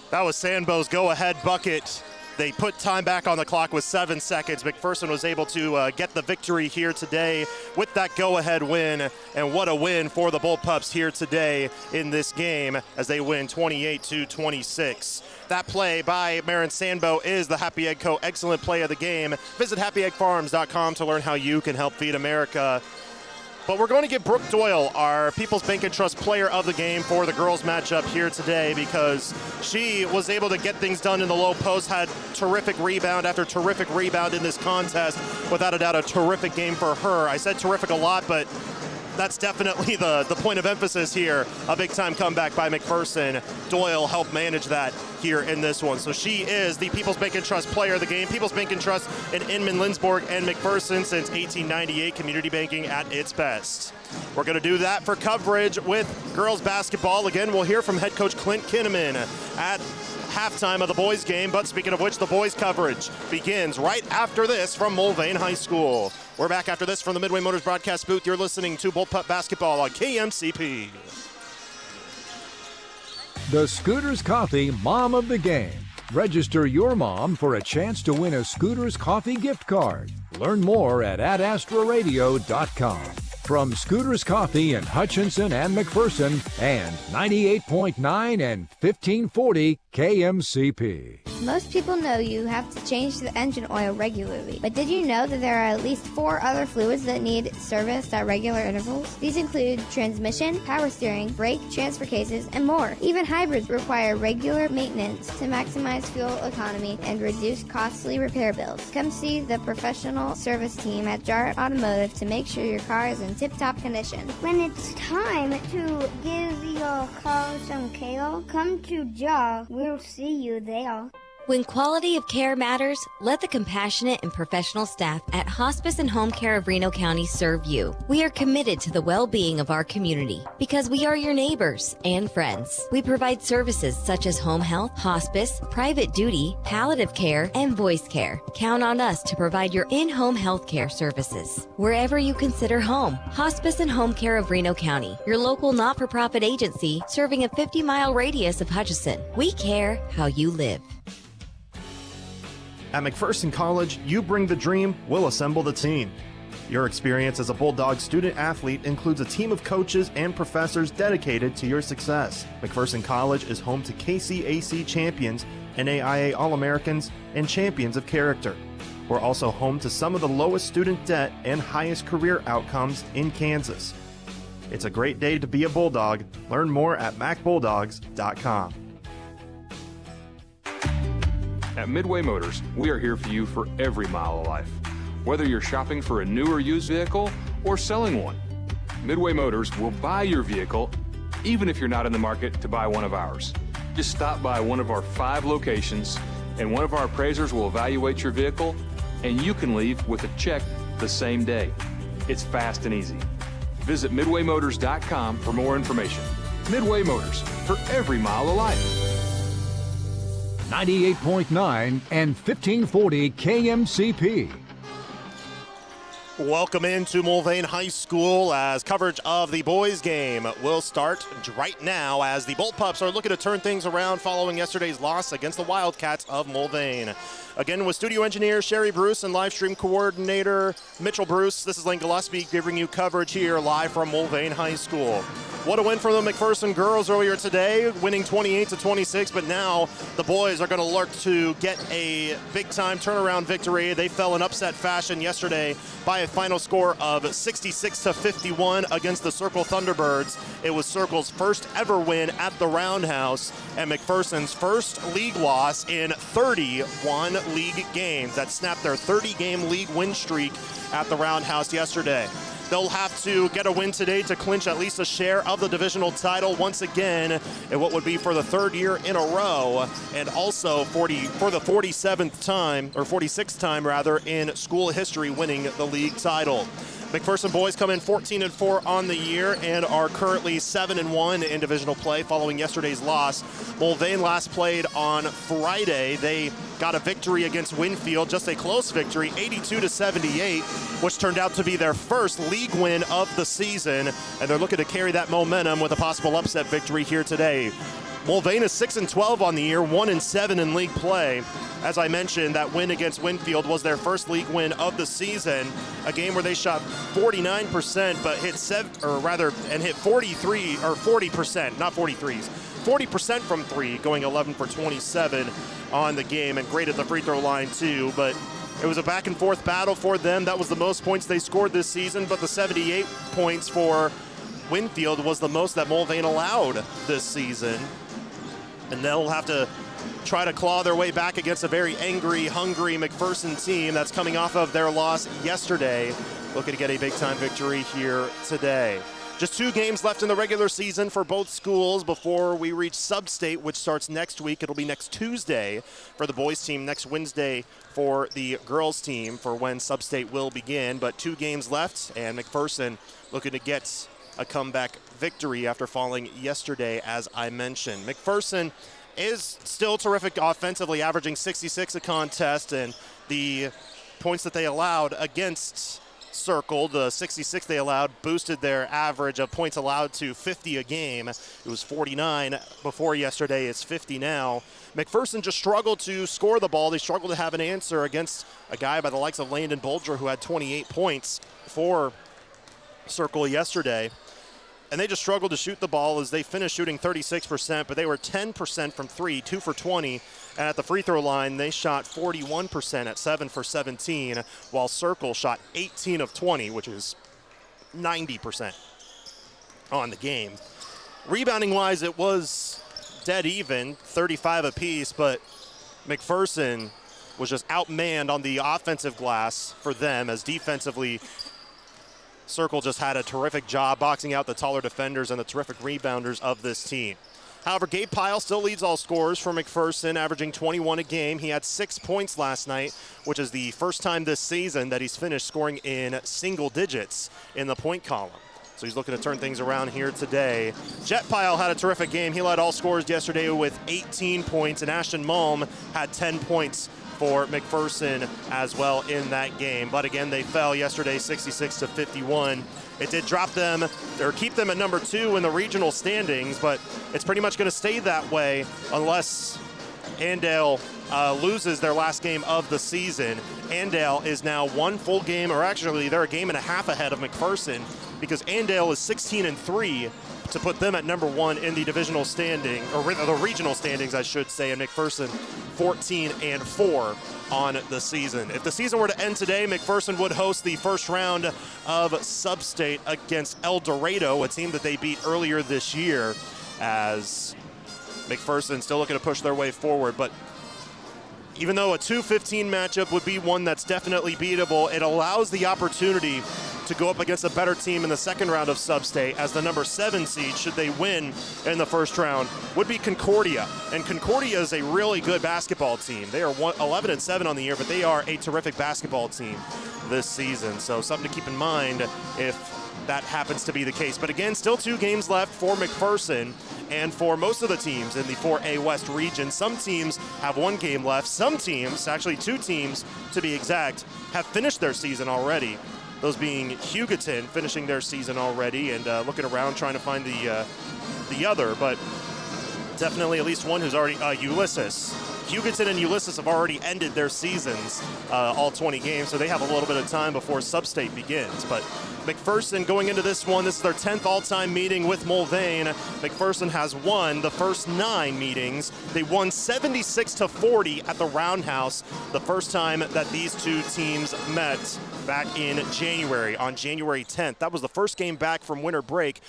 [SPEAKER 3] That was Sambo's go-ahead bucket. They put time back on the clock with 7 seconds. McPherson was able to get the victory here today with that go-ahead win. And what a win for the Bullpups here today in this game as they win 28-26. That play by Marin Sambo is the Happy Egg Co. Excellent Play of the Game. Visit happyeggfarms.com to learn how you can help feed America. But we're going to give Brooke Doyle our People's Bank and Trust Player of the Game for the girls matchup here today because she was able to get things done in the low post, had terrific rebound after terrific rebound in this contest. Without a doubt, a terrific game for her. I said terrific a lot, but that's definitely the point of emphasis here. A big-time comeback by McPherson. Doyle helped manage that here in this one. So she is the People's Bank and Trust Player of the Game. People's Bank and Trust in Inman, Lindsborg, and McPherson since 1898. Community banking at its best. We're going to do that for coverage with girls basketball. Again, we'll hear from head coach Clint Kinnaman at halftime of the boys game. But speaking of which, the boys coverage begins right after this from Mulvane High School. We're back after this from the Midway Motors broadcast booth. You're listening to Bullpup Basketball on KMCP.
[SPEAKER 1] The Scooters Coffee Mom of the Game. Register your mom for a chance to win a Scooters Coffee gift card. Learn more at adastraradio.com. From Scooters Coffee in Hutchinson and McPherson and 98.9 and 1540 KMCP.
[SPEAKER 27] Most people know you have to change the engine oil regularly, but did you know that there are at least 4 other fluids that need serviced at regular intervals? These include transmission, power steering, brake, transfer cases, and more. Even hybrids require regular maintenance to maximize fuel economy and reduce costly repair bills. Come see the professional service team at Jarrett Automotive to make sure your car is in tip-top condition.
[SPEAKER 28] When it's time to give your car some care, come to Jar. We'll see you there.
[SPEAKER 29] When quality of care matters, let the compassionate and professional staff at Hospice and Home Care of Reno County serve you. We are committed to the well-being of our community because we are your neighbors and friends. We provide services such as home health, hospice, private duty, palliative care, and voice care. Count on us to provide your in-home health care services. Wherever you consider home, Hospice and Home Care of Reno County, your local not-for-profit agency serving a 50-mile radius of Hutchinson. We care how you live.
[SPEAKER 3] At McPherson College, you bring the dream, we'll assemble the team. Your experience as a Bulldog student-athlete includes a team of coaches and professors dedicated to your success. McPherson College is home to KCAC champions, NAIA All-Americans, and champions of character. We're also home to some of the lowest student debt and highest career outcomes in Kansas. It's a great day to be a Bulldog. Learn more at macbulldogs.com.
[SPEAKER 18] At Midway Motors, we are here for you for every mile of life. Whether you're shopping for a new or used vehicle or selling one, Midway Motors will buy your vehicle even if you're not in the market to buy one of ours. Just stop by one of our 5 locations and one of our appraisers will evaluate your vehicle and you can leave with a check the same day. It's fast and easy. Visit MidwayMotors.com for more information. Midway Motors, for every mile of life.
[SPEAKER 1] 98.9 and 1540 KMCP.
[SPEAKER 3] Welcome into Mulvane High School as coverage of the boys game will start right now as the Bullpups are looking to turn things around following yesterday's loss against the Wildcats of Mulvane. Again, with studio engineer Sherry Bruce and live stream coordinator Mitchell Bruce, this is Lane Gillespie giving you coverage here live from Mulvane High School. What a win for the McPherson girls earlier today, winning 28-26, but now the boys are going to look to get a big-time turnaround victory. They fell in upset fashion yesterday by a final score of 66-51 against the Circle Thunderbirds. It was Circle's first ever win at the Roundhouse and McPherson's first league loss in 31 league games. That snapped their 30-game league win streak at the Roundhouse yesterday. They'll have to get a win today to clinch at least a share of the divisional title once again, and what would be for the 3rd year in a row, and also for the 46th time rather in school history winning the league title. McPherson boys come in 14-4 on the year and are currently 7-1 in divisional play following yesterday's loss. Mulvane last played on Friday. They got a victory against Winfield, just a close victory, 82-78, which turned out to be their first league win of the season, and they're looking to carry that momentum with a possible upset victory here today. Mulvane is 6-12 on the year, 1-7 in league play. As I mentioned, that win against Winfield was their first league win of the season, a game where they shot 49%, but hit 40%, not 43s, 40% from 3, going 11 for 27 on the game, and great at the free throw line too. But it was a back and forth battle for them. That was the most points they scored this season, but the 78 points for Winfield was the most that Mulvane allowed this season. And they'll have to try to claw their way back against a very angry, hungry McPherson team that's coming off of their loss yesterday, looking to get a big-time victory here today. Just 2 games left in the regular season for both schools before we reach Sub-State, which starts next week. It'll be next Tuesday for the boys team, next Wednesday for the girls team for when Sub-State will begin. But 2 games left, and McPherson looking to get a comeback victory after falling yesterday, as I mentioned. McPherson is still terrific offensively, averaging 66 a contest, and the points that they allowed against Circle, the 66 they allowed, boosted their average of points allowed to 50 a game. It was 49 before yesterday. It's 50 now. McPherson just struggled to score the ball. They struggled to have an answer against a guy by the likes of Landon Bolger, who had 28 points for Circle yesterday. And they just struggled to shoot the ball as they finished shooting 36%, but they were 10% from 3, 2 for 20. And at the free throw line, they shot 41% at 7 for 17, while Circle shot 18 of 20, which is 90% on the game. Rebounding-wise, it was dead even, 35 apiece, but McPherson was just outmanned on the offensive glass for them, as defensively Circle just had a terrific job boxing out the taller defenders and the terrific rebounders of this team. However, Gabe Pyle still leads all scorers for McPherson, averaging 21 a game. He had 6 points last night, which is the first time this season that he's finished scoring in single digits in the point column. So he's looking to turn things around here today. Jet Pyle had a terrific game. He led all scorers yesterday with 18 points, and Ashton Malm had 10 points for McPherson as well in that game. But again, they fell yesterday 66-51. It did drop them, or keep them at number 2 in the regional standings, but it's pretty much going to stay that way unless Andale loses their last game of the season, Andale is now one full game, or actually they're a game and a half ahead of McPherson, because Andale is 16-3 to put them at number 1 in the divisional standing, or the regional standings, I should say, and McPherson 14-4 on the season. If the season were to end today, McPherson would host the first round of Substate against El Dorado, a team that they beat earlier this year, as McPherson still looking to push their way forward. But even though a 2-15 matchup would be one that's definitely beatable, it allows the opportunity to go up against a better team in the second round of Substate, as the number 7 seed, should they win in the first round, would be Concordia. And Concordia is a really good basketball team. They are 11-7 on the year, but they are a terrific basketball team this season. So something to keep in mind if that happens to be the case. But again, still 2 games left for McPherson and for most of the teams in the 4A West region. Some teams have 1 game left. Some teams, actually 2 teams to be exact, have finished their season already. Those being Hugoton finishing their season already, and looking around trying to find the other, but definitely at least one who's already Ulysses. Hugoton and Ulysses have already ended their seasons, all 20 games, so they have a little bit of time before Substate begins. But McPherson going into this one, this is their 10th all-time meeting with Mulvane. McPherson has won the first 9 meetings. They won 76-40 at the Roundhouse the first time that these 2 teams met back in January, on January 10th. That was the first game back from winter break.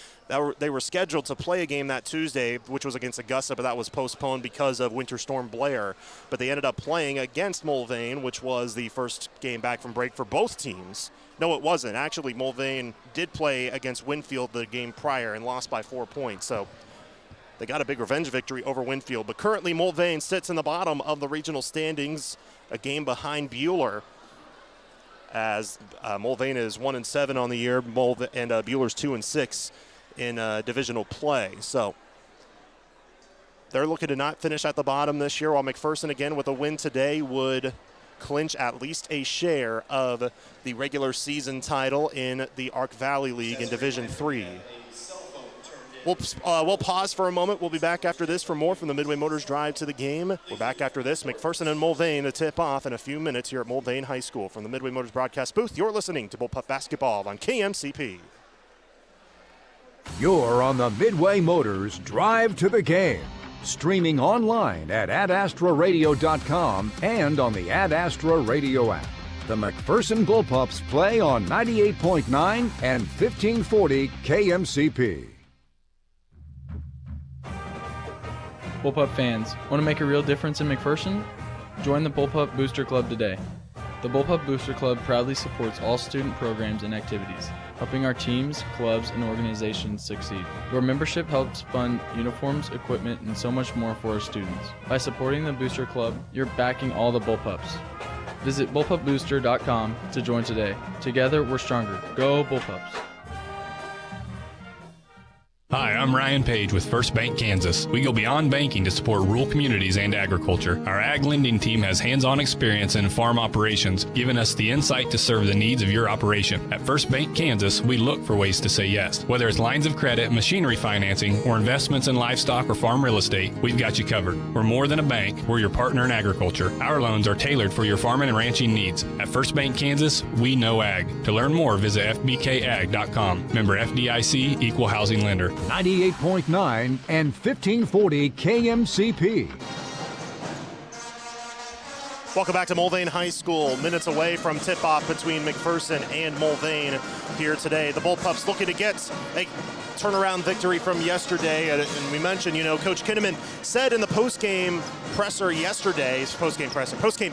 [SPEAKER 3] They were scheduled to play a game that Tuesday, which was against Augusta, but that was postponed because of Winter Storm Blair. But they ended up playing against Mulvane, which was the first game back from break for both teams. No, it wasn't. Actually, Mulvane did play against Winfield the game prior and lost by 4 points. So they got a big revenge victory over Winfield. But currently, Mulvane sits in the bottom of the regional standings, a game behind Buhler, as Mulvane is 1-7 on the year, and Buhler's 2-6 in divisional play. So they're looking to not finish at the bottom this year, while McPherson, again, with a win today, would clinch at least a share of the regular season title in the Ark Valley League in Division 3. We'll pause for a moment. We'll be back after this for more from the Midway Motors Drive to the Game. We're back after this. McPherson and Mulvane to tip off in a few minutes here at Mulvane High School. From the Midway Motors broadcast booth, you're listening to Bullpup Basketball on KMCP.
[SPEAKER 1] You're on the Midway Motors Drive to the Game. Streaming online at adastraradio.com and on the Ad Astra Radio app. The McPherson Bullpups play on 98.9 and 1540 KMCP.
[SPEAKER 4] Bullpup fans, want to make a real difference in McPherson? Join the Bullpup Booster Club today. The Bullpup Booster Club proudly supports all student programs and activities, helping our teams, clubs, and organizations succeed. Your membership helps fund uniforms, equipment, and so much more for our students. By supporting the Booster Club, you're backing all the Bullpups. Visit bullpupbooster.com to join today. Together, we're stronger. Go Bullpups!
[SPEAKER 10] Hi, I'm Ryan Page with First Bank Kansas. We go beyond banking to support rural communities and agriculture. Our ag lending team has hands-on experience in farm operations, giving us the insight to serve the needs of your operation. At First Bank Kansas, we look for ways to say yes. Whether it's lines of credit, machinery financing, or investments in livestock or farm real estate, we've got you covered. We're more than a bank. We're your partner in agriculture. Our loans are tailored for your farming and ranching needs. At First Bank Kansas, we know ag. To learn more, visit fbkag.com. Member FDIC, Equal Housing Lender.
[SPEAKER 1] 98.9 and 1540 KMCP.
[SPEAKER 3] Welcome back to Mulvane High School. Minutes away from tip-off between McPherson and Mulvane here today. The Bullpups looking to get a turnaround victory from yesterday. And we mentioned, Coach Kinnaman said in the post-game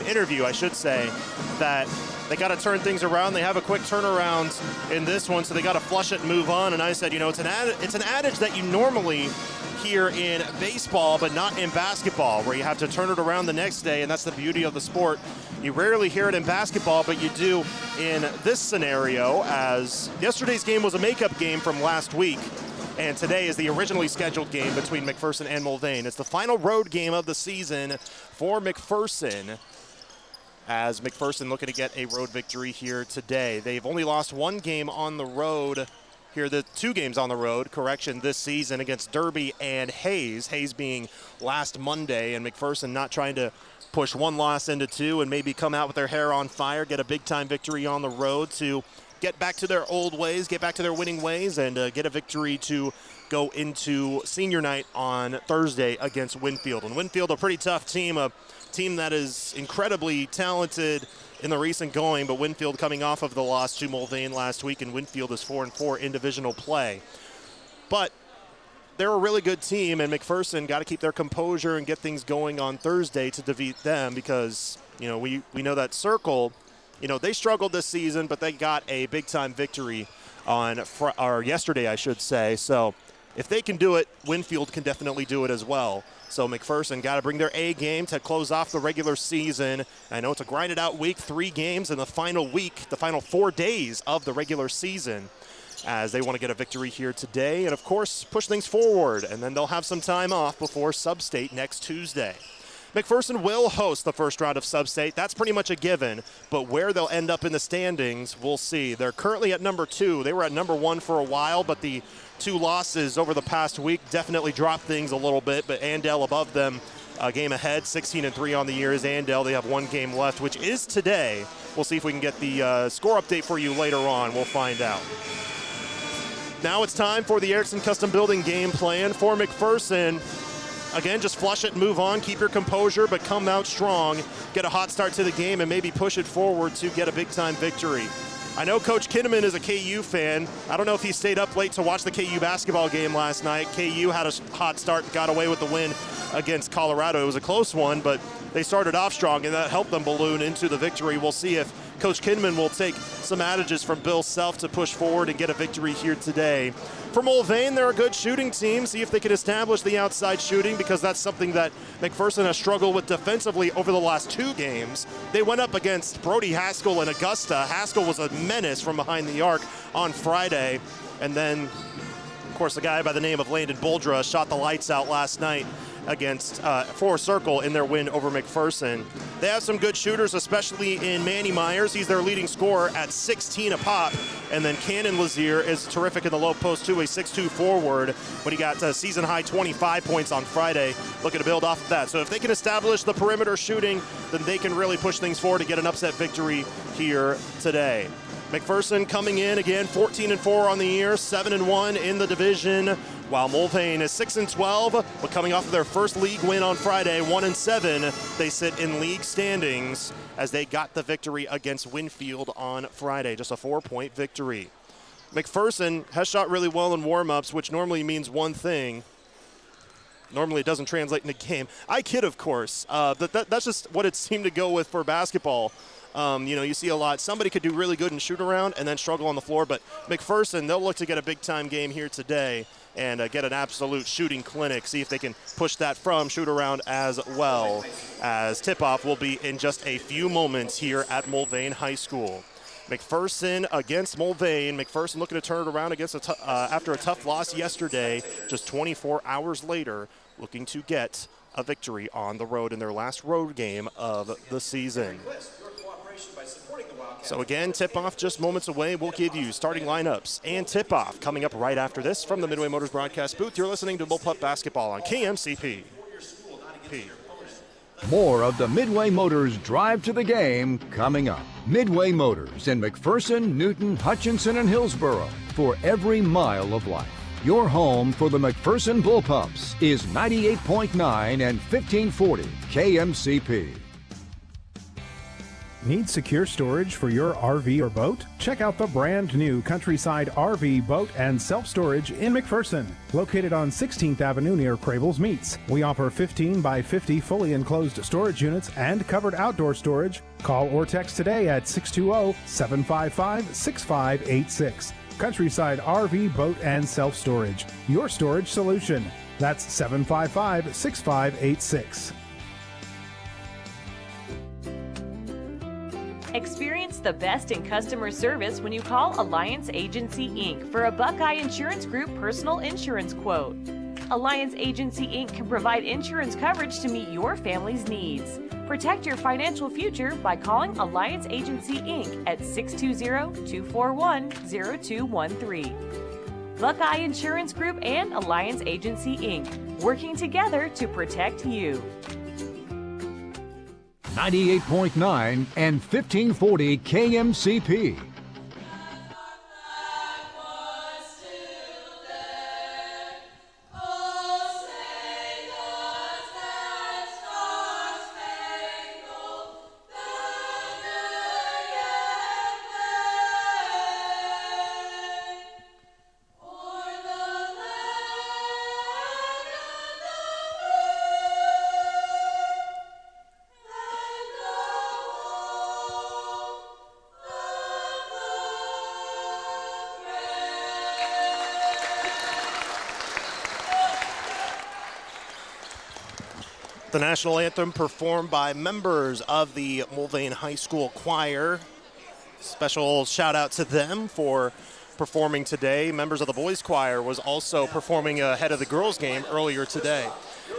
[SPEAKER 3] interview, I should say, that they got to turn things around. They have a quick turnaround in this one, so they got to flush it and move on. And I said, it's an adage that you normally hear in baseball, but not in basketball, where you have to turn it around the next day, and that's the beauty of the sport. You rarely hear it in basketball, but you do in this scenario, as yesterday's game was a makeup game from last week, and today is the originally scheduled game between McPherson and Mulvane. It's the final road game of the season for McPherson, as McPherson looking to get a road victory here today. They've only lost one game on the road here, the 2 games on the road, this season against Derby and Hayes. Hayes being last Monday, and McPherson not trying to push 1 loss into 2 and maybe come out with their hair on fire, get a big-time victory on the road to get back to their old ways, get back to their winning ways, and get a victory to go into senior night on Thursday against Winfield. And Winfield, a pretty tough team, a team that is incredibly talented in the recent going, but Winfield coming off of the loss to Mulvane last week, and Winfield is 4-4 in divisional play. But they're a really good team, and McPherson got to keep their composure and get things going on Thursday to defeat them, because, you know, we know that Circle, you know, they struggled this season, but they got a big-time victory on yesterday, I should say. So if they can do it, Winfield can definitely do it as well. So McPherson got to bring their A game to close off the regular season. I know it's a grinded-out week, 3 games in the final week, the final 4 days of the regular season, as they want to get a victory here today and, of course, push things forward. And then they'll have some time off before Sub-State next Tuesday. McPherson will host the first round of Sub-State. That's pretty much a given, but where they'll end up in the standings, we'll see. They're currently at number 2. They were at number 1 for a while, but the 2 losses over the past week definitely dropped things a little bit, but Andale above them, a game ahead, 16-3 on the year is Andale. They have 1 game left, which is today. We'll see if we can get the score update for you later on. We'll find out. Now it's time for the Erickson Custom Building game plan for McPherson. Again, just flush it and move on. Keep your composure, but come out strong. Get a hot start to the game and maybe push it forward to get a big-time victory. I know Coach Kinnaman is a KU fan. I don't know if he stayed up late to watch the KU basketball game last night. KU had a hot start and got away with the win against Colorado. It was a close one, but they started off strong, and that helped them balloon into the victory. We'll see if Coach Kinnaman will take some adages from Bill Self to push forward and get a victory here today. For Mulvane, they're a good shooting team. See if they can establish the outside shooting, because that's something that McPherson has struggled with defensively over the last 2 games. They went up against Brody Haskell in Augusta. Haskell was a menace from behind the arc on Friday. And then, of course, a guy by the name of Landon Boldra shot the lights out last night against for Circle in their win over McPherson. They have some good shooters, especially in Manny Myers. He's their leading scorer at 16 a pop. And then Cannon Lazier is terrific in the low post too, a 6'2 forward, but he got a season-high 25 points on Friday, looking to build off of that. So if they can establish the perimeter shooting, then they can really push things forward to get an upset victory here today. McPherson coming in again, 14-4 on the year, 7-1 in the division, while Mulvane is 6-12, but coming off of their first league win on Friday, 1-7, they sit in league standings as they got the victory against Winfield on Friday, just a 4-point victory. McPherson has shot really well in warm-ups, which normally means one thing. Normally it doesn't translate in a game. I kid, of course, but that's just what it seemed to go with for basketball. You know, you see a lot. Somebody could do really good in shoot around and then struggle on the floor, but McPherson, they'll look to get a big-time game here today and get an absolute shooting clinic, see if they can push that from shoot around as well, as tip-off will be in just a few moments here at Mulvane High School. McPherson against Mulvane. McPherson looking to turn it around against after a tough loss yesterday, just 24 hours later, looking to get a victory on the road in their last road game of the season. So again, tip-off just moments away. We'll give you starting lineups and tip-off coming up right after this from the Midway Motors broadcast booth. You're listening to Bullpup Basketball on KMCP.
[SPEAKER 1] More of the Midway Motors Drive to the Game coming up. Midway Motors in McPherson, Newton, Hutchinson, and Hillsboro for every mile of life. Your home for the McPherson Bullpups is 98.9 and 1540 KMCP.
[SPEAKER 9] Need secure storage for your RV or boat? Check out the brand new Countryside RV, Boat, and Self-Storage in McPherson. Located on 16th Avenue near Crable's Meats. We offer 15 by 50 fully enclosed storage units and covered outdoor storage. Call or text today at 620-755-6586. Countryside RV, Boat, and Self-Storage. Your storage solution. That's 755-6586.
[SPEAKER 5] Experience the best in customer service when you call Alliance Agency Inc. for a Buckeye Insurance Group personal insurance quote. Alliance Agency Inc. can provide insurance coverage to meet your family's needs. Protect your financial future by calling Alliance Agency Inc. at 620-241-0213. Buckeye Insurance Group and Alliance Agency Inc., working together to protect you.
[SPEAKER 1] 98.9 and 1540 KMCP.
[SPEAKER 3] The national anthem performed by members of the Mulvane High School Choir. Special shout out to them for performing today. Members of the boys choir was also performing ahead of the girls game earlier today.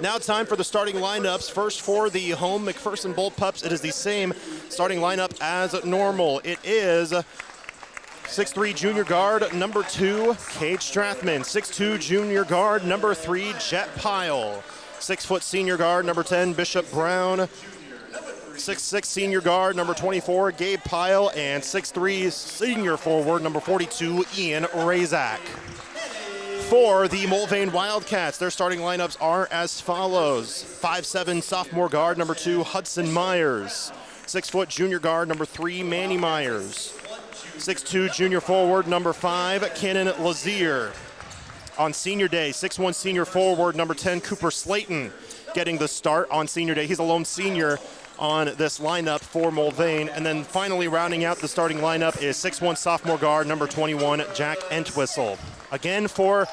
[SPEAKER 3] Now time for the starting lineups. First for the home McPherson Bullpups, it is the same starting lineup as normal. It is 6'3" junior guard number 2, Cade Strathman. 6'2" junior guard number 3, Jet Pyle. 6' senior guard number 10, Bishop Brown. 6'6" senior guard number 24, Gabe Pyle. And 6'3" senior forward number 42, Ian Razak. For the Mulvane Wildcats, their starting lineups are as follows. 5'7" sophomore guard number 2, Hudson Myers. 6' junior guard number 3, Manny Myers. 6'2" junior forward number 5, Cannon Lazier. On senior day, 6'1" senior forward number 10, Cooper Slayton, getting the start on senior day. He's a lone senior on this lineup for Mulvane. And then finally rounding out the starting lineup is 6'1" sophomore guard number 21, Jack Entwistle. Again for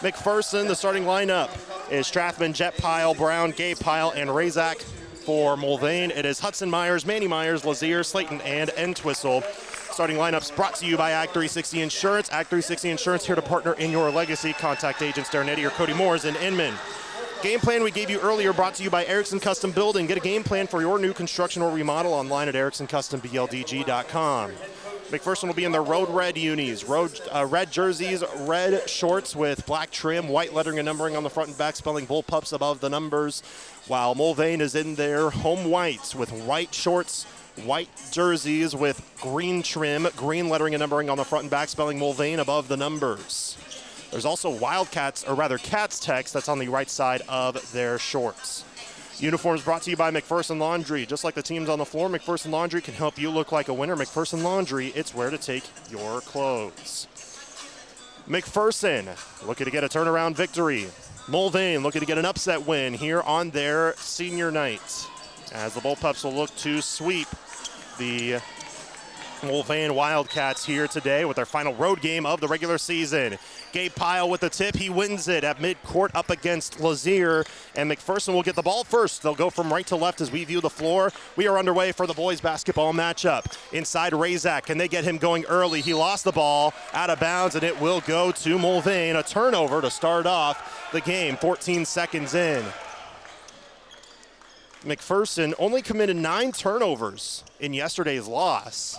[SPEAKER 3] McPherson, the starting lineup is Strathman, Jet Pyle, Brown, Gabe Pyle, and Razak. For Mulvane, it is Hudson Myers, Manny Myers, Lazier, Slayton, and Entwistle. Starting lineups brought to you by Act 360 Insurance. Act 360 Insurance, here to partner in your legacy. Contact agents Darren Eddy or Cody Moores in Inman. Game plan we gave you earlier brought to you by Erickson Custom Building. Get a game plan for your new construction or remodel online at ericksoncustomBLDG.com. McPherson will be in their road red unis, red jerseys, red shorts with black trim, white lettering and numbering on the front and back, spelling Bullpups above the numbers, while Mulvane is in their home whites with white shorts, white jerseys with green trim, green lettering and numbering on the front and back, spelling Mulvane above the numbers. There's also Wildcats, or rather Cats text that's on the right side of their shorts. Uniforms brought to you by McPherson Laundry. Just like the teams on the floor, McPherson Laundry can help you look like a winner. McPherson Laundry, it's where to take your clothes. McPherson looking to get a turnaround victory. Mulvane looking to get an upset win here on their senior night, as the Bullpups will look to sweep the Mulvane Wildcats here today with their final road game of the regular season. Gabe Pyle with the tip. He wins it at midcourt up against Lazier, and McPherson will get the ball first. They'll go from right to left as we view the floor. We are underway for the boys basketball matchup. Inside Razak, can they get him going early? He lost the ball out of bounds, and it will go to Mulvane. A turnover to start off the game, 14 seconds in. McPherson only committed 9 turnovers in yesterday's loss.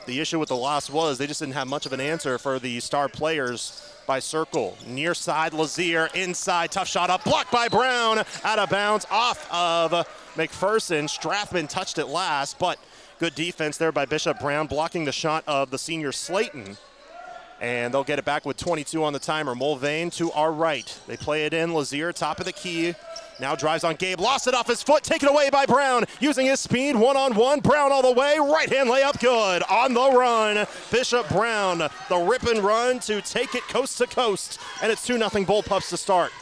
[SPEAKER 3] The issue with the loss was they just didn't have much of an answer for the star players by circle. Near side, Lazier, inside, tough shot up, blocked by Brown, out of bounds, off of McPherson. Strathman touched it last, but good defense there by Bishop Brown, blocking the shot of the senior Slayton. And they'll get it back with 22 on the timer. Mulvane to our right. They play it in, Lazier, top of the key. Now drives on Gabe, lost it off his foot, taken away by Brown. Using his speed, one-on-one, Brown all the way, right-hand layup good. On the run, Bishop Brown, the rip and run to take it coast to coast. And it's 2-0 Bullpups to start.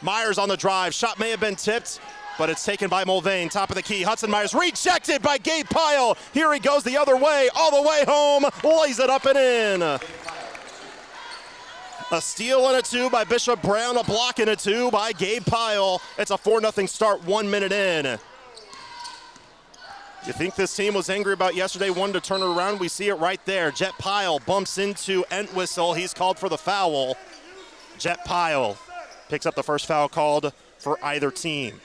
[SPEAKER 3] Myers on the drive, shot may have been tipped, but it's taken by Mulvane, top of the key. Hudson Myers rejected by Gabe Pyle. Here he goes the other way, all the way home, lays it up and in. A steal and a 2 by Bishop Brown, a block and a 2 by Gabe Pyle. It's a 4-0 start, 1 minute in. You think this team was angry about yesterday, wanted to turn it around? We see it right there. Jet Pyle bumps into Entwistle. He's called for the foul. Jet Pyle picks up the first foul called for either team.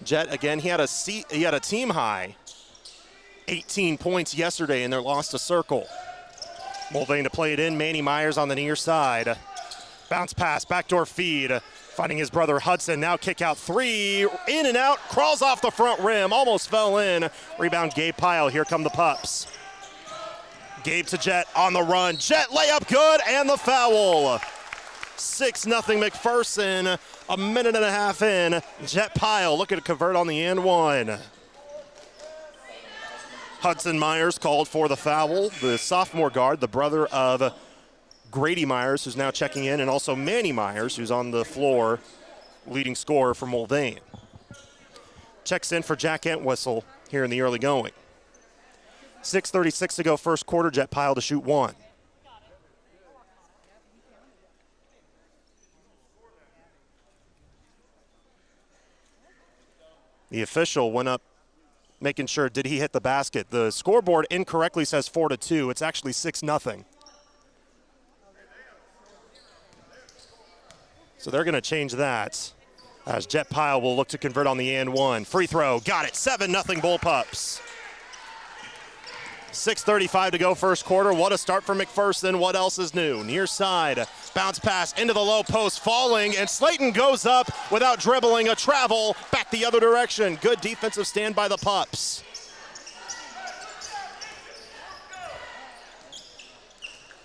[SPEAKER 3] Jet, again, he had a team high 18 points yesterday in their loss to Circle. Mulvane to play it in. Manny Myers on the near side. Bounce pass, backdoor feed. Finding his brother Hudson. Now kick out three. In and out. Crawls off the front rim. Almost fell in. Rebound Gabe Pyle. Here come the Pups. Gabe to Jet on the run. Jet layup good and the foul. 6-0 McPherson. A minute and a half in. Jet Pyle looking to convert on the and one. Hudson Myers called for the foul. The sophomore guard, the brother of Grady Myers, who's now checking in, and also Manny Myers, who's on the floor, leading scorer for Mulvane. Checks in for Jack Entwistle here in the early going. 6:36 to go first quarter. Jet Pyle to shoot one. The official went up making sure, did he hit the basket? The scoreboard incorrectly says 4-2. It's actually 6-0. So they're going to change that as Jet Pyle will look to convert on the and one. Free throw, got it, 7-0 Bull Pups. 6:35 to go first quarter. What a start for McPherson. What else is new? Near side, bounce pass into the low post, falling, and Slayton goes up without dribbling. A travel back the other direction. Good defensive stand by the Pups.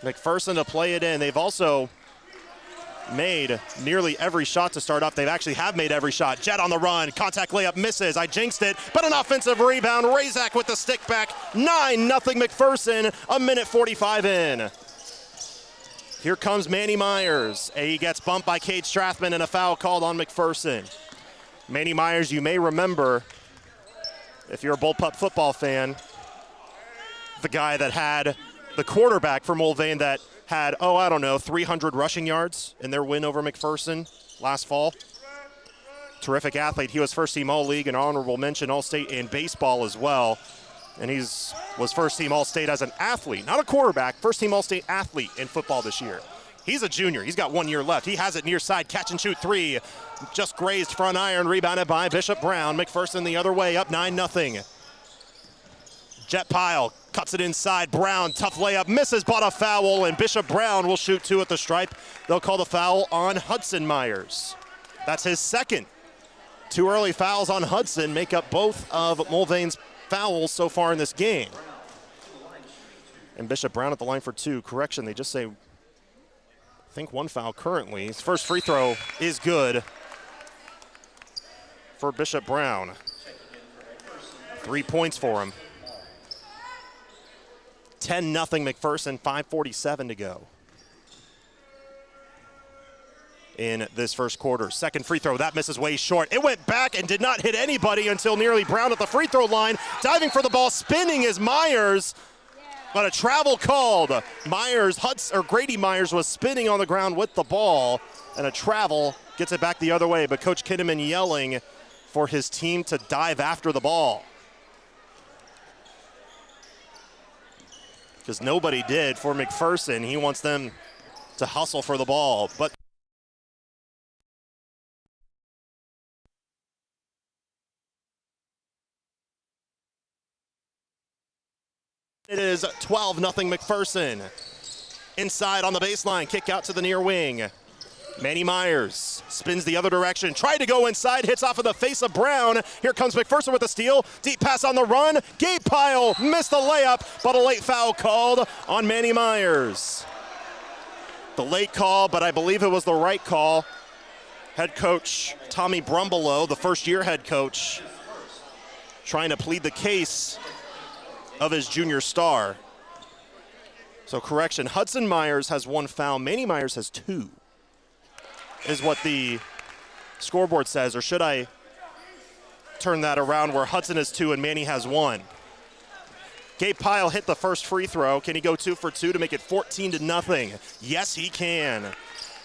[SPEAKER 3] McPherson to play it in. They've also made nearly every shot to start off. They actually have made every shot. Jet on the run, contact layup misses. I jinxed it, but an offensive rebound. Razak with the stick back. 9-0 McPherson, a minute 45 in. Here comes Manny Myers. He gets bumped by Cade Strathman and a foul called on McPherson. Manny Myers, you may remember, if you're a Bullpup football fan, the guy that had the quarterback for Mulvane that had, 300 rushing yards in their win over McPherson last fall. Terrific athlete. He was first-team All-League and honorable mention All-State in baseball as well. And was first-team All-State as an athlete, not a quarterback, first-team All-State athlete in football this year. He's a junior. He's got 1 year left. He has it near side, catch and shoot three. Just grazed front iron, rebounded by Bishop Brown. McPherson the other way, up 9-0. Jet Pyle cuts it inside. Brown, tough layup, misses, but a foul, and Bishop Brown will shoot two at the stripe. They'll call the foul on Hudson Myers. That's his second. 2 early fouls on Hudson make up both of Mulvane's fouls so far in this game. And Bishop Brown at the line for 2. Correction, they just say, I think 1 foul currently. His first free throw is good for Bishop Brown. 3 points for him. 10-0 McPherson, 5:47 to go in this first quarter. Second free throw, that misses way short. It went back and did not hit anybody until nearly Brown at the free throw line. Diving for the ball, spinning is Myers, but a travel called. Grady Myers was spinning on the ground with the ball, and a travel gets it back the other way, but Coach Kinnaman yelling for his team to dive after the ball. Because nobody did for McPherson. He wants them to hustle for the ball. But it is 12-0 McPherson. Inside on the baseline, kick out to the near wing. Manny Myers spins the other direction, tried to go inside, hits off of the face of Brown. Here comes McPherson with a steal. Deep pass on the run. Gabe Pyle missed the layup, but a late foul called on Manny Myers. The late call, but I believe it was the right call. Head coach Tommy Brumbelow, the first-year head coach, trying to plead the case of his junior star. So correction, Hudson Myers has 1 foul. Manny Myers has 2. Is what the scoreboard says, or should I turn that around where Hudson has 2 and Manny has 1? Gabe Pyle hit the first free throw. Can he go 2 for 2 to make it 14-0? Yes, he can.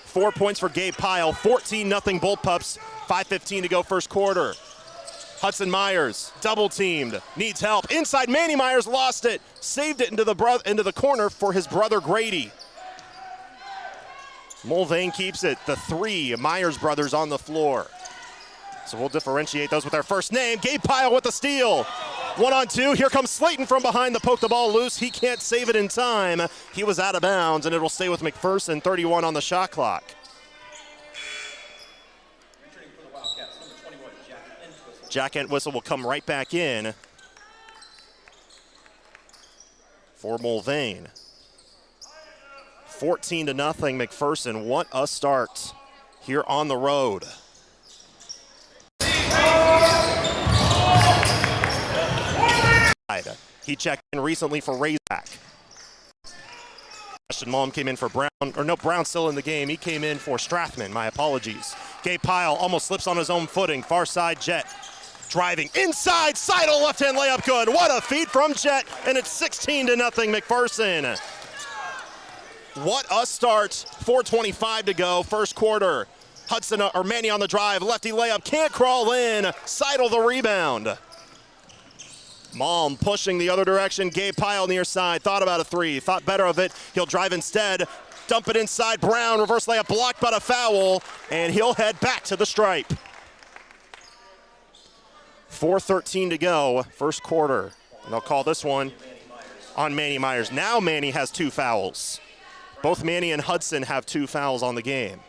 [SPEAKER 3] 4 points for Gabe Pyle, 14-0 Bullpups, 5:15 to go first quarter. Hudson Myers, double teamed, needs help. Inside, Manny Myers lost it, saved it into the corner for his brother Grady. Mulvane keeps it. The 3 Myers brothers on the floor. So we'll differentiate those with their first name. Gabe Pyle with the steal. 1-on-2. Here comes Slayton from behind to poke the ball loose. He can't save it in time. He was out of bounds, and it'll stay with McPherson. 31 on the shot clock. Jack Entwistle will come right back in for Mulvane. 14-0 McPherson. What a start here on the road. He checked in recently for Razak. Ashton Malm came in for Brown, or no, Brown's still in the game. He came in for Strathman, my apologies. Gabe Pyle almost slips on his own footing. Far side, Jet driving inside, Seidel left-hand layup good. What a feed from Jet, and it's 16-0 McPherson. What a start, 4:25 to go, first quarter. Hudson, or Manny on the drive, lefty layup, can't crawl in. Seidel the rebound. Malm pushing the other direction. Gabe Pyle near side. Thought about a three. Thought better of it. He'll drive instead. Dump it inside. Brown. Reverse layup blocked by a foul. And he'll head back to the stripe. 4:13 to go. First quarter. And they'll call this one on Manny Myers. Now Manny has 2 fouls. Both Manny and Hudson have 2 fouls on the game.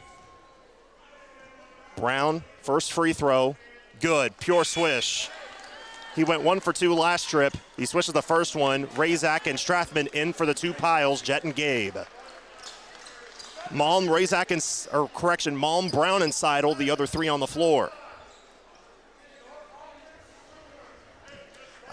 [SPEAKER 3] Brown, first free throw. Good. Pure swish. He went 1 for 2 last trip. He swishes the first one. Razak and Strathman in for the 2 piles, Jet and Gabe. Malm, Razak, Malm, Brown, and Seidel, the other 3 on the floor.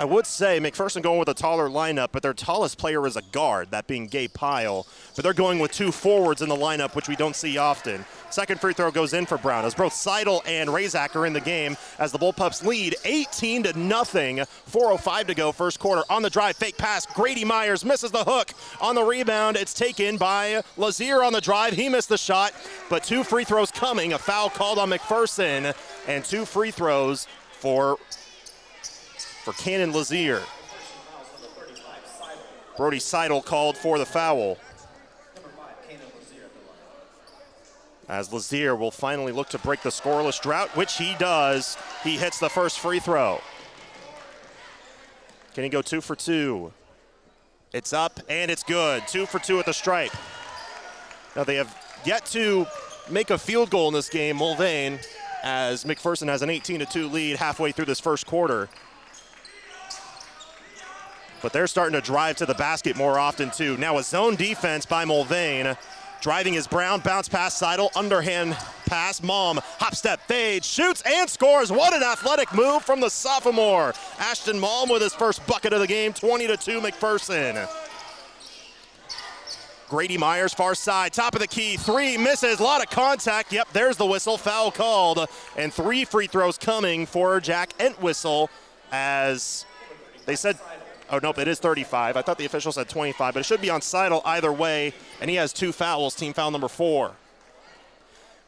[SPEAKER 3] I would say McPherson going with a taller lineup, but their tallest player is a guard, that being Gabe Pyle. But they're going with 2 forwards in the lineup, which we don't see often. Second free throw goes in for Brown, as both Seidel and Razak are in the game, as the Bullpups lead 18-0. 4:05 to go, first quarter. On the drive, fake pass. Grady Myers misses the hook. On the rebound, it's taken by Lazier on the drive. He missed the shot, but 2 free throws coming. A foul called on McPherson, and 2 free throws for Cannon Lazier. Brody Seidel called for the foul. As Lazier will finally look to break the scoreless drought, which he does. He hits the first free throw. Can he go 2 for 2? It's up and it's good. 2 for 2 at the stripe. Now they have yet to make a field goal in this game, Mulvane, as McPherson has an 18-2 lead halfway through this first quarter. But they're starting to drive to the basket more often, too. Now a zone defense by Mulvane. Driving is Brown, bounce pass, Seidel, underhand pass, Malm, hop step, fade, shoots and scores. What an athletic move from the sophomore. Ashton Malm with his first bucket of the game, 20-2 McPherson. Grady Myers, far side, top of the key, 3, misses, a lot of contact. Yep, there's the whistle, foul called. And 3 free throws coming for Jack Entwistle, as they said. Oh, nope, it is 35. I thought the official said 25, but it should be on Seidel either way, and he has 2 fouls, team foul number 4.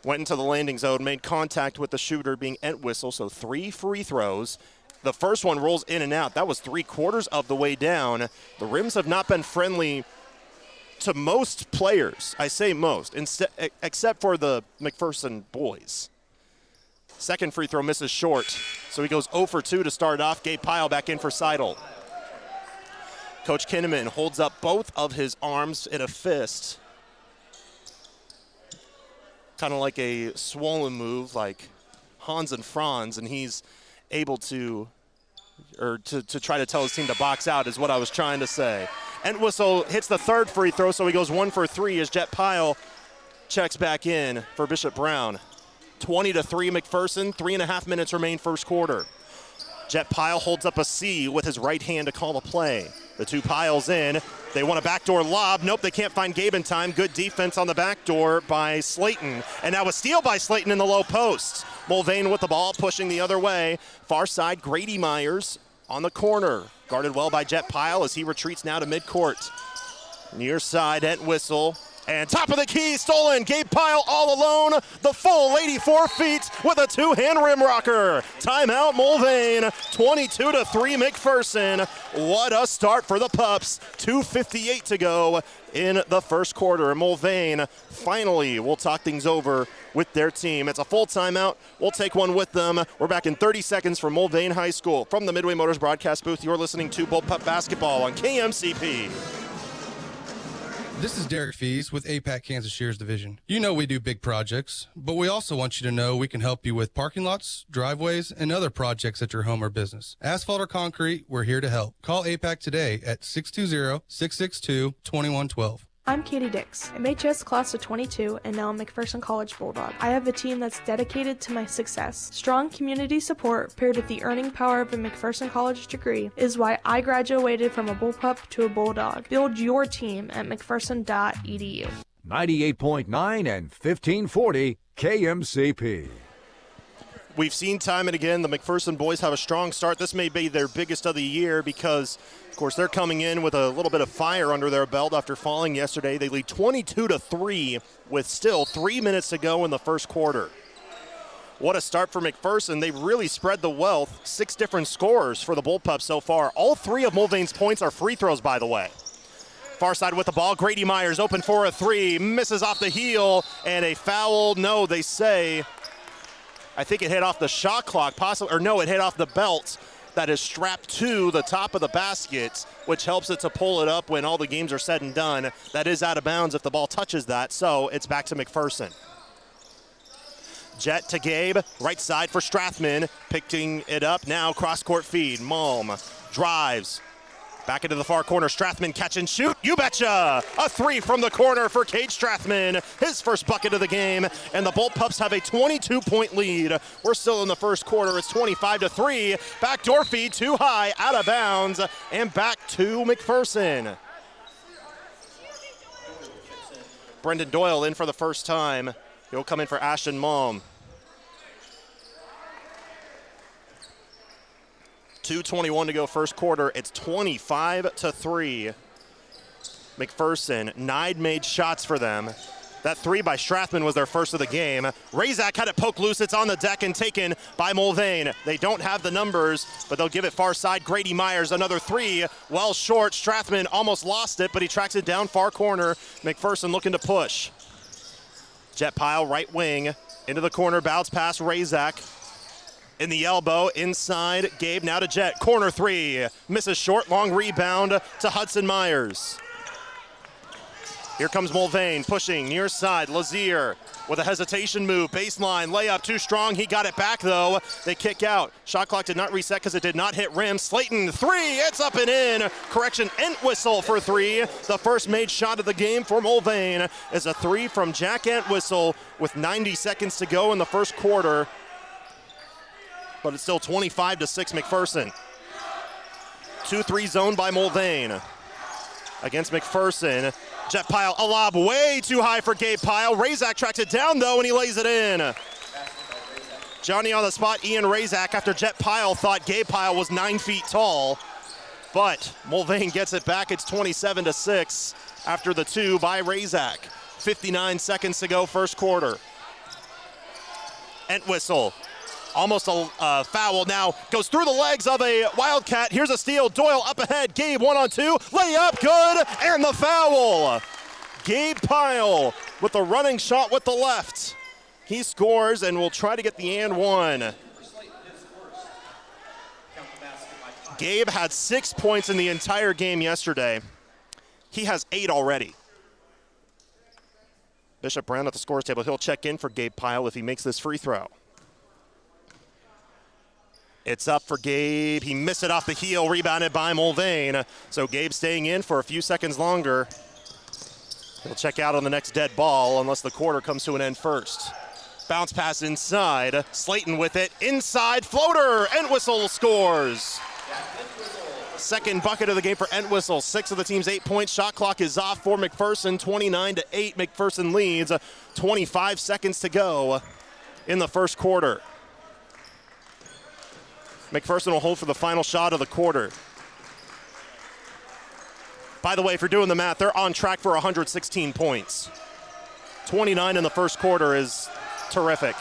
[SPEAKER 3] Went into the landing zone, made contact with the shooter being Entwistle, so 3 free throws. The first one rolls in and out. That was 3/4 of the way down. The rims have not been friendly to most players. I say most, except for the McPherson boys. Second free throw misses short, so he goes 0 for 2 to start off. Gabe Pyle back in for Seidel. Coach Kinnaman holds up both of his arms in a fist. Kind of like a swollen move like Hans and Franz, and he's able to try to tell his team to box out is what I was trying to say. Entwistle hits the 3rd free throw, so he goes 1 for 3 as Jet Pyle checks back in for Bishop Brown. 20-3 McPherson, 3.5 minutes remain first quarter. Jet Pyle holds up a C with his right hand to call the play. The 2 piles in. They want a backdoor lob. Nope, they can't find Gabe in time. Good defense on the backdoor by Slayton. And now a steal by Slayton in the low post. Mulvane with the ball, pushing the other way. Far side, Grady Myers on the corner. Guarded well by Jet Pyle as he retreats now to midcourt. Near side, Entwistle. And top of the key, stolen. Gabe Pyle all alone. The full 84 feet with a two-hand rim rocker. Timeout, Mulvane. 22-3 McPherson. What a start for the Pups. 2:58 to go in the first quarter. Mulvane finally will talk things over with their team. It's a full timeout. We'll take one with them. We're back in 30 seconds from Mulvane High School. From the Midway Motors broadcast booth, you're listening to Bullpup Basketball on KMCP.
[SPEAKER 11] This is Derek Fees with APAC Kansas Shears Division. You know we do big projects, but we also want you to know we can help you with parking lots, driveways, and other projects at your home or business. Asphalt or concrete, we're here to help. Call APAC today at 620-662-2112.
[SPEAKER 12] I'm Katie Dix, MHS class of 22 and now a McPherson College Bulldog. I have a team that's dedicated to my success. Strong community support paired with the earning power of a McPherson College degree is why I graduated from a Bullpup to a Bulldog. Build your team at mcpherson.edu.
[SPEAKER 1] 98.9 and 1540 KMCP.
[SPEAKER 3] We've seen time and again the McPherson boys have a strong start. This may be their biggest of the year because, of course, they're coming in with a little bit of fire under their belt after falling yesterday. They lead 22-3 with still 3 minutes to go in the first quarter. What a start for McPherson. They've really spread the wealth. 6 different scorers for the Bullpups so far. All 3 of Mulvane's points are free throws, by the way. Far side with the ball. Grady Myers open for a 3. Misses off the heel and a foul. No, they say. I think it hit off the shot clock, possibly, or no, it hit off the belt that is strapped to the top of the basket, which helps it to pull it up when all the games are said and done. That is out of bounds if the ball touches that, so it's back to McPherson. Jet to Gabe, right side for Strathman, picking it up now, cross-court feed. Malm drives. Back into the far corner, Strathman catch and shoot. You betcha! A 3 from the corner for Cade Strathman. His first bucket of the game, and the Bullpups have a 22-point lead. We're still in the first quarter. It's 25-3. Backdoor feed too high, out of bounds, and back to McPherson. Brendan Doyle in for the first time. He'll come in for Ashton Malm. 2:21 to go first quarter. It's 25-3. McPherson, 9 made shots for them. That 3 by Strathman was their first of the game. Razak had it poked loose. It's on the deck and taken by Mulvane. They don't have the numbers, but they'll give it far side. Grady Myers, another 3. Well short. Strathman almost lost it, but he tracks it down far corner. McPherson looking to push. Jet Pyle, right wing. Into the corner, bounce pass, Razak. In the elbow, inside, Gabe now to Jet. Corner 3, misses short, long rebound to Hudson Myers. Here comes Mulvane, pushing near side, Lazier with a hesitation move, baseline, layup too strong, he got it back though. They kick out, shot clock did not reset because it did not hit rim. Slayton, 3, it's up and in. Correction, Entwistle for 3. The first made shot of the game for Mulvane is a 3 from Jack Entwistle with 90 seconds to go in the first quarter. But it's still 25-6 McPherson. 2-3 zone by Mulvane. Against McPherson. Jet Pyle, a lob way too high for Gabe Pyle. Razak tracks it down though and he lays it in. Johnny on the spot, Ian Razak, after Jet Pyle thought Gabe Pyle was 9 feet tall. But Mulvane gets it back. It's 27-6 after the 2 by Razak. 59 seconds to go first quarter. Entwistle. Almost a foul now. Goes through the legs of a Wildcat. Here's a steal. Doyle up ahead. Gabe 1-on-2. Layup good. And the foul. Gabe Pyle with the running shot with the left. He scores and will try to get the and 1. Gabe had 6 points in the entire game yesterday. He has 8 already. Bishop Brown at the scores table. He'll check in for Gabe Pyle if he makes this free throw. It's up for Gabe. He missed it off the heel, rebounded by Mulvane. So Gabe staying in for a few seconds longer. He'll check out on the next dead ball unless the quarter comes to an end first. Bounce pass inside. Slayton with it. Inside floater. Entwistle scores. Second bucket of the game for Entwistle. 6 of the team's 8 points. Shot clock is off for McPherson. 29-8. McPherson leads. 25 seconds to go in the first quarter. McPherson will hold for the final shot of the quarter. By the way, if you're doing the math, they're on track for 116 points. 29 in the first quarter is terrific.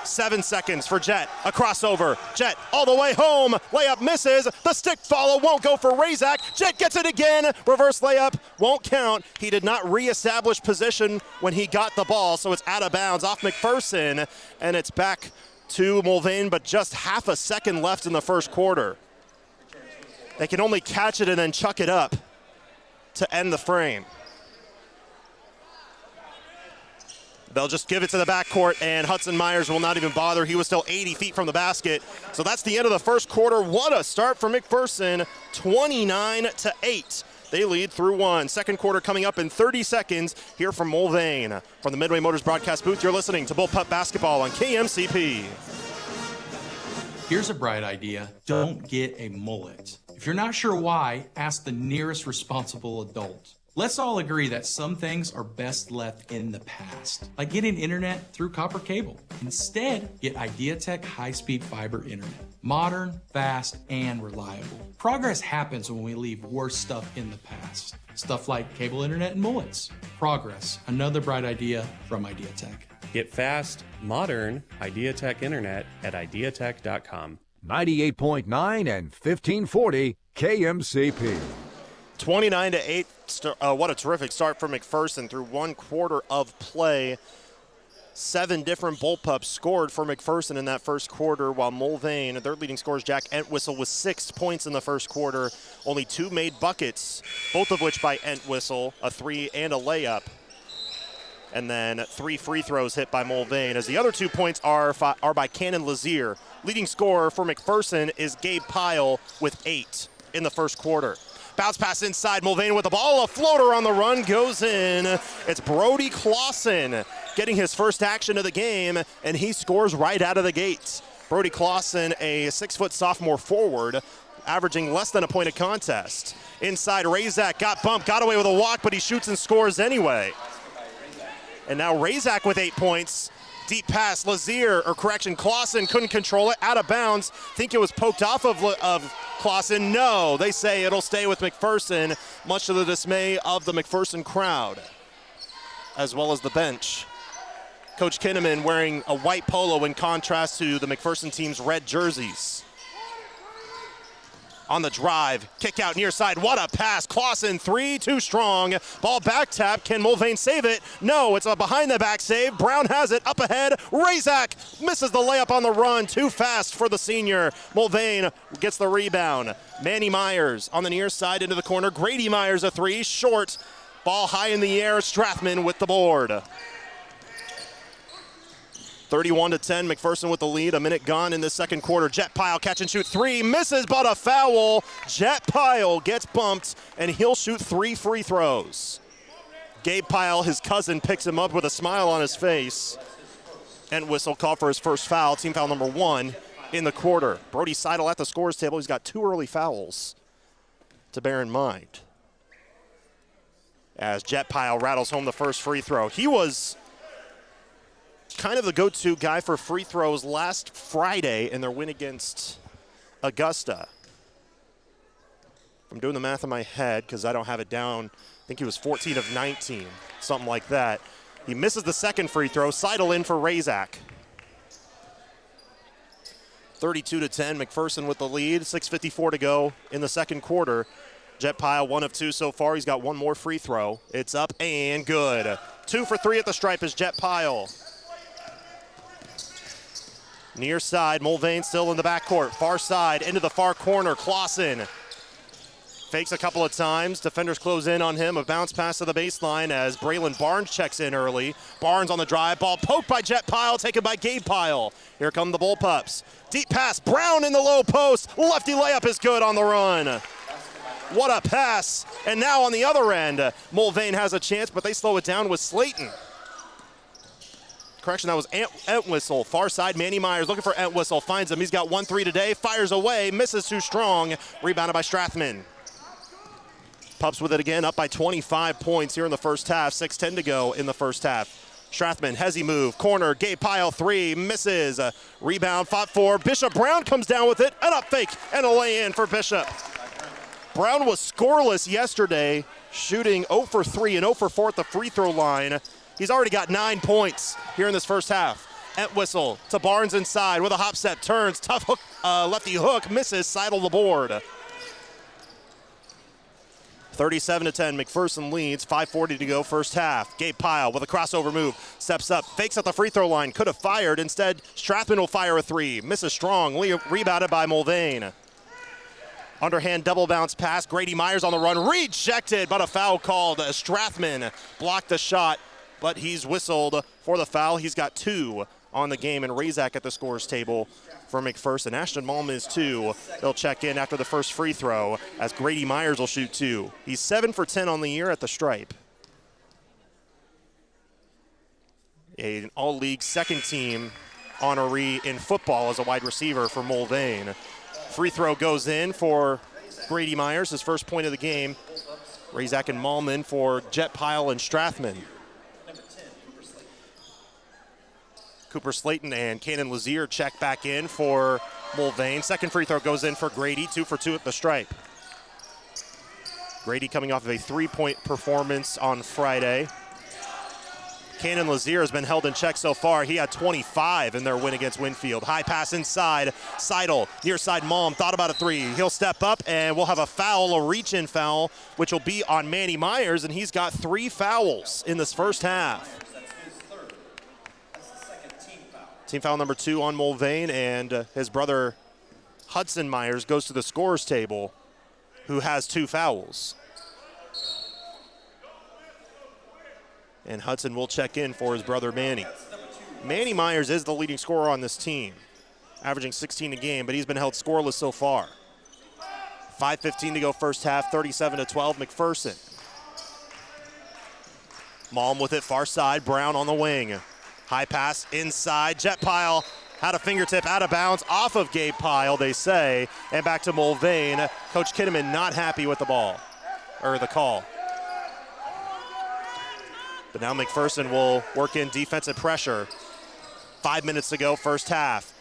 [SPEAKER 3] 7 seconds for Jet, a crossover. Jet all the way home, layup misses. The stick follow won't go for Razak. Jet gets it again. Reverse layup won't count. He did not reestablish position when he got the ball, so it's out of bounds off McPherson, and it's back to Mulvane, but just half a second left in the first quarter. They can only catch it and then chuck it up to end the frame. They'll just give it to the backcourt, and Hudson Myers will not even bother. He was still 80 feet from the basket. So that's the end of the first quarter. What a start for McPherson, 29-8. They lead through one. Second quarter coming up in 30 seconds here from Mulvane. From the Midway Motors broadcast booth, you're listening to Bullpup Basketball on KMCP.
[SPEAKER 13] Here's a bright idea. Don't get a mullet. If you're not sure why, ask the nearest responsible adult. Let's all agree that some things are best left in the past, like getting internet through copper cable. Instead, get IdeaTek high-speed fiber internet. Modern, fast, and reliable. Progress happens when we leave worse stuff in the past. Stuff like cable internet and mullets. Progress, another bright idea from IdeaTek.
[SPEAKER 14] Get fast, modern IdeaTek internet at ideatech.com.
[SPEAKER 1] 98.9 and 1540 KMCP.
[SPEAKER 3] 29-8. What a terrific start for McPherson through one quarter of play. 7 different Bullpups scored for McPherson in that first quarter, while Mulvane, their leading scorers, Jack Entwistle, with 6 points in the first quarter. Only 2 made buckets, both of which by Entwistle, a 3 and a layup. And then 3 free throws hit by Mulvane, as the other 2 points are by Cannon Lazier. Leading scorer for McPherson is Gabe Pyle with 8 in the first quarter. Bounce pass inside, Mulvane with the ball, a floater on the run, goes in. It's Brody Clausen getting his first action of the game, and he scores right out of the gates. Brody Clausen, a 6-foot sophomore forward, averaging less than a point of contest. Inside, Razak got bumped, got away with a walk, but he shoots and scores anyway. And now Razak with 8 points. Deep pass, Clausen couldn't control it, out of bounds. Think it was poked off of Clausen. No, they say it'll stay with McPherson, much to the dismay of the McPherson crowd, as well as the bench. Coach Kinnaman wearing a white polo in contrast to the McPherson team's red jerseys. On the drive, kick out near side, what a pass, Clausen, 3, too strong. Ball back tap, can Mulvane save it? No, it's a behind the back save. Brown has it, up ahead, Razak misses the layup on the run, too fast for the senior. Mulvane gets the rebound. Manny Myers on the near side into the corner, Grady Myers a 3, short. Ball high in the air, Strathman with the board. 31-10, McPherson with the lead. A minute gone in the second quarter. Jet Pyle catch and shoot 3, misses, but a foul. Jet Pyle gets bumped, and he'll shoot 3 free throws. Gabe Pyle, his cousin, picks him up with a smile on his face. Entwistle called for his first foul, team foul number 1 in the quarter. Brody Seidel at the scorers table. He's got 2 early fouls to bear in mind, as Jet Pyle rattles home the first free throw. He was kind of the go-to guy for free throws last Friday in their win against Augusta. I'm doing the math in my head because I don't have it down. I think he was 14 of 19, something like that. He misses the second free throw. Seidel in for Razak. 32-10, McPherson with the lead. 6:54 to go in the second quarter. Jet Pyle 1 of 2 so far. He's got 1 more free throw. It's up and good. 2 for 3 at the stripe is Jet Pyle. Near side, Mulvane still in the backcourt. Far side, into the far corner, Clausen fakes a couple of times. Defenders close in on him. A bounce pass to the baseline as Braylon Barnes checks in early. Barnes on the drive, ball poked by Jet Pyle, taken by Gabe Pyle. Here come the Bullpups. Deep pass, Brown in the low post. Lefty layup is good on the run. What a pass. And now on the other end, Mulvane has a chance, but they slow it down with Slayton. Correction, that was Entwistle. Far side, Manny Myers looking for Entwistle. Finds him. He's got 1-3 today. Fires away. Misses too strong. Rebounded by Strathman. Pups with it again. Up by 25 points here in the first half. 6:10 to go in the first half. Strathman, hezzy move. Corner. Gabe Pyle 3. Misses. Rebound. Fought for. Bishop Brown comes down with it. An up fake and a lay in for Bishop. Brown was scoreless yesterday, shooting 0 for 3 and 0 for 4 at the free throw line. He's already got 9 points here in this first half. Entwistle to Barnes inside with a hop step, turns, tough hook, lefty hook, misses, Seidel the board. 37-10, McPherson leads, 5:40 to go first half. Gabe Pyle with a crossover move, steps up, fakes at the free throw line, could have fired. Instead, Strathman will fire a three, misses strong, rebounded by Mulvane. Underhand double bounce pass, Grady Myers on the run, rejected, but a foul called. Strathman blocked the shot, but he's whistled for the foul. He's got 2 on the game, and Razak at the scores table for McPherson. Ashton Malm is 2. He'll check in after the first free throw as Grady Myers will shoot 2. He's 7 for 10 on the year at the stripe. An all-league second team honoree in football as a wide receiver for Mulvane. Free throw goes in for Grady Myers, his first point of the game. Razak and Malman for Jet Pyle and Strathman. Cooper Slayton and Cannon Lazier check back in for Mulvane. Second free throw goes in for Grady, 2 for 2 at the stripe. Grady coming off of a 3-point performance on Friday. Cannon Lazier has been held in check so far. He had 25 in their win against Winfield. High pass inside, Seidel, near side Malm, thought about a three. He'll step up and we'll have a foul, a reach-in foul, which will be on Manny Myers, and he's got 3 fouls in this first half. Team foul number 2 on Mulvane, and his brother Hudson Myers goes to the scorers table, who has 2 fouls. And Hudson will check in for his brother Manny. Manny Myers is the leading scorer on this team, averaging 16 a game, but he's been held scoreless so far. 5:15 to go first half, 37-12 McPherson. Malm with it far side, Brown on the wing. High pass inside, Jet Pyle had a fingertip out of bounds off of Gabe Pyle, they say, and back to Mulvane. Coach Kinnaman not happy with the ball, or the call. But now McPherson will work in defensive pressure. 5 minutes to go, first half.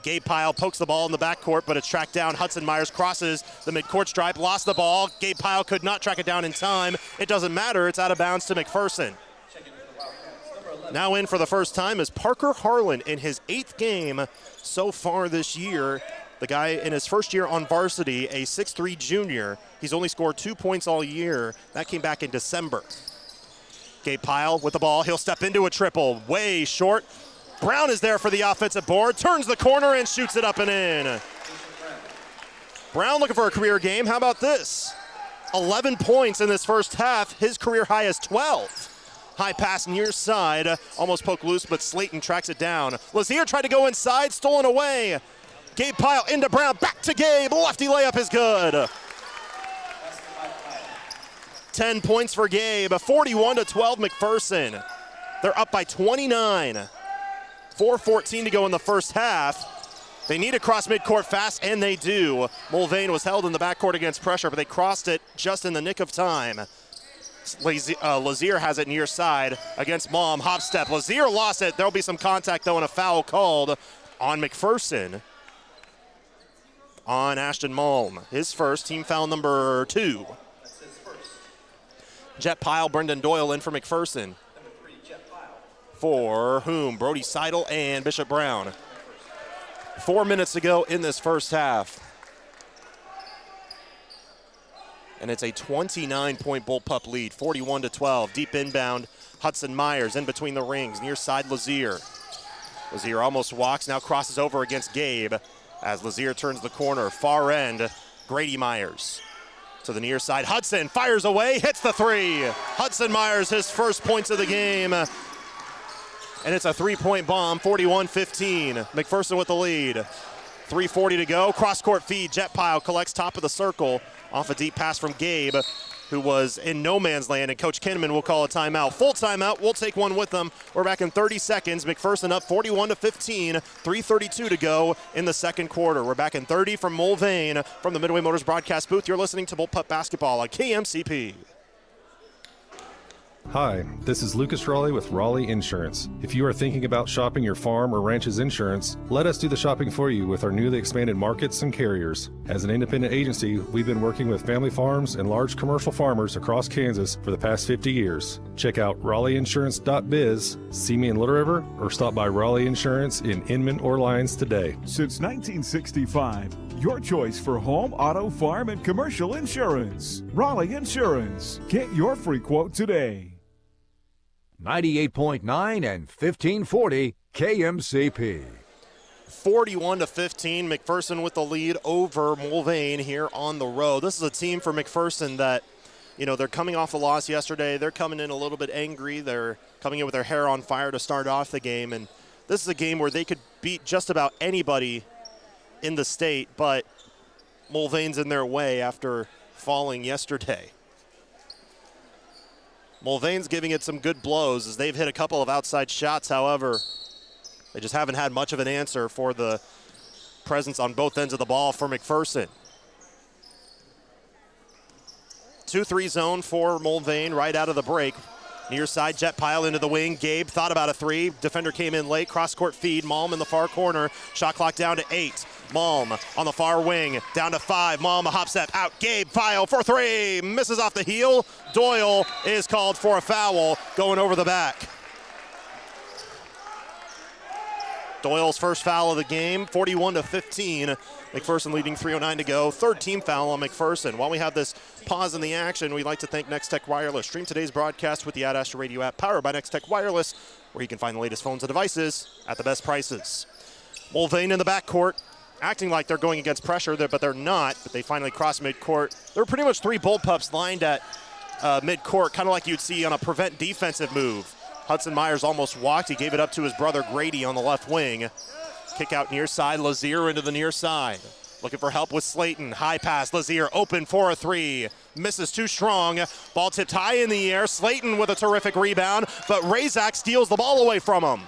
[SPEAKER 3] Gabe Pyle pokes the ball in the backcourt, but it's tracked down. Hudson Myers crosses the midcourt stripe, lost the ball. Gabe Pyle could not track it down in time. It doesn't matter, it's out of bounds to McPherson. Now in for the first time is Parker Harlan in his 8th game so far this year. The guy in his first year on varsity, a 6'3 junior. He's only scored 2 points all year. That came back in December. Gabe Pyle with the ball. He'll step into a triple. Way short. Brown is there for the offensive board. Turns the corner and shoots it up and in. Brown looking for a career game. How about this? 11 points in this first half. His career high is 12. High pass near side. Almost poked loose, but Slayton tracks it down. Lazier tried to go inside. Stolen away. Gabe Pyle into Brown. Back to Gabe. Lefty layup is good. 10 points for Gabe. 41-12 McPherson. They're up by 29. 4:14 to go in the first half. They need to cross midcourt fast, and they do. Mulvane was held in the backcourt against pressure, but they crossed it just in the nick of time. Lazier has it near side against Malm. Hop step. Lazier lost it. There'll be some contact, though, and a foul called on McPherson. On Ashton Malm. His first, team foul number 2. Jet Pyle, Brendan Doyle in for McPherson. For whom? Brody Seidel and Bishop Brown. 4 minutes to go in this first half. And it's a 29-point Bullpup lead, 41-12. Deep inbound, Hudson Myers in between the rings, near side Lazier. Lazier almost walks, now crosses over against Gabe as Lazier turns the corner. Far end, Grady Myers. To the near side, Hudson fires away, hits the three. Hudson Myers, his first points of the game. And it's a 3-point bomb, 41-15. McPherson with the lead. 3:40 to go, cross-court feed. Jet Pyle collects top of the circle off a deep pass from Gabe, who was in no man's land, and Coach Kinnaman will call a timeout. Full timeout, we'll take one with them. We're back in 30 seconds. McPherson up 41-15, 3:32 to go in the second quarter. We're back in 30 from Mulvane from the Midway Motors broadcast booth. You're listening to Bullpup Basketball on KMCP.
[SPEAKER 15] Hi, this is Lucas Raleigh with Raleigh Insurance. If you are thinking about shopping your farm or ranch's insurance, let us do the shopping for you with our newly expanded markets and carriers. As an independent agency, we've been working with family farms and large commercial farmers across Kansas for the past 50 years. Check out RaleighInsurance.biz, see me in Little River, or stop by Raleigh Insurance in Inman or Lyons today.
[SPEAKER 16] Since 1965, your choice for home, auto, farm, and commercial insurance. Raleigh Insurance. Get your free quote today.
[SPEAKER 1] 98.9 and 1540 KMCP.
[SPEAKER 3] 41-15, McPherson with the lead over Mulvane here on the road. This is a team for McPherson that, they're coming off the loss yesterday. They're coming in a little bit angry. They're coming in with their hair on fire to start off the game. And this is a game where they could beat just about anybody in the state, but Mulvane's in their way after falling yesterday. Mulvane's giving it some good blows as they've hit a couple of outside shots. However, they just haven't had much of an answer for the presence on both ends of the ball for McPherson. 2-3 zone for Mulvane right out of the break. Near side, jet pile into the wing. Gabe thought about a three. Defender came in late. Cross-court feed. Malm in the far corner. Shot clock down to 8. Malm on the far wing. Down to 5. Malm a hop step out. Gabe Pile for 3. Misses off the heel. Doyle is called for a foul going over the back. Doyle's first foul of the game, 41-15. McPherson leading 3:09 to go. Third team foul on McPherson. While we have this pause in the action, we'd like to thank Next Tech Wireless. Stream today's broadcast with the Ad Astra Radio app powered by Next Tech Wireless, where you can find the latest phones and devices at the best prices. Mulvane in the backcourt, acting like they're going against pressure, but they're not. But they finally cross midcourt. There were pretty much 3 Bullpups lined at midcourt, kind of like you'd see on a prevent defensive move. Hudson Myers almost walked. He gave it up to his brother Grady on the left wing. Kick out near side. Lazier into the near side. Looking for help with Slayton. High pass. Lazier open for a 3. Misses too strong. Ball tipped high in the air. Slayton with a terrific rebound, but Razak steals the ball away from him.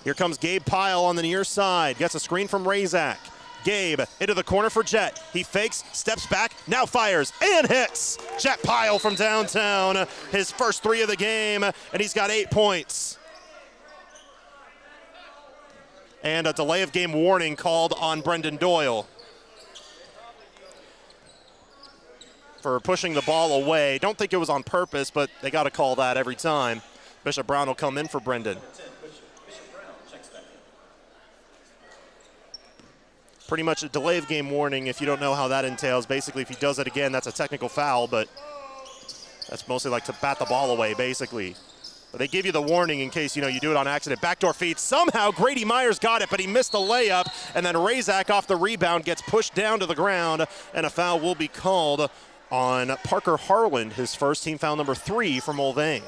[SPEAKER 3] Here comes Gabe Pile on the near side. Gets a screen from Razak. Gabe into the corner for Jet. He fakes, steps back, now fires, and hits. Jet Pile from downtown. His first 3 of the game, and he's got 8 points. And a delay of game warning called on Brendan Doyle for pushing the ball away. Don't think it was on purpose, but they got to call that every time. Bishop Brown will come in for Brendan. Pretty much a delay of game warning, if you don't know how that entails. Basically, if he does it again, that's a technical foul, but that's mostly like to bat the ball away, basically. But they give you the warning in case, you do it on accident. Backdoor feed. Somehow Grady Myers got it, but he missed the layup, and then Razak off the rebound gets pushed down to the ground, and a foul will be called on Parker Harland, his first team foul number 3 for Mulvane.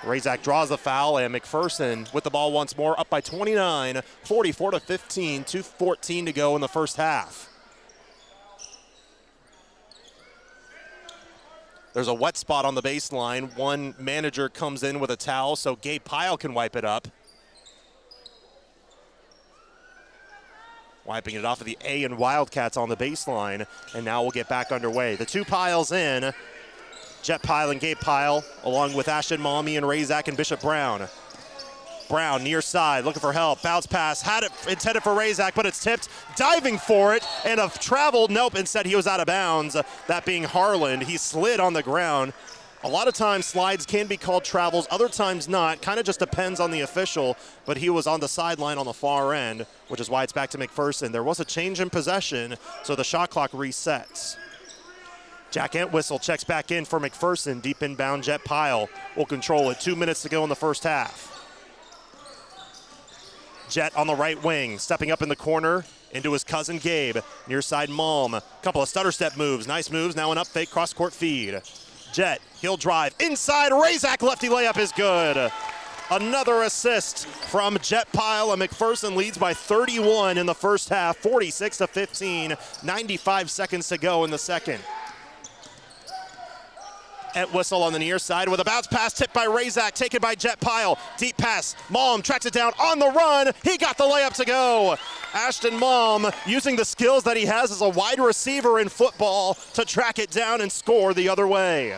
[SPEAKER 3] Razak draws the foul, and McPherson with the ball once more, up by 29, 44-15, 2:14 to go in the first half. There's a wet spot on the baseline. One manager comes in with a towel so Gabe Pile can wipe it up. Wiping it off of the A and Wildcats on the baseline, and now we'll get back underway. The 2 Piles in. Jet Pile and Gabe Pile, along with Ashton Malmy and Razak and Bishop Brown. Brown near side, looking for help. Bounce pass, had it intended for Razak, but it's tipped. Diving for it, and a travel, nope, instead he was out of bounds. That being Harland. He slid on the ground. A lot of times slides can be called travels, other times not. Kind of just depends on the official, but he was on the sideline on the far end, which is why it's back to McPherson. There was a change in possession, so the shot clock resets. Jack Entwistle checks back in for McPherson. Deep inbound, Jet Pile will control it. 2 minutes to go in the first half. Jet on the right wing, stepping up in the corner into his cousin Gabe. Near side Malm. Couple of stutter step moves. Nice moves. Now an up fake cross court feed. Jet, he'll drive. Inside, Razak lefty layup is good. Another assist from Jet Pile, and McPherson leads by 31 in the first half, 46-15. 95 seconds to go in the second. whistle on the near side with a bounce pass tipped by Razak, taken by Jet Pyle. Deep pass. Malm tracks it down on the run. He got the layup to go. Ashton Malm using the skills that he has as a wide receiver in football to track it down and score the other way.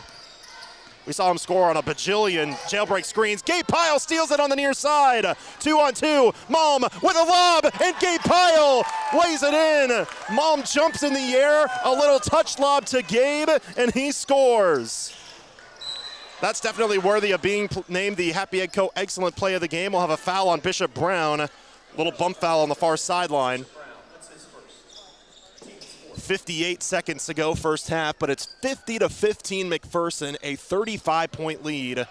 [SPEAKER 3] We saw him score on a bajillion jailbreak screens. Gabe Pyle steals it on the near side. 2-on-2. Malm with a lob, and Gabe Pyle lays it in. Malm jumps in the air, a little touch lob to Gabe, and he scores. That's definitely worthy of being named the Happy Egg Co. Excellent Play of the Game. We'll have a foul on Bishop Brown. A little bump foul on the far sideline. 58 seconds to go first half, but it's 50-15 McPherson, a 35-point lead.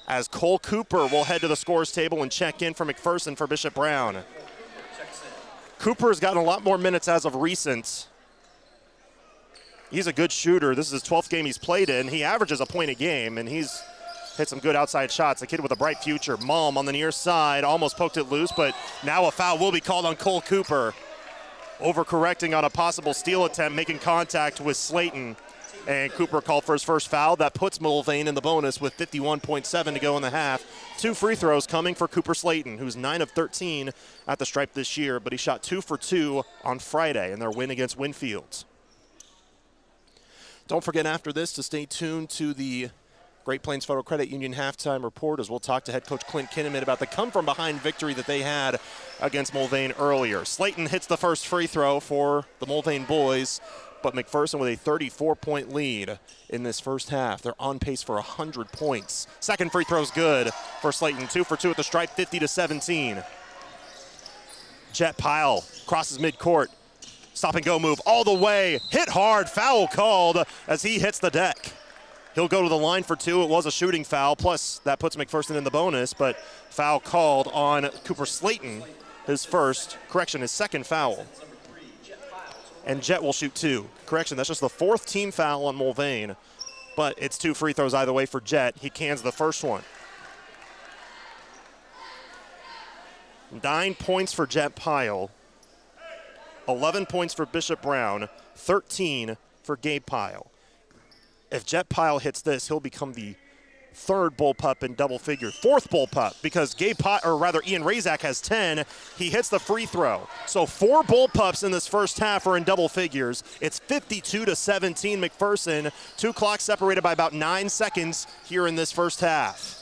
[SPEAKER 3] As Cole Cooper will head to the scores table and check in for McPherson for Bishop Brown. Cooper's gotten a lot more minutes as of recent. He's a good shooter. This is his 12th game he's played in. He averages a point a game, and he's hit some good outside shots. A kid with a bright future. Malm on the near side, almost poked it loose, but now a foul will be called on Cole Cooper. Overcorrecting on a possible steal attempt, making contact with Slayton. And Cooper called for his first foul. That puts Mulvane in the bonus with 51.7 to go in the half. 2 free throws coming for Cooper Slayton, who's 9 of 13 at the stripe this year, but he shot 2 for 2 on Friday in their win against Winfield. Don't forget after this to stay tuned to the Great Plains Federal Credit Union halftime report as we'll talk to head coach Clint Kinnaman about the come-from-behind victory that they had against Mulvane earlier. Slayton hits the first free throw for the Mulvane boys, but McPherson with a 34-point lead in this first half. They're on pace for 100 points. Second free throw's good for Slayton. 2 for 2 at the stripe, 50-17. Jet Pyle crosses midcourt. Stop-and-go move all the way. Hit hard. Foul called as he hits the deck. He'll go to the line for 2. It was a shooting foul, plus that puts McPherson in the bonus, but foul called on Cooper Slayton, his second foul. And Jet will shoot 2. Correction, that's just the 4th team foul on Mulvane, but it's 2 free throws either way for Jet. He cans the first one. 9 points for Jet Pyle, 11 points for Bishop Brown, 13 for Gabe Pyle. If Jet Pyle hits this, he'll become the 3rd bullpup in double figures, 4th bullpup, because Ian Razak has 10. He hits the free throw. So 4 bullpups in this first half are in double figures. It's 52-17 McPherson. 2 clocks separated by about 9 seconds here in this first half.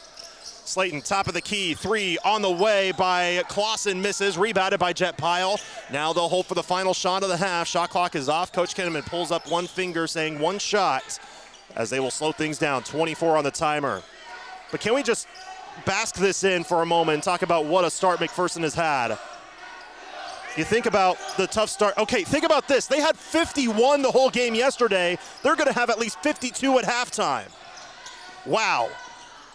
[SPEAKER 3] Slayton, top of the key, 3 on the way by Clausen, misses, rebounded by Jet Pyle. Now they'll hold for the final shot of the half. Shot clock is off. Coach Kinnaman pulls up one finger saying 1 shot, as they will slow things down, 24 on the timer. But can we just bask this in for a moment and talk about what a start McPherson has had? You think about the tough start. Okay, think about this. They had 51 the whole game yesterday. They're going to have at least 52 at halftime. Wow.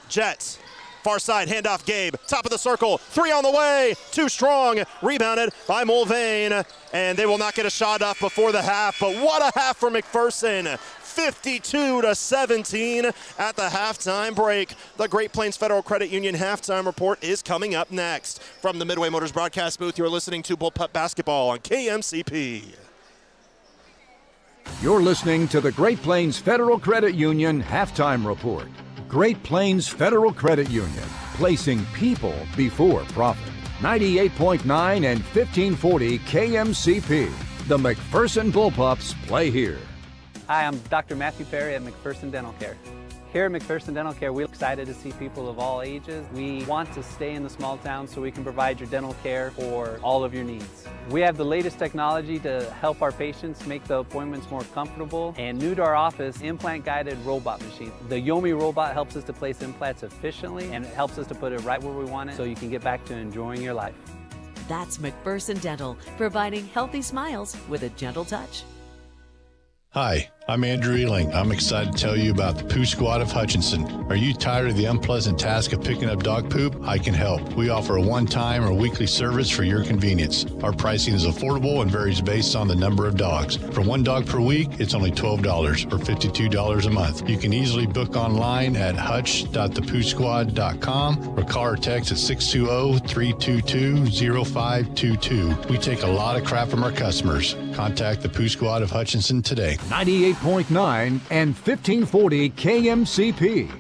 [SPEAKER 3] Jets, far side, handoff Gabe, top of the circle, 3 on the way, too strong, rebounded by Mulvane, and they will not get a shot off before the half, but what a half for McPherson. 52-17 at the halftime break. The Great Plains Federal Credit Union halftime report is coming up next. From the Midway Motors broadcast booth, you're listening to Bullpup Basketball on KMCP.
[SPEAKER 1] You're listening to the Great Plains Federal Credit Union halftime report. Great Plains Federal Credit Union, placing people before profit. 98.9 and 1540 KMCP. The McPherson Bullpups play here.
[SPEAKER 2] Hi, I'm Dr. Matthew Perry at McPherson Dental Care. Here at McPherson Dental Care, we're excited to see people of all ages. We want to stay in the small town so we can provide your dental care for all of your needs. We have the latest technology to help our patients make the appointments more comfortable. And new to our office, implant-guided robot machine. The Yomi robot helps us to place implants efficiently, and it helps us to put it right where we want it so you can get back to enjoying your life.
[SPEAKER 17] That's McPherson Dental, providing healthy smiles with a gentle touch.
[SPEAKER 19] Hi, I'm Andrew Ealing. I'm excited to tell you about the Poo Squad of Hutchinson. Are you tired of the unpleasant task of picking up dog poop? I can help. We offer a one-time or weekly service for your convenience. Our pricing is affordable and varies based on the number of dogs. For 1 dog per week, it's only $12 or $52 a month. You can easily book online at hutch.thepoosquad.com or call or text at 620-322-0522. We take a lot of crap from our customers. Contact the Poo Squad of Hutchinson today.
[SPEAKER 1] 98.9 98.9 and 1540 KMCP.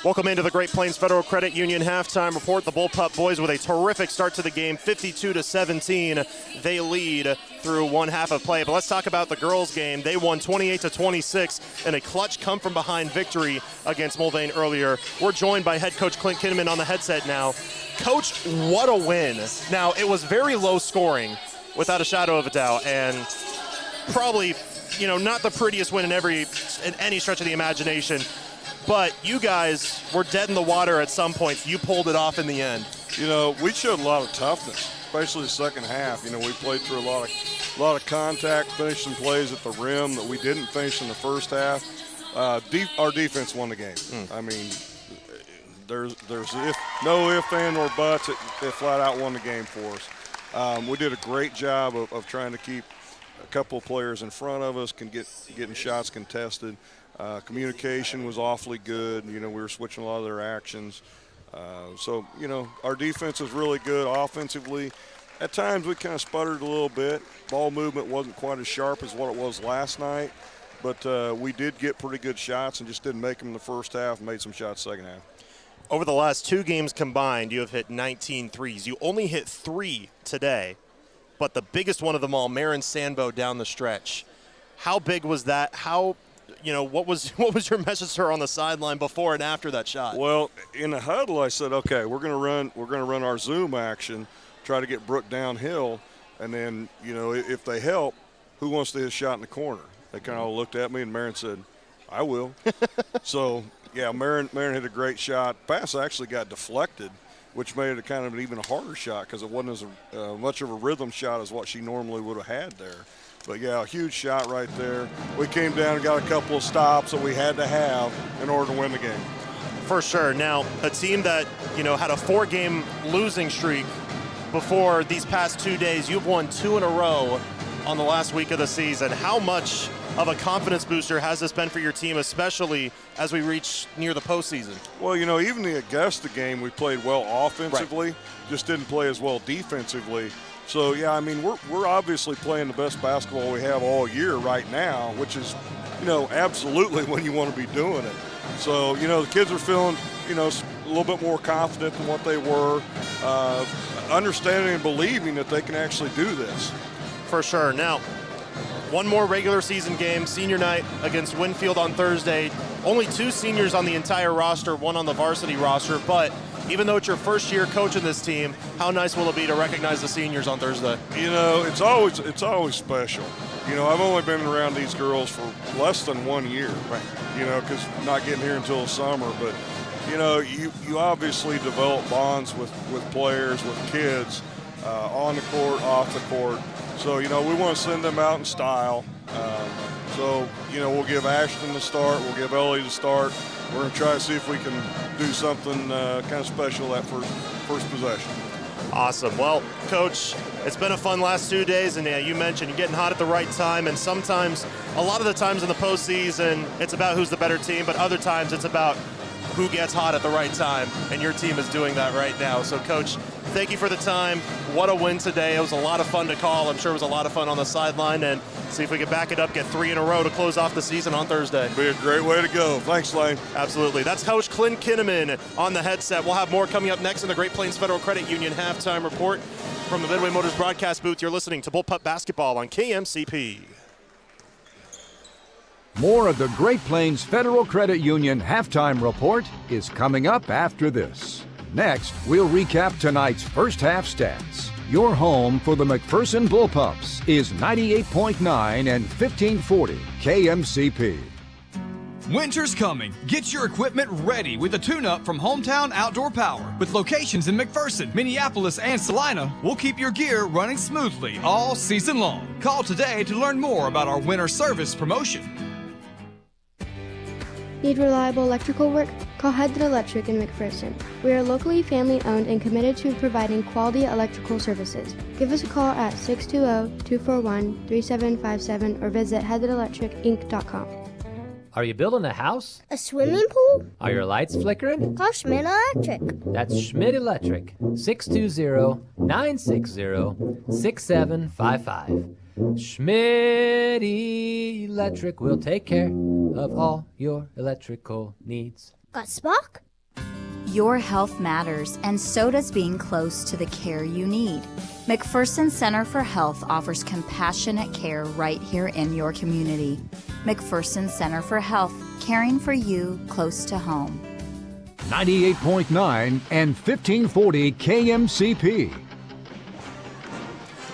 [SPEAKER 3] Welcome into the Great Plains Federal Credit Union halftime report. The Bullpup boys with a terrific start to the game, 52-17. They lead through one half of play. But let's talk about the girls' game. They won 28-26 in a clutch come-from-behind victory against Mulvane earlier. We're joined by head coach Clint Kinnaman on the headset now. Coach, what a win. Now, it was very low scoring, without a shadow of a doubt, and probably, not the prettiest win in any stretch of the imagination. But you guys were dead in the water at some points. You pulled it off in the end.
[SPEAKER 6] We showed a lot of toughness, especially the second half. We played through a lot of contact, finished some plays at the rim that we didn't finish in the first half. Our defense won the game. I mean, there's no if, and, or buts. It flat out won the game for us. We did a great job of trying to keep a couple of players in front of us, getting shots contested. Communication was awfully good. We were switching a lot of their actions. So, our defense is really good offensively. At times we kind of sputtered a little bit. Ball movement wasn't quite as sharp as what it was last night. But we did get pretty good shots and just didn't make them in the first half, made some shots second half.
[SPEAKER 3] Over the last 2 games combined, you have hit 19 threes. You only hit 3 today, but the biggest one of them all, Marin Sandbo down the stretch. How big was that? What was your message to her on the sideline before and after that shot?
[SPEAKER 6] Well, in the huddle, I said, okay, we're going to run our zoom action, try to get Brooke downhill, and then if they help, who wants to hit a shot in the corner? They kind of all looked at me, and Marin said, I will. So yeah, Marin hit a great shot. Pass actually got deflected, which made it kind of an even harder shot because it wasn't as much of a rhythm shot as what she normally would have had there. But, yeah, a huge shot right there. We came down and got a couple of stops that we had to have in order to win the game.
[SPEAKER 3] For sure. Now, a team that, had a 4-game losing streak before these past 2 days, you've won 2 in a row on the last week of the season. How much of a confidence booster has this been for your team, especially as we reach near the postseason?
[SPEAKER 6] Well, even the Augusta game, we played well offensively, just didn't play as well defensively. So, yeah, I mean, we're obviously playing the best basketball we have all year right now, which is, absolutely when you want to be doing it. So, the kids are feeling, a little bit more confident than what they were, understanding and believing that they can actually do this.
[SPEAKER 3] For sure. Now, one more regular season game, senior night against Winfield on Thursday. Only 2 seniors on the entire roster, 1 on the varsity roster, but even though it's your first year coaching this team, how nice will it be to recognize the seniors on Thursday?
[SPEAKER 6] It's always special. I've only been around these girls for less than 1 year, because not getting here until the summer. But, you obviously develop bonds with players, with kids, on the court, off the court. So, we want to send them out in style. We'll give Ashton the start. We'll give Ellie the start. We're going to try to see if we can do something kind of special that first possession.
[SPEAKER 3] Awesome. Well, Coach, it's been a fun last 2 days, and you mentioned you're getting hot at the right time, and sometimes, a lot of the times in the postseason, it's about who's the better team, but other times it's about who gets hot at the right time, and your team is doing that right now. So, Coach, thank you for the time. What a win today. It was a lot of fun to call. I'm sure it was a lot of fun on the sideline, and see if we can back it up, get 3 in a row to close off the season on Thursday.
[SPEAKER 6] Be a great way to go. Thanks, Lane.
[SPEAKER 3] Absolutely. That's Coach Clint Kinnaman on the headset. We'll have more coming up next in the Great Plains Federal Credit Union halftime report. From the Midway Motors broadcast booth, you're listening to Bullpup Basketball on KMCP.
[SPEAKER 1] More of the Great Plains Federal Credit Union halftime report is coming up after this. Next, we'll recap tonight's first half stats. Your home for the McPherson Bullpups is 98.9 and 1540 KMCP.
[SPEAKER 8] Winter's coming. Get your equipment ready with a tune-up from Hometown Outdoor Power. With locations in McPherson, Minneapolis, and Salina, we'll keep your gear running smoothly all season long. Call today to learn more about our winter service promotion.
[SPEAKER 20] Need reliable electrical work? Call Head Electric in McPherson. We are locally family-owned and committed to providing quality electrical services. Give us a call at 620-241-3757 or visit headelectricinc.com.
[SPEAKER 21] Are you building a house?
[SPEAKER 28] A swimming pool?
[SPEAKER 21] Are your lights flickering?
[SPEAKER 28] Call Schmidt Electric.
[SPEAKER 21] That's Schmidt Electric, 620-960-6755. Schmidt Electric will take care of all your electrical needs.
[SPEAKER 7] Got Spock? Your health matters, and so does being close to the care you need. McPherson Center for Health offers compassionate care right here in your community. McPherson Center for Health, caring for you close to home.
[SPEAKER 1] 98.9 and 1540 KMCP.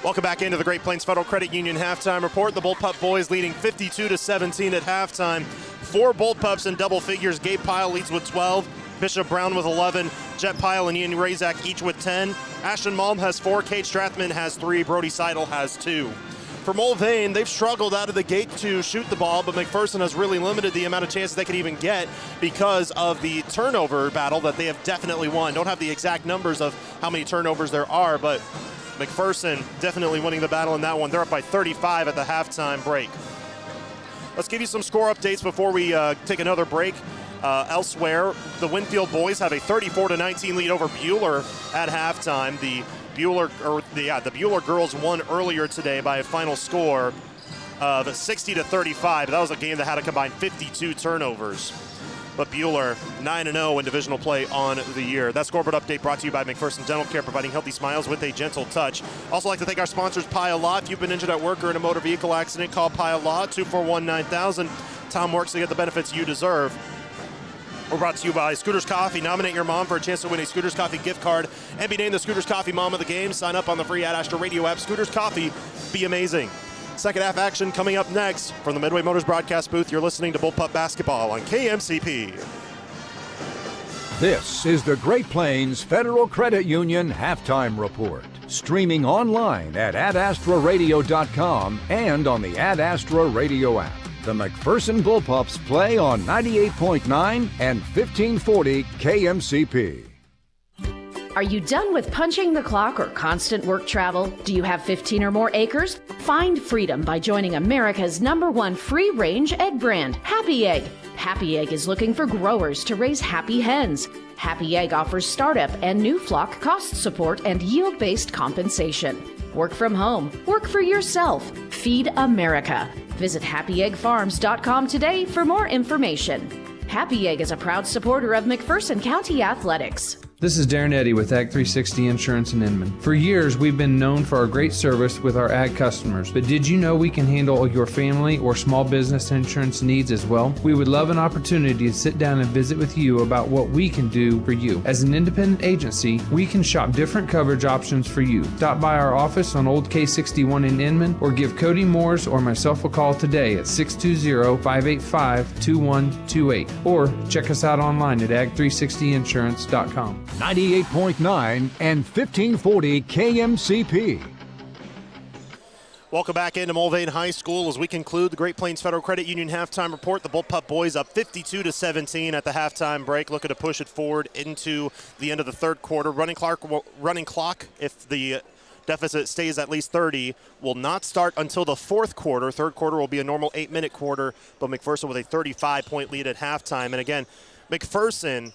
[SPEAKER 3] Welcome back into the Great Plains Federal Credit Union halftime report. The Bullpup boys leading 52-17 at halftime. 4 Bullpups in double figures. Gabe Pyle leads with 12. Bishop Brown with 11. Jet Pyle and Ian Razak each with 10. Ashton Malm has 4. Kate Strathman has 3. Brody Seidel has 2. For Mulvane, they've struggled out of the gate to shoot the ball, but McPherson has really limited the amount of chances they could even get because of the turnover battle that they have definitely won. Don't have the exact numbers of how many turnovers there are, but McPherson definitely winning the battle in that one. They're up by 35 at the halftime break. Let's give you some score updates before we take another break. Elsewhere, the Winfield boys have a 34-19 lead over Buhler at halftime. The Buhler girls won earlier today by a final score of 60-35. That was a game that had a combined 52 turnovers. But Buhler 9-0 in divisional play on the year. That scoreboard update brought to you by McPherson Dental Care, providing healthy smiles with a gentle touch. Also like to thank our sponsors, Pyle Law. If you've been injured at work or in a motor vehicle accident, call Pyle Law, 241-9000. Tom works to get the benefits you deserve. We're brought to you by Scooters Coffee. Nominate your mom for a chance to win a Scooters Coffee gift card and be named the Scooters Coffee Mom of the Game. Sign up on the free Ad Astra Radio app. Scooters Coffee, be amazing. Second half action coming up next. From the Midway Motors broadcast booth, you're listening to Bullpup Basketball on KMCP.
[SPEAKER 1] This is the Great Plains Federal Credit Union Halftime Report. Streaming online at adastraradio.com and on the Ad Astra Radio app. The McPherson Bullpups play on 98.9 and 1540 KMCP.
[SPEAKER 18] Are you done with punching the clock or constant work travel? Do you have 15 or more acres? Find freedom by joining America's #1 free-range egg brand, Happy Egg. Happy Egg is looking for growers to raise happy hens. Happy Egg offers startup and new flock cost support and yield-based compensation. Work from home. Work for yourself. Feed America. Visit happyeggfarms.com today for more information. Happy Egg is a proud supporter of McPherson County Athletics.
[SPEAKER 22] This is Darren Eddy with Ag 360 Insurance in Inman. For years, we've been known for our great service with our ag customers, but did you know we can handle your family or small business insurance needs as well? We would love an opportunity to sit down and visit with you about what we can do for you. As an independent agency, we can shop different coverage options for you. Stop by our office on Old K61 in Inman or give Cody Moores or myself a call today at 620-585-2128 or check us out online at ag360insurance.com.
[SPEAKER 1] 98.9 and 1540 KMCP.
[SPEAKER 3] Welcome back into Mulvane High School as we conclude the Great Plains Federal Credit Union halftime report. The Bullpup boys up 52-17 at the halftime break, looking to push it forward into the end of the third quarter. Running clock, if the deficit stays at least 30, will not start until the fourth quarter. Third quarter will be a normal 8-minute quarter, but McPherson with a 35-point lead at halftime. And again, McPherson,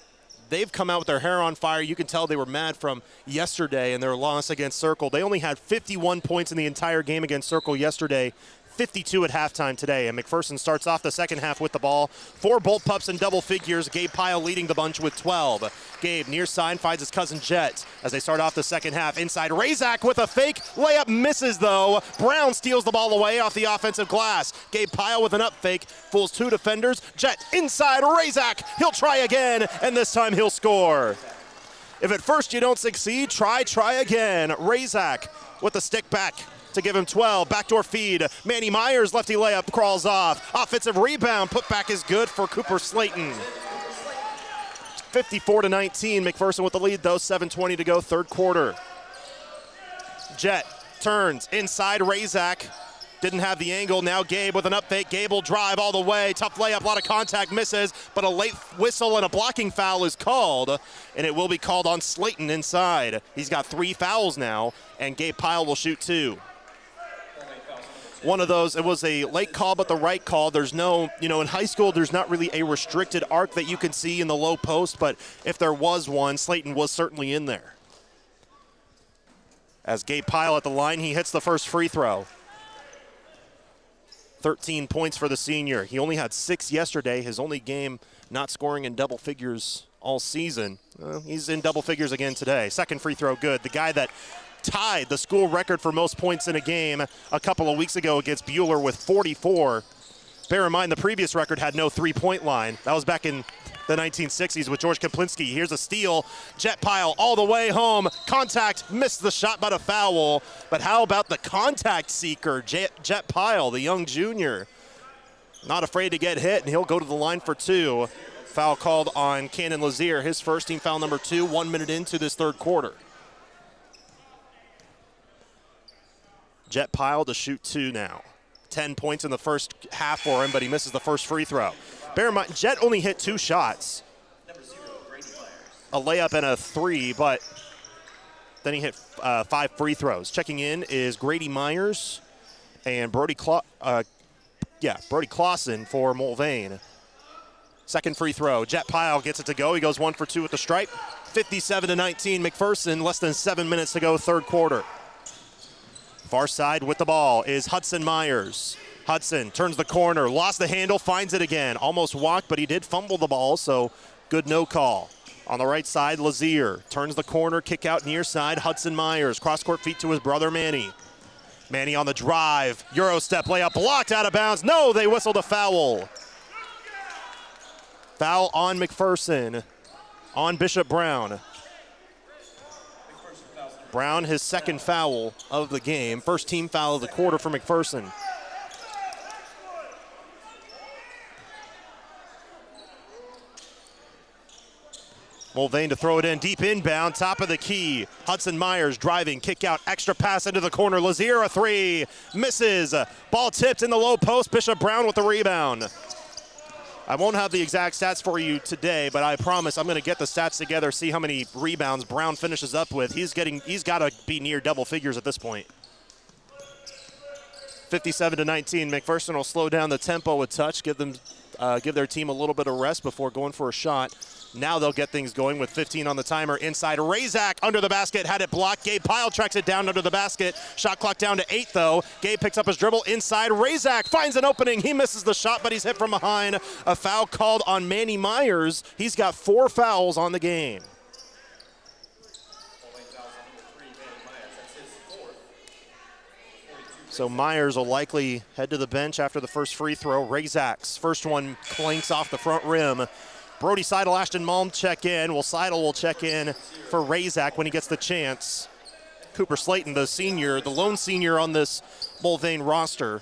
[SPEAKER 3] they've come out with their hair on fire. You can tell they were mad from yesterday and their loss against Circle. They only had 51 points in the entire game against Circle yesterday, 52 at halftime today. And McPherson starts off the second half with the ball. 4 Bullpups in double figures. Gabe Pyle leading the bunch with 12. Gabe near side finds his cousin Jet as they start off the second half. Inside, Razak with a fake. Layup misses, though. Brown steals the ball away off the offensive glass. Gabe Pyle with an up fake. Fools 2 defenders. Jet inside, Razak. He'll try again, and this time he'll score. If at first you don't succeed, try again. Razak with the stick back to give him 12. Backdoor feed. Manny Myers, lefty layup, crawls off. Offensive rebound. Put back is good for Cooper Slayton. 54-19. McPherson with the lead, though. 7:20 to go, third quarter. Jet turns inside. Razak didn't have the angle. Now Gabe with an up fake. Gabe will drive all the way. Tough layup. A lot of contact, misses. But a late whistle and a blocking foul is called. And it will be called on Slayton inside. He's got 3 fouls now. And Gabe Pyle will shoot 2. One of those, it was a late call, but the right call. There's no, in high school, there's not really a restricted arc that you can see in the low post, but if there was one, Slayton was certainly in there. As Gabe Pyle at the line, he hits the first free throw. 13 points for the senior. He only had 6 yesterday, his only game not scoring in double figures all season. He's in double figures again today. Second free throw good. The guy that tied the school record for most points in a game a couple of weeks ago against Bueller with 44. Bear in mind the previous record had no three-point line. That was back in the 1960s with George Kaplinski. Here's a steal. Jet Pyle all the way home. Contact, missed the shot, but a foul. But how about the contact seeker, Jet Pyle, the young junior? Not afraid to get hit, and he'll go to the line for 2. Foul called on Cannon Lazier, his first, team foul number 2, 1 minute into this third quarter. Jet Pyle to shoot 2 now. 10 points in the first half for him, but he misses the first free throw. Bear in mind, Jet only hit 2 shots. A layup and a 3, but then he hit 5 free throws. Checking in is Grady Myers and Brody Clausen for Mulvane. Second free throw. Jet Pyle gets it to go. He goes 1 for 2 at the stripe. 57-19, McPherson, less than 7 minutes to go, third quarter. Far side with the ball is Hudson Myers. Hudson turns the corner, lost the handle, finds it again. Almost walked, but he did fumble the ball, so good no call. On the right side, Lazier turns the corner, kick out near side. Hudson Myers, cross-court feet to his brother Manny. Manny on the drive, Euro step layup, blocked out of bounds. No, they whistled a foul. Foul on McPherson, on Bishop Brown. Brown, his second foul of the game. First team foul of the quarter for McPherson. Mulvane to throw it in, deep inbound, top of the key. Hudson Myers driving, kick out, extra pass into the corner. Lazier a 3, misses. Ball tipped in the low post. Bishop Brown with the rebound. I won't have the exact stats for you today, but I promise I'm going to get the stats together, see how many rebounds Brown finishes up with. He's got to be near double figures at this point. 57-19. McPherson will slow down the tempo a touch, give their team a little bit of rest before going for a shot. Now they'll get things going with 15 on the timer. Inside, Razak under the basket, had it blocked. Gabe Pyle tracks it down under the basket. Shot clock down to 8, though. Gabe picks up his dribble inside. Razak finds an opening. He misses the shot, but he's hit from behind. A foul called on Manny Myers. He's got 4 fouls on the game. So Myers will likely head to the bench after the first free throw. Razak's first one clanks off the front rim. Brody Seidel, Ashton Malm check in. Well, Seidel will check in for Razak when he gets the chance. Cooper Slayton, the senior, the lone senior on this Mulvane roster,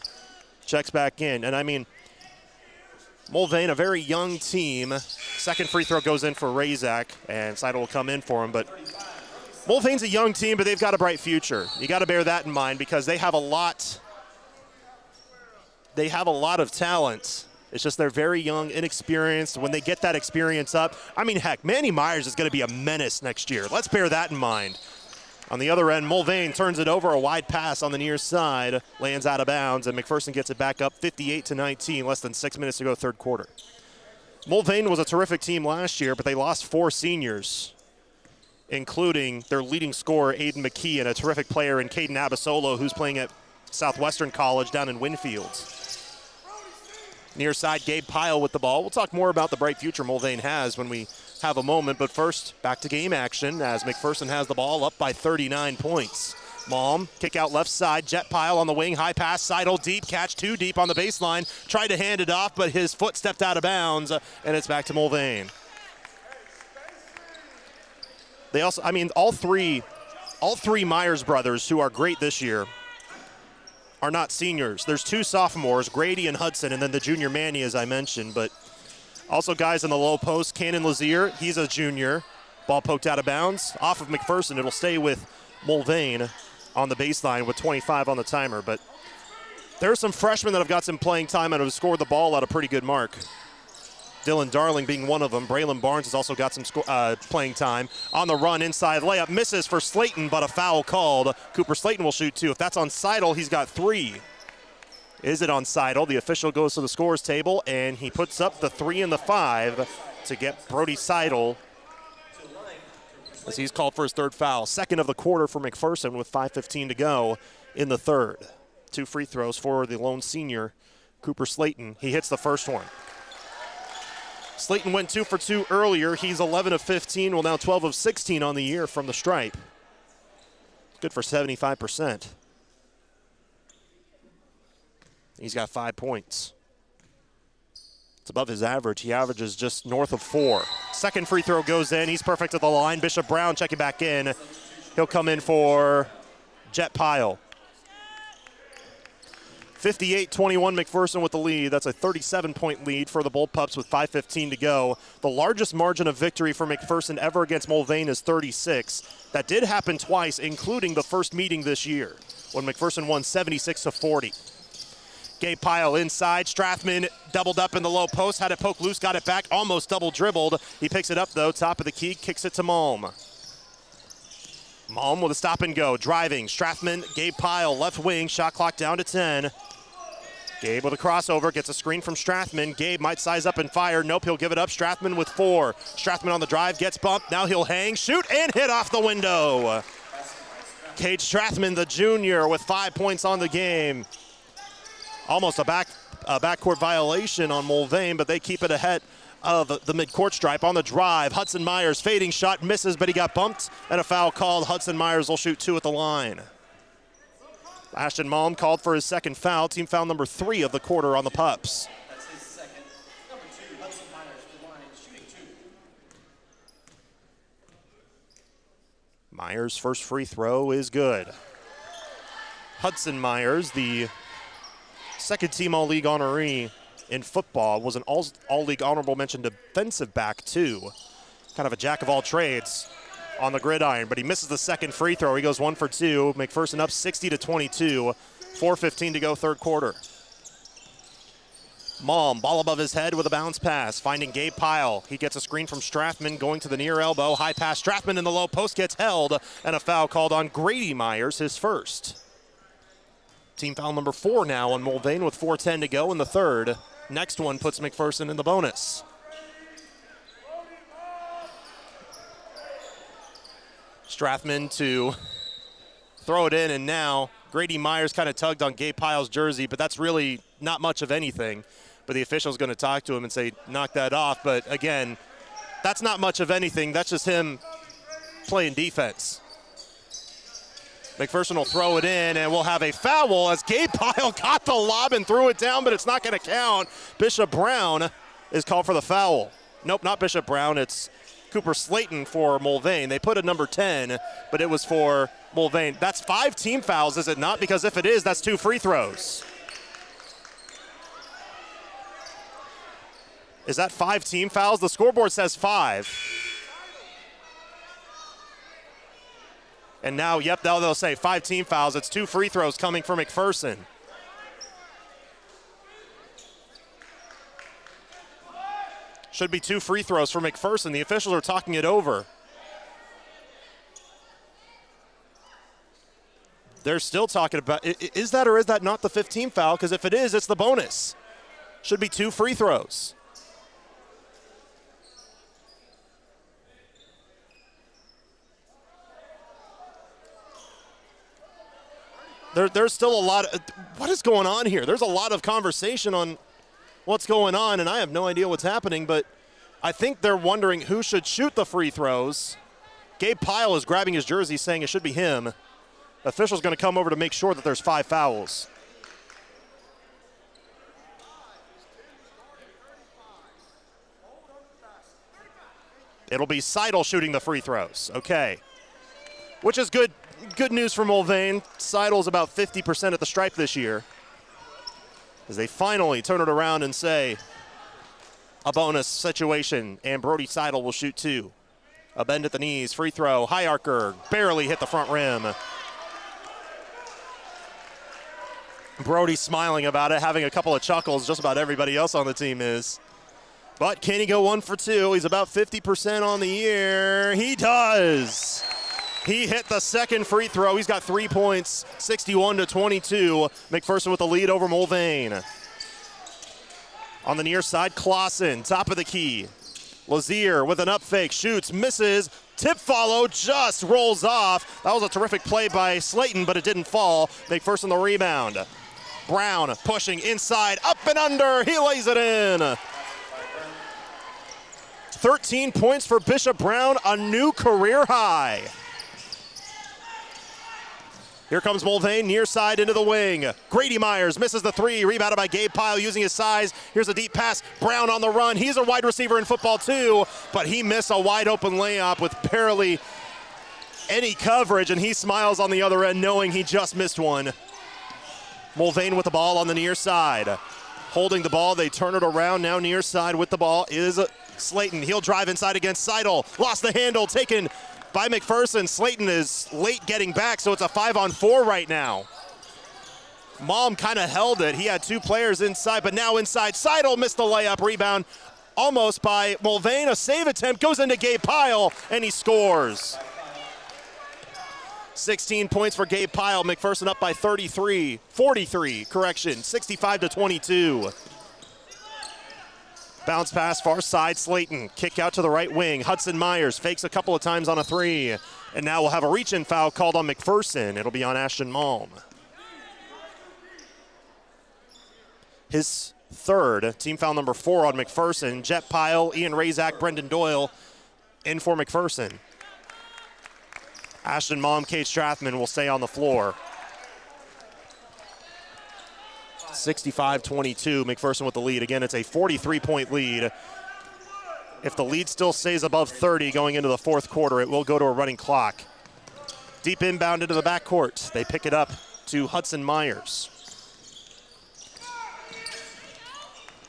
[SPEAKER 3] checks back in. And I mean, Mulvane, a very young team. Second free throw goes in for Razak, and Seidel will come in for him. But Mulvane's a young team, but they've got a bright future. You got to bear that in mind because they have a lot. They have a lot of talent. It's just they're very young, inexperienced. When they get that experience up, I mean, heck, Manny Myers is going to be a menace next year. Let's bear that in mind. On the other end, Mulvane turns it over, a wide pass on the near side, lands out of bounds, and McPherson gets it back up 58-19, less than 6 minutes to go, third quarter. Mulvane was a terrific team last year, but they lost 4 seniors, including their leading scorer, Aiden McKee, and a terrific player in Caden Abasolo, who's playing at Southwestern College down in Winfield. Near side, Gabe Pyle with the ball. We'll talk more about the bright future Mulvane has when we have a moment, but first, back to game action as McPherson has the ball up by 39 points. Malm, kick out left side, Jet Pyle on the wing, high pass, Seidel deep, catch 2 deep on the baseline. Tried to hand it off, but his foot stepped out of bounds, and it's back to Mulvane. They also, I mean, all three Myers brothers, who are great this year, are not seniors. There's 2 sophomores, Grady and Hudson, and then the junior Manny, as I mentioned. But also guys in the low post, Cannon Lazier, he's a junior. Ball poked out of bounds. Off of McPherson, it'll stay with Mulvane on the baseline with 25 on the timer. But there are some freshmen that have got some playing time and have scored the ball at a pretty good mark. Dylan Darling being one of them. Braylon Barnes has also got some playing time. On the run, inside layup, misses for Slayton, but a foul called. Cooper Slayton will shoot 2. If that's on Seidel, he's got 3. Is it on Seidel? The official goes to the scores table, and he puts up the 3 and the 5 to get Brody Seidel as he's called for his third foul. Second of the quarter for McPherson with 5:15 to go in the third. 2 free throws for the lone senior Cooper Slayton, he hits the first one. Slayton went 2 for 2 earlier. He's 11 of 15, well now 12 of 16 on the year from the stripe. Good for 75%. He's got 5 points. It's above his average. He averages just north of 4. Second free throw goes in. He's perfect at the line. Bishop Brown checking back in. He'll come in for Jet Pyle. 58-21 McPherson with the lead. That's a 37-point lead for the Bullpups with 5:15 to go. The largest margin of victory for McPherson ever against Mulvane is 36. That did happen twice, including the first meeting this year when McPherson won 76-40. Gabe Pyle inside. Strathman doubled up in the low post, had it poke loose, got it back, almost double dribbled. He picks it up though, top of the key, kicks it to Malm. Malm with a stop and go, driving. Strathman, Gabe Pyle, left wing, shot clock down to 10. Gabe with a crossover, gets a screen from Strathman. Gabe might size up and fire. Nope, he'll give it up. Strathman with 4. Strathman on the drive, gets bumped. Now he'll hang, shoot, and hit off the window. Cade Strathman, the junior, with 5 points on the game. Almost a backcourt violation on Mulvane, but they keep it ahead of the midcourt stripe. On the drive, Hudson Myers fading shot, misses, but he got bumped, and a foul called. Hudson Myers will shoot 2 at the line. Ashton Malm called for his second foul, team foul number 3 of the quarter on the Pups.
[SPEAKER 4] That's his second. Number 2, Hudson Myers, the line, shooting 2.
[SPEAKER 3] Myers' first free throw is good. Hudson Myers, the second team All-League honoree in football, was an All-League honorable mention defensive back too. Kind of a jack of all trades on the gridiron, but he misses the second free throw. He goes 1 for 2. McPherson up 60-22. 4:15 to go, third quarter. Malm, ball above his head with a bounce pass, finding Gabe Pyle. He gets a screen from Strathman, going to the near elbow. High pass, Strathman in the low post, gets held, and a foul called on Grady Myers, his first. Team foul number 4 now on Mulvane with 4:10 to go in the third. Next one puts McPherson in the bonus. Strathman to throw it in, and now Grady Myers kind of tugged on Gabe Pyle's jersey, but that's really not much of anything. But the official's going to talk to him and say, knock that off. But again, that's not much of anything. That's just him playing defense. McPherson will throw it in, and we'll have a foul as Gabe Pyle got the lob and threw it down, but it's not going to count. Bishop Brown is called for the foul. Nope, not Bishop Brown. It's Cooper Slayton for Mulvane. They put a number 10, but it was for Mulvane. That's 5 team fouls, is it not? Because if it is, that's 2 free throws. Is that 5 team fouls? The scoreboard says 5. And now, yep, they'll say 5 team fouls. It's 2 free throws coming for McPherson. Should be 2 free throws for McPherson. The officials are talking it over. They're still talking about, is that or is that not the 15 foul? Because if it is, it's the bonus. Should be 2 free throws. There's still a lot of, what is going on here? There's a lot of conversation on what's going on, and I have no idea what's happening, but I think they're wondering who should shoot the free throws. Gabe Pyle is grabbing his jersey saying it should be him. The official's going to come over to make sure that there's 5 fouls. It'll be Seidel shooting the free throws. Okay. Which is good news for Mulvane. Seidel's about 50% at the stripe this year, as they finally turn it around and say a bonus situation, and Brody Seidel will shoot 2. A bend at the knees, free throw, high arcer, barely hit the front rim. Brody smiling about it, having a couple of chuckles, just about everybody else on the team is. But can he go 1 for 2? He's about 50% on the year. He does. He hit the second free throw. He's got 3 points, 61-22. McPherson with the lead over Mulvane. On the near side, Clausen, top of the key. Lazier with an up fake, shoots, misses. Tip follow, just rolls off. That was a terrific play by Slayton, but it didn't fall. McPherson the rebound. Brown pushing inside, up and under. He lays it in. 13 points for Bishop Brown, a new career high. Here comes Mulvane, near side into the wing. Grady Myers misses the three, rebounded by Gabe Pyle using his size. Here's a deep pass, Brown on the run. He's a wide receiver in football too, but he missed a wide open layup with barely any coverage, and he smiles on the other end knowing he just missed one. Mulvane with the ball on the near side. Holding the ball, they turn it around. Now near side with the ball is Slayton. He'll drive inside against Seidel. Lost the handle, taken by McPherson. Slayton is late getting back, so it's a 5-on-4 right now. Malm kind of held it. He had two players inside, but now inside. Seidel missed the layup. Rebound almost by Mulvane. A save attempt goes into Gabe Pyle, and he scores. 16 points for Gabe Pyle. McPherson up by 43, 65-22. Bounce pass far side, Slayton. Kick out to the right wing. Hudson Myers fakes a couple of times on a three. And now we'll have a reach-in foul called on McPherson. It'll be on Ashton Malm. His third, team foul number 4 on McPherson. Jet Pyle, Ian Razak, Brendan Doyle in for McPherson. Ashton Malm, Kate Strathman will stay on the floor. 65-22, McPherson with the lead. Again, it's a 43-point lead. If the lead still stays above 30 going into the fourth quarter, it will go to a running clock. Deep inbound into the backcourt. They pick it up to Hudson Myers.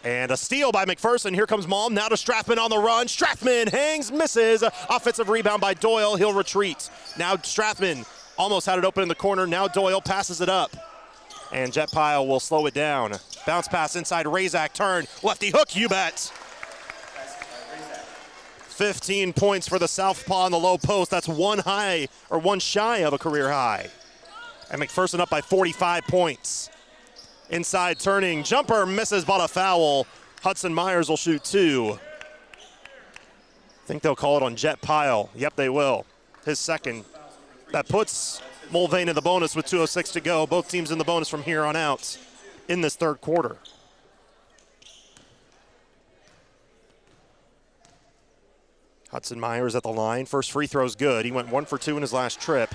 [SPEAKER 3] And a steal by McPherson. Here comes Malm, now to Strathman on the run. Strathman hangs, misses. Offensive rebound by Doyle. He'll retreat. Now Strathman almost had it open in the corner. Now Doyle passes it up. And Jet Pyle will slow it down. Bounce pass inside, Razak, turn, lefty hook, you bet. 15 points for the southpaw on the low post. That's one shy of a career high. And McPherson up by 45 points. Inside turning, jumper misses, but a foul. Hudson Myers will shoot two. I think they'll call it on Jet Pyle. Yep, they will. His second. That puts Mulvane in the bonus with 2:06 to go. Both teams in the bonus from here on out in this third quarter. Hudson Myers at the line. First free throw's good. He went 1 for 2 in his last trip.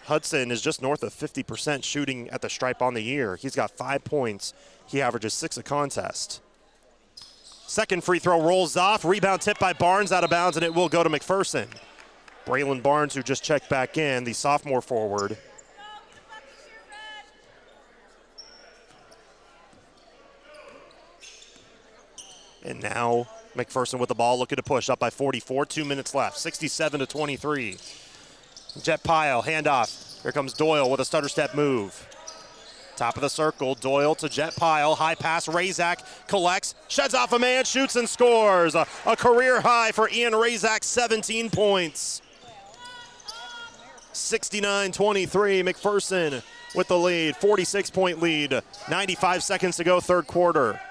[SPEAKER 3] Hudson is just north of 50% shooting at the stripe on the year. He's got 5 points. He averages 6 a contest. Second free throw rolls off. Rebound tipped by Barnes out of bounds, and it will go to McPherson. Braylon Barnes, who just checked back in, the sophomore forward. And now McPherson with the ball, looking to push up by 44. 2 minutes left, 67-23. Jet Pyle, handoff. Here comes Doyle with a stutter step move. Top of the circle, Doyle to Jet Pyle. High pass, Razak collects, sheds off a man, shoots and scores. A career high for Ian Razak, 17 points. 69-23, McPherson with the lead, 46-point lead. 95 seconds to go, third quarter.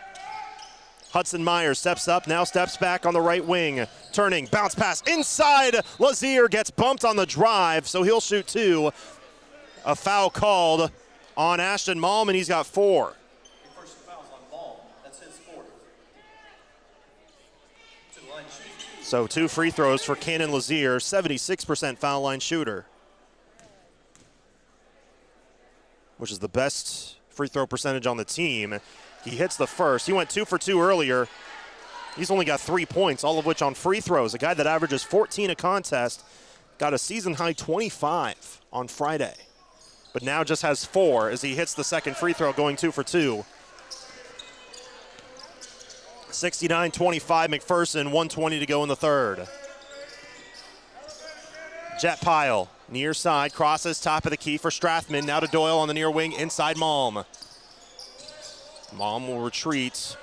[SPEAKER 3] Hudson Myers steps up, now steps back on the right wing. Turning, bounce pass inside. Lazier gets bumped on the drive, so he'll shoot two. A foul called on Ashton Malm, and he's got 4.
[SPEAKER 4] First foul's on Malm. That's his 4th.
[SPEAKER 3] So 2 free throws for Cannon Lazier, 76% foul line shooter, which is the best free throw percentage on the team. He hits the first. He went 2 for 2 earlier. He's only got 3 points, all of which on free throws. A guy that averages 14 a contest, got a season-high 25 on Friday, but now just has 4 as he hits the second free throw, going 2 for 2. 69-25 McPherson, 1:20 to go in the third. Jet Pyle, near side, crosses, top of the key for Strathman. Now to Doyle on the near wing, inside Malm. Malm will retreat.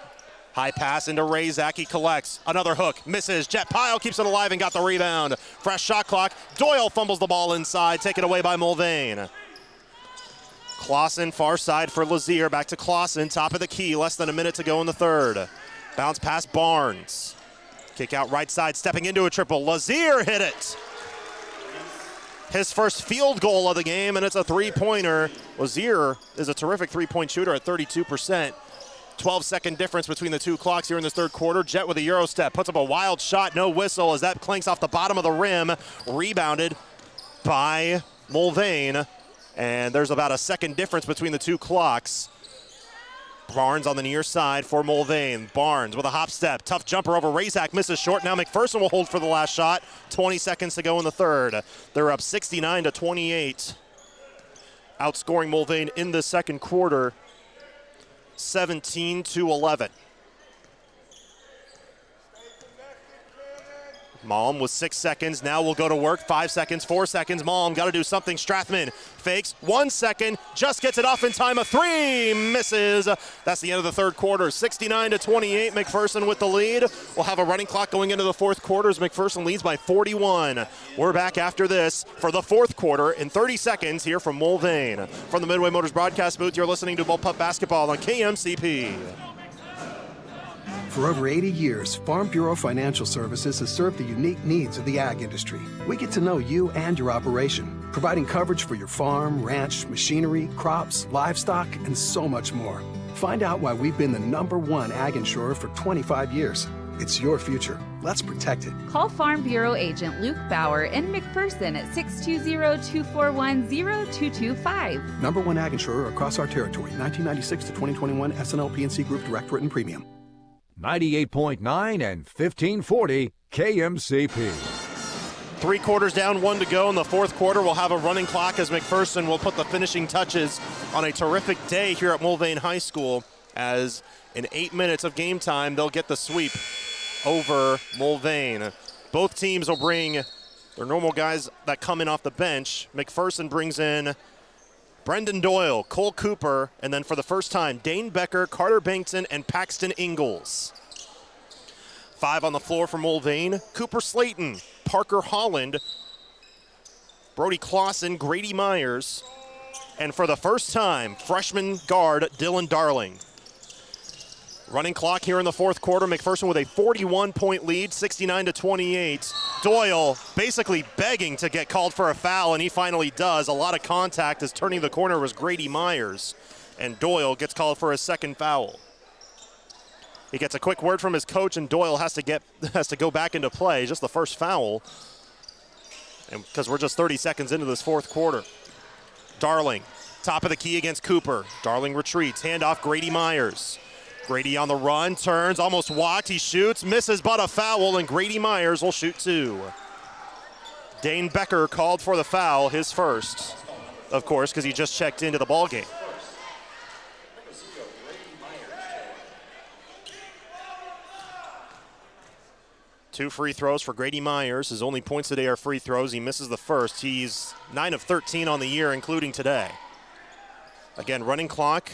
[SPEAKER 3] High pass into Razak, he collects. Another hook, misses. Jet Pyle keeps it alive and got the rebound. Fresh shot clock. Doyle fumbles the ball inside, taken away by Mulvane. Clausen, far side for Lazier. Back to Clausen, top of the key. Less than a minute to go in the third. Bounce pass Barnes. Kick out right side, stepping into a triple. Lazier hit it. his first field goal of the game, and it's a three-pointer. Lazier is a terrific three-point shooter at 32%. 12-second difference between the two clocks here in this third quarter. Jet with a Euro step, puts up a wild shot, no whistle as that clanks off the bottom of the rim. Rebounded by Mulvane, and there's about a second difference between the two clocks. Barnes on the near side for Mulvane. Barnes with a hop step. Tough jumper over Razak. Misses short. Now McPherson will hold for the last shot. 20 seconds to go in the third. They're up 69-28. Outscoring Mulvane in the second quarter. 17-11. Malm with 6 seconds. Now we'll go to work. 5 seconds, 4 seconds. Malm got to do something. Strathman fakes. 1 second. Just gets it off in time. A three. Misses. That's the end of the third quarter. 69-28. McPherson with the lead. We'll have a running clock going into the fourth quarter as McPherson leads by 41. We're back after this for the fourth quarter in 30 seconds here from Mulvane. From the Midway Motors broadcast booth, you're listening to Bullpup Basketball on KMCP.
[SPEAKER 5] For over 80 years, Farm Bureau Financial Services has served the unique needs of the ag industry. We get to know you and your operation, providing coverage for your farm, ranch, machinery, crops, livestock, and so much more. Find out why we've been the #1 ag insurer for 25 years. It's your future. Let's protect it.
[SPEAKER 9] Call Farm Bureau agent Luke Bauer in McPherson at 620-241-0225.
[SPEAKER 5] #1 ag insurer across our territory, 1996 to 2021 SNL PNC Group Direct Written Premium.
[SPEAKER 1] 98.9 and 1540 KMCP.
[SPEAKER 3] 3 quarters down, 1 to go in the fourth quarter. We'll have a running clock as McPherson will put the finishing touches on a terrific day here at Mulvane High School, as in 8 minutes of game time, they'll get the sweep over Mulvane. Both teams will bring their normal guys that come in off the bench. McPherson brings in Brendan Doyle, Cole Cooper, and then for the first time, Dane Becker, Carter Bankton, and Paxton Ingalls. 5 on the floor for Mulvane. Cooper Slayton, Parker Holland, Brody Clausen, Grady Myers, and for the first time, freshman guard Dylan Darling. Running clock here in the fourth quarter. McPherson with a 41-point lead, 69-28. Doyle basically begging to get called for a foul, and he finally does. A lot of contact as turning the corner was Grady Myers, and Doyle gets called for his second foul. He gets a quick word from his coach, and Doyle has to go back into play. Just the first foul, and because we're just 30 seconds into this fourth quarter. Darling, top of the key against Cooper. Darling retreats, handoff Grady Myers. Grady on the run, turns, almost walked, he shoots, misses, but a foul, and Grady Myers will shoot 2. Dane Becker called for the foul, his first, of course, because he just checked into the ball game. Two free throws for Grady Myers. His only points today are free throws. He misses the first. He's 9 of 13 on the year, including today. Again, running clock.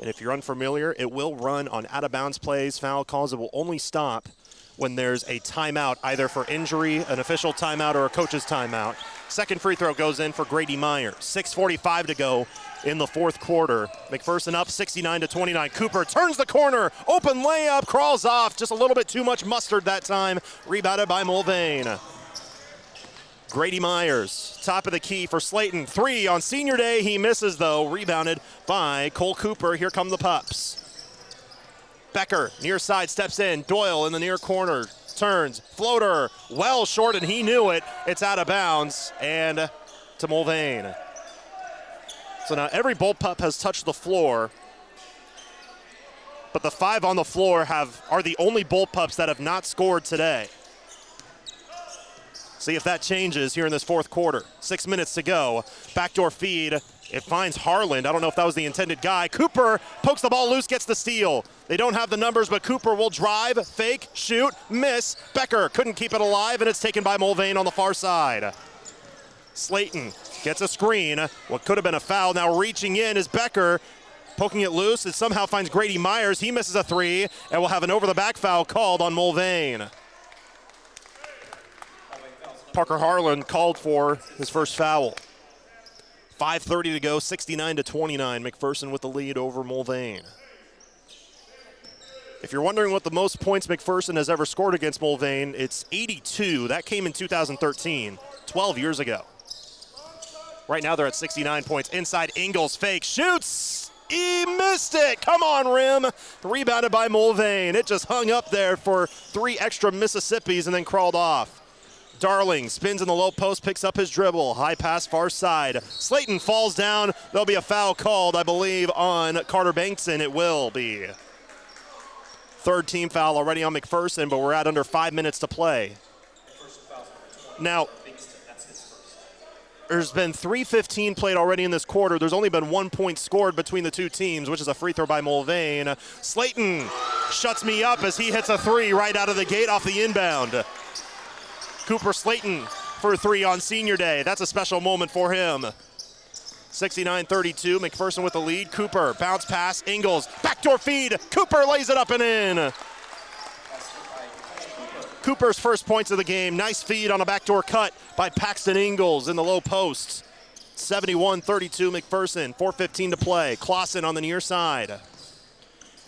[SPEAKER 3] And if you're unfamiliar, it will run on out-of-bounds plays, foul calls. It will only stop when there's a timeout, either for injury, an official timeout, or a coach's timeout. Second free throw goes in for Grady Myers. 6:45 to go in the fourth quarter. McPherson up 69-29. Cooper turns the corner. Open layup, crawls off. Just a little bit too much mustard that time. Rebounded by Mulvane. Grady Myers, top of the key for Slayton. 3 on senior day. He misses, though. Rebounded by Cole Cooper. Here come the Pups. Becker, near side, steps in. Doyle in the near corner. Turns. Floater. Well short, and he knew it. It's out of bounds. And to Mulvane. So now every Bullpup has touched the floor. But the 5 on the floor are the only Bullpups that have not scored today. See if that changes here in this fourth quarter. 6 minutes to go. Backdoor feed. It finds Harland. I don't know if that was the intended guy. Cooper pokes the ball loose, gets the steal. They don't have the numbers, but Cooper will drive, fake, shoot, miss. Becker couldn't keep it alive, and it's taken by Mulvane on the far side. Slayton gets a screen. What could have been a foul. Now reaching in is Becker. Poking it loose. It somehow finds Grady Myers. He misses a 3, and we'll have an over-the-back foul called on Mulvane. Parker Harland called for his first foul. 5:30 to go, 69-29. McPherson with the lead over Mulvane. If you're wondering what the most points McPherson has ever scored against Mulvane, it's 82. That came in 2013, 12 years ago. Right now they're at 69 points. Inside, Ingles fake, shoots. He missed it. Come on, rim. Rebounded by Mulvane. It just hung up there for 3 extra Mississippis and then crawled off. Darling spins in the low post, picks up his dribble. High pass far side. Slayton falls down. There'll be a foul called, I believe, on Carter Bankson. It will be. 3rd team foul already on McPherson, but we're at under 5 minutes to play. Now, there's been 3:15 played already in this quarter. There's only been 1 point scored between the two teams, which is a free throw by Mulvane. Slayton shuts me up as he hits a 3 right out of the gate off the inbound. Cooper Slayton for a 3 on senior day. That's a special moment for him. 69-32, McPherson with the lead. Cooper, bounce pass, Ingles, backdoor feed. Cooper lays it up and in. Cooper's first points of the game. Nice feed on a backdoor cut by Paxton Ingles in the low post. 71-32 McPherson, 4:15 to play. Clausen on the near side.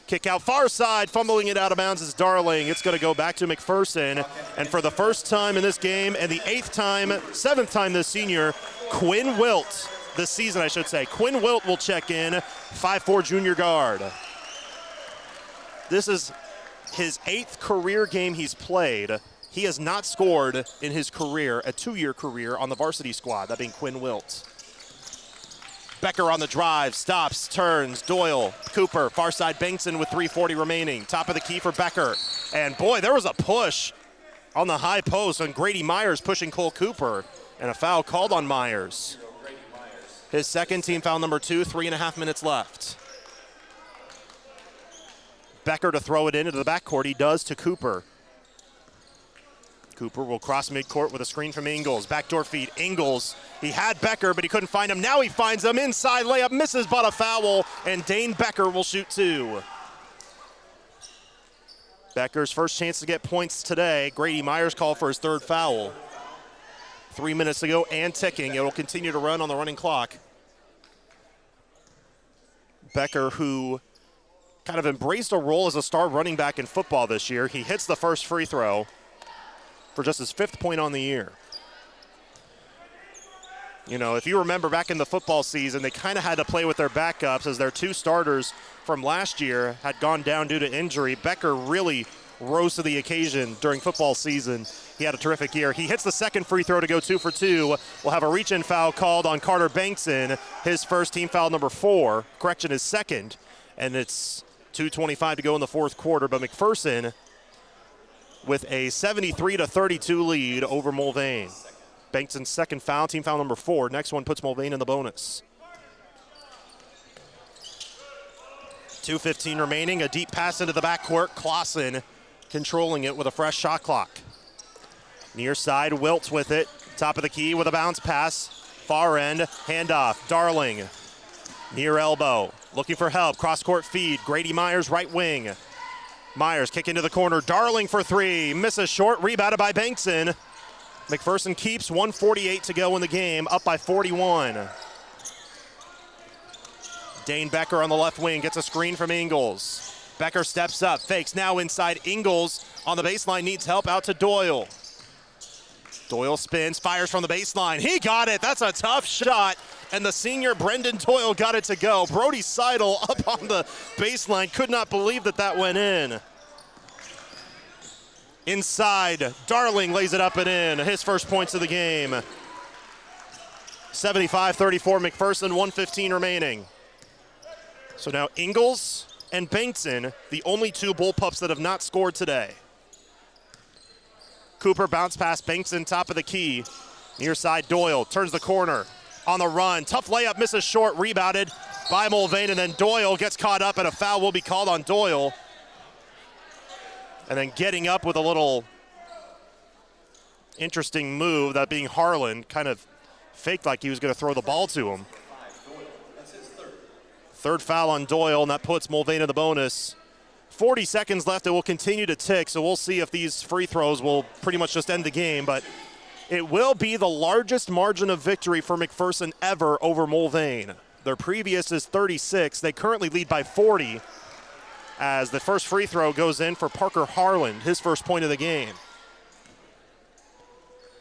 [SPEAKER 3] Kick out far side, fumbling it out of bounds is Darling. It's going to go back to McPherson. And for the first time in this game, and the 7th time this senior, Quinn Wilt, this season I should say, Quinn Wilt will check in, 5'4" junior guard. This is his 8th career game he's played. He has not scored in his career, a 2-year career on the varsity squad, that being Quinn Wilt. Becker on the drive, stops, turns, Doyle, Cooper, far side Bankson with 3:40 remaining. Top of the key for Becker. And boy, there was a push on the high post on Grady Myers pushing Cole Cooper, and a foul called on Myers. His 2nd team foul number 2, 3.5 minutes left. Becker to throw it into the backcourt, he does to Cooper. Cooper will cross midcourt with a screen from Ingles. Backdoor feed, Ingles. He had Becker, but he couldn't find him. Now he finds him. Inside layup, misses, but a foul, and Dane Becker will shoot 2. Becker's first chance to get points today. Grady Myers called for his 3rd foul. 3 minutes to go and ticking. It will continue to run on the running clock. Becker, who kind of embraced a role as a star running back in football this year. He hits the first free throw for just his 5th point on the year. You know, if you remember back in the football season, they kind of had to play with their backups as their 2 starters from last year had gone down due to injury. Becker really rose to the occasion during football season. He had a terrific year. He hits the 2nd free throw to go 2 for 2. We'll have a reach-in foul called on Carter Bankson, his first team foul number 4. Correction, his 2nd. And it's 2:25 to go in the 4th quarter, but McPherson with a 73-32 lead over Mulvane. Bankson's 2nd foul, team foul number 4. Next one puts Mulvane in the bonus. 2:15 remaining, a deep pass into the backcourt. Clausen controlling it with a fresh shot clock. Near side, Wilt with it. Top of the key with a bounce pass. Far end, handoff, Darling. Near elbow, looking for help, cross-court feed. Grady Myers, right wing. Myers kick into the corner, Darling for 3. Misses short, rebounded by Bankson. McPherson keeps, 1:48 to go in the game, up by 41. Dane Becker on the left wing gets a screen from Ingles. Becker steps up, fakes, now inside Ingles on the baseline, needs help, out to Doyle. Doyle spins, fires from the baseline. He got it, that's a tough shot. And the senior Brendan Doyle got it to go. Brody Seidel up on the baseline, could not believe that that went in. Inside, Darling lays it up and in, his first points of the game. 75-34 McPherson, 1:15 remaining. So now Ingles and Bankson, the only 2 Bullpups that have not scored today. Cooper bounce pass, Bankson top of the key. Near side, Doyle turns the corner. On the run, tough layup, misses short, rebounded by Mulvane, and then Doyle gets caught up, and a foul will be called on Doyle. And then getting up with a little interesting move, that being Harlan, kind of faked like he was going to throw the ball to him. 3rd foul on Doyle, and that puts Mulvane in the bonus. 40 seconds left, it will continue to tick, so we'll see if these free throws will pretty much just end the game, but it will be the largest margin of victory for McPherson ever over Mulvane. Their previous is 36. They currently lead by 40 as the first free throw goes in for Parker Harlan, his first point of the game.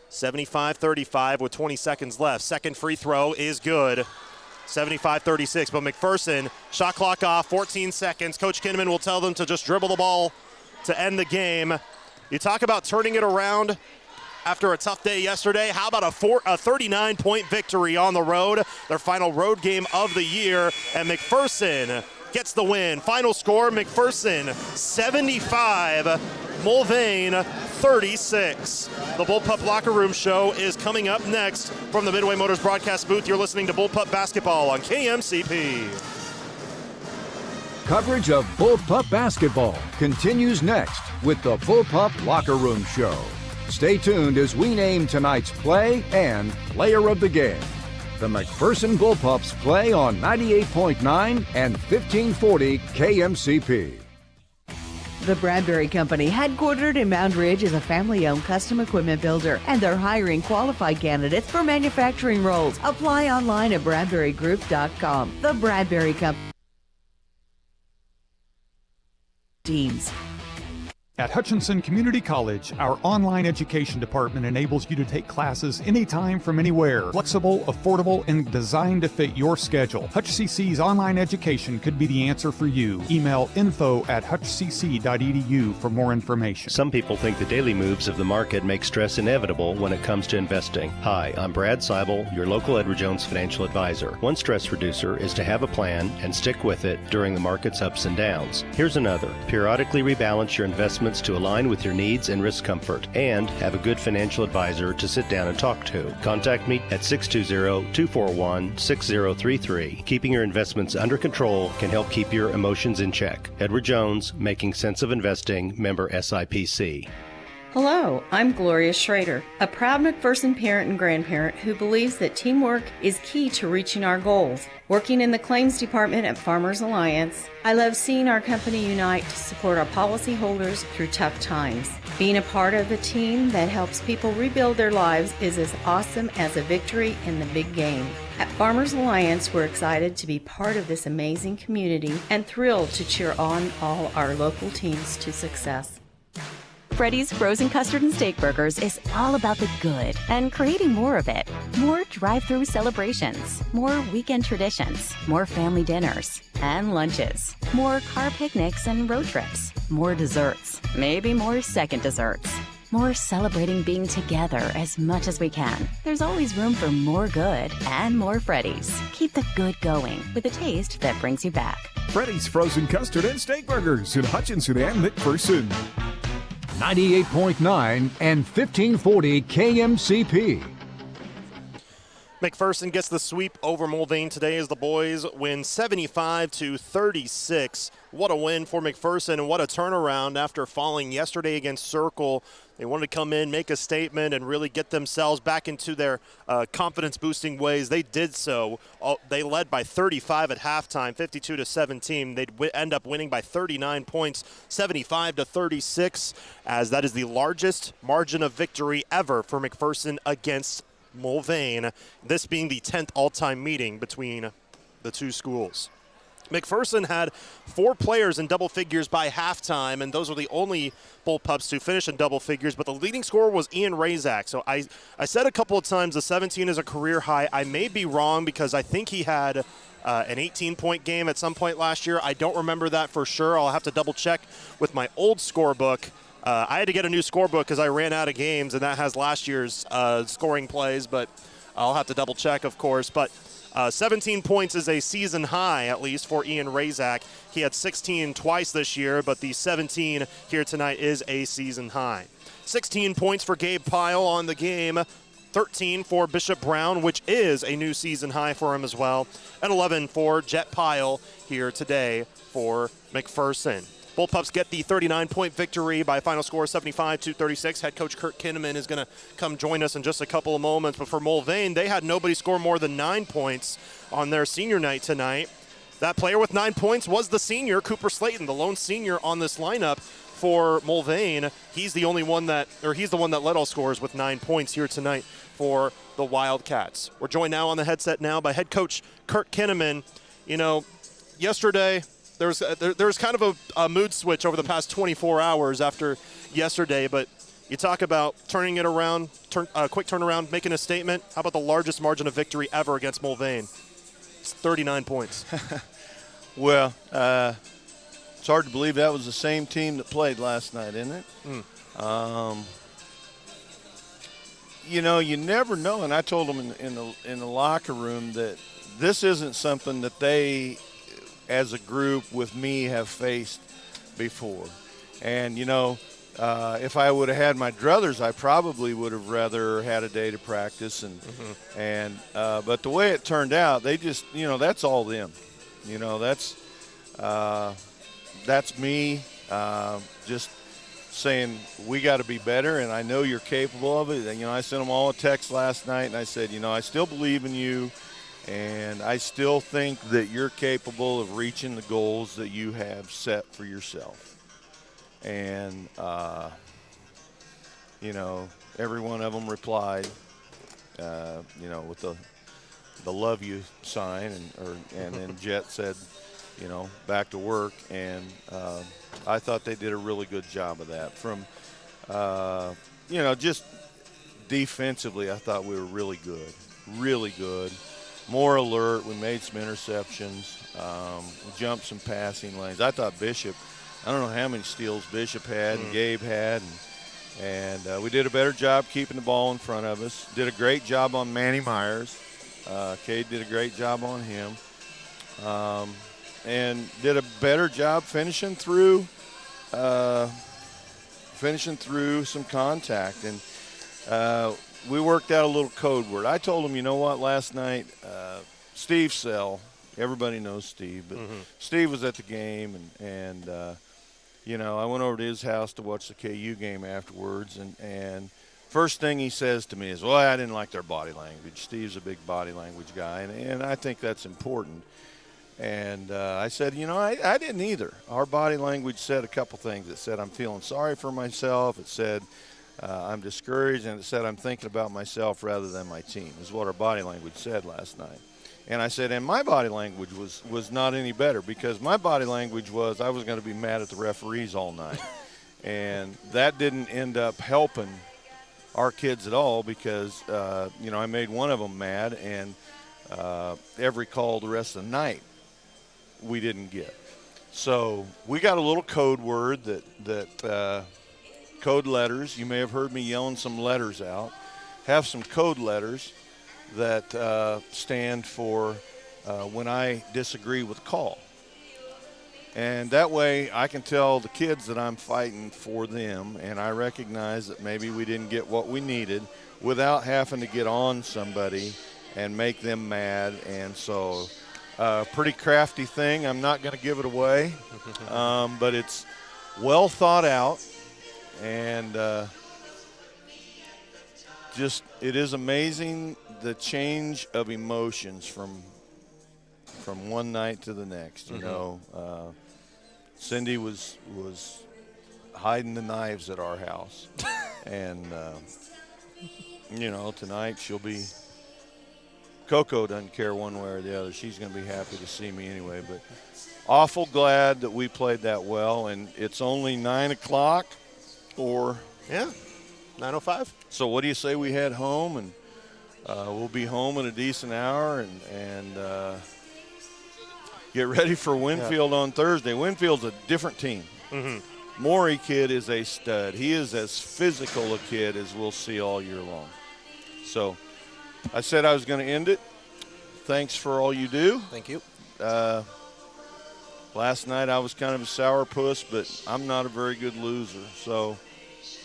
[SPEAKER 3] 75-35 with 20 seconds left. Second free throw is good. 75-36, but McPherson, shot clock off, 14 seconds. Coach Kinnaman will tell them to just dribble the ball to end the game. You talk about turning it around after a tough day yesterday. How about a 39-point victory on the road, their final road game of the year, and McPherson gets the win. Final score, McPherson 75, Mulvane 36. The Bullpup Locker Room Show is coming up next from the Midway Motors broadcast booth. You're listening to Bullpup Basketball on KMCP.
[SPEAKER 1] Coverage of Bullpup Basketball continues next with the Bullpup Locker Room Show. Stay tuned as we name tonight's play and player of the game. The McPherson Bullpups play on 98.9 and 1540 KMCP.
[SPEAKER 10] The Bradbury Company, headquartered in Mound Ridge, is a family-owned custom equipment builder, and they're hiring qualified candidates for manufacturing roles. Apply online at bradburygroup.com. The Bradbury Company. Teams.
[SPEAKER 11] At Hutchinson Community College, our online education department enables you to take classes anytime from anywhere. Flexible, affordable, and designed to fit your schedule. HutchCC's online education could be the answer for you. Email info@hutchcc.edu for more information.
[SPEAKER 12] Some people think the daily moves of the market make stress inevitable when it comes to investing. Hi, I'm Brad Seibel, your local Edward Jones financial advisor. One stress reducer is to have a plan and stick with it during the market's ups and downs. Here's another. Periodically rebalance your investments to align with your needs and risk comfort, and have a good financial advisor to sit down and talk to. Contact me at 620-241-6033. Keeping your investments under control can help keep your emotions in check. Edward Jones, Making Sense of Investing, member SIPC.
[SPEAKER 23] Hello, I'm Gloria Schrader, a proud McPherson parent and grandparent who believes that teamwork is key to reaching our goals. Working in the claims department at Farmers Alliance, I love seeing our company unite to support our policyholders through tough times. Being a part of a team that helps people rebuild their lives is as awesome as a victory in the big game. At Farmers Alliance, we're excited to be part of this amazing community and thrilled to cheer on all our local teams to success.
[SPEAKER 24] Freddy's Frozen Custard and Steak Burgers is all about the good and creating more of it. More drive-through celebrations, more weekend traditions, more family dinners and lunches, more car picnics and road trips, more desserts, maybe more second desserts, more celebrating being together as much as we can. There's always room for more good and more Freddy's. Keep the good going with a taste that brings you back.
[SPEAKER 16] Freddy's Frozen Custard and Steak Burgers in Hutchinson and McPherson.
[SPEAKER 1] 98.9 and 1540 KMCP.
[SPEAKER 3] McPherson gets the sweep over Mulvane today as the boys win 75-36. What a win for McPherson, and what a turnaround after falling yesterday against Circle. They wanted to come in, make a statement, and really get themselves back into their confidence-boosting ways. They did so. They led by 35 at halftime, 52-17. They'd end up winning by 39 points, 75-36, as that is the largest margin of victory ever for McPherson against Mulvane, this being the 10th all-time meeting between the two schools. McPherson had 4 players in double figures by halftime, and those were the only Bullpups to finish in double figures, but the leading scorer was Ian Razak. So I said a couple of times the 17 is a career high. I may be wrong because I think he had an 18-point game at some point last year. I don't remember that for sure. I'll have to double-check with my old scorebook. I had to get a new scorebook because I ran out of games, and that has last year's scoring plays, but I'll have to double check, of course. But 17 points is a season high, at least, for Ian Razak. He had 16 twice this year, but the 17 here tonight is a season high. 16 points for Gabe Pyle on the game, 13 for Bishop Brown, which is a new season high for him as well, and 11 for Jet Pyle here today for McPherson. Bullpups get the 39-point victory by a final score of 75-36. Head coach Kurt Kinnaman is going to come join us in just a couple of moments. But for Mulvane, they had nobody score more than 9 points on their senior night tonight. That player with 9 points was the senior, Cooper Slayton, the lone senior on this lineup for Mulvane. He's the one that led all scorers with 9 points here tonight for the Wildcats. We're joined now on the headset now by head coach Kurt Kinnaman. You know, yesterday, There's kind of a mood switch over the past 24 hours after yesterday, but You talk about turning it around, quick turnaround, making a statement. How about the largest margin of victory ever against Mulvane? It's 39 points.
[SPEAKER 2] Well, it's hard to believe that was the same team that played last night, isn't it? You know, you never know, and I told them in the locker room that this isn't something that they, as a group with me, have faced before. And, you know, if I would have had my druthers, I probably would have rather had a day to practice. But the way it turned out, they just, you know, that's all them. You know, that's me just saying we got to be better, and I know you're capable of it. And, you know, I sent them all a text last night, and I said, you know, I still believe in you, and I still think that you're capable of reaching the goals that you have set for yourself. And, you know, every one of them replied, you know, with the love you sign, and then Jet said, you know, back to work. And I thought they did a really good job of that. From, you know, just defensively, I thought we were really good, more alert. We made some interceptions, jumped some passing lanes. I thought Bishop, I don't know how many steals Bishop had and Gabe had, and we did a better job keeping the ball in front of us. Did a great job on Manny Myers. Cade did a great job on him, and did a better job finishing through some contact. And we worked out a little code word. I told him, you know what, last night, Steve Sell, everybody knows Steve, but Steve was at the game, and you know, I went over to his house to watch the KU game afterwards, and first thing he says to me is, well, I didn't like their body language. Steve's a big body language guy, and I think that's important. And I said, you know, I didn't either. Our body language said a couple things. It said I'm feeling sorry for myself. It said I'm discouraged, and it said I'm thinking about myself rather than my team, is what our body language said last night. And I said, and my body language was not any better, because my body language was I was going to be mad at the referees all night. And that didn't end up helping our kids at all, because, you know, I made one of them mad, and every call the rest of the night we didn't get. So we got a little code word that code letters. You may have heard me yelling some letters out. Have some code letters that stand for when I disagree with call. And that way I can tell the kids that I'm fighting for them, and I recognize that maybe we didn't get what we needed without having to get on somebody and make them mad. And so pretty crafty thing. I'm not going to give it away, but it's well thought out, and just it is amazing the change of emotions from one night to the next. You know, Cindy was hiding the knives at our house, and you know, tonight she'll be. Coco doesn't care one way or the other. She's going to be happy to see me anyway. But awful glad that we played that well, and it's only 9 o'clock, or
[SPEAKER 3] 9:05.
[SPEAKER 2] So what do you say we head home, and we'll be home in a decent hour, and get ready for Winfield on Thursday. Winfield's a different team. Maury kid is a stud. He is as physical a kid as we'll see all year long. So I said I was going to end it. Thanks for all you do.
[SPEAKER 3] Thank you.
[SPEAKER 2] Last night I was kind of a sourpuss, but I'm not a very good loser, so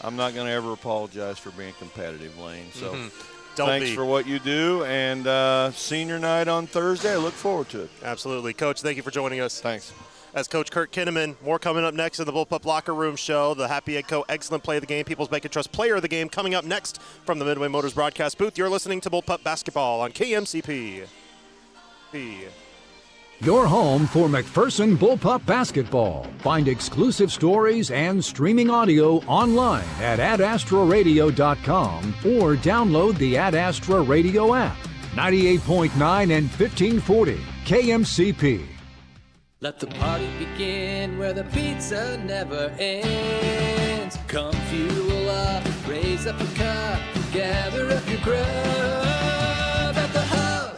[SPEAKER 2] I'm not going to ever apologize for being competitive, Lane. So thanks for what you do, and senior night on Thursday, I look forward to it.
[SPEAKER 3] Absolutely. Coach, thank you for joining us.
[SPEAKER 2] Thanks.
[SPEAKER 3] As Coach Kurt Kinnaman, more coming up next in the Bullpup Locker Room Show. The Happy Egg Co. Excellent Play of the Game, People's Bank and Trust Player of the Game coming up next from the Midway Motors broadcast booth. You're listening to Bullpup Basketball on KMCP.
[SPEAKER 1] Your home for McPherson Bullpup Basketball. Find exclusive stories and streaming audio online at adastraradio.com or download the Ad Astra Radio app. 98.9 and 1540 KMCP.
[SPEAKER 21] Let the party begin where the pizza never ends. friends. Come fuel up, raise up a cup, gather up your grub at the Hub.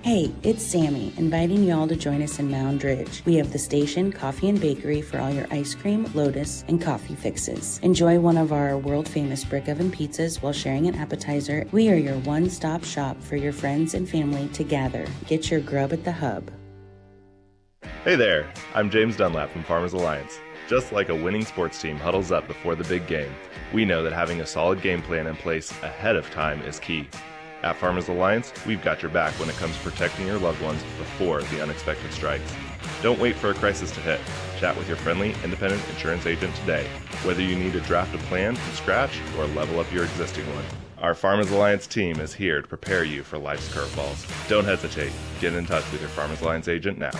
[SPEAKER 13] Hey, it's Sammy, inviting you all to join us in Mound Ridge. We have the station, coffee and bakery for all your ice cream, lotus, and coffee fixes. Enjoy one of our world-famous brick oven pizzas while sharing an appetizer. We are your one-stop shop for your friends and family to gather. Get your grub at the Hub.
[SPEAKER 14] Hey there, I'm James Dunlap from Farmers Alliance. Just like a winning sports team huddles up before the big game, we know that having a solid game plan in place ahead of time is key. At Farmers Alliance, we've got your back when it comes to protecting your loved ones before the unexpected strikes. Don't wait for a crisis to hit. Chat with your friendly, independent insurance agent today, whether you need to draft a plan from scratch or level up your existing one. Our Farmers Alliance team is here to prepare you for life's curveballs. Don't hesitate. Get in touch with your Farmers Alliance agent now.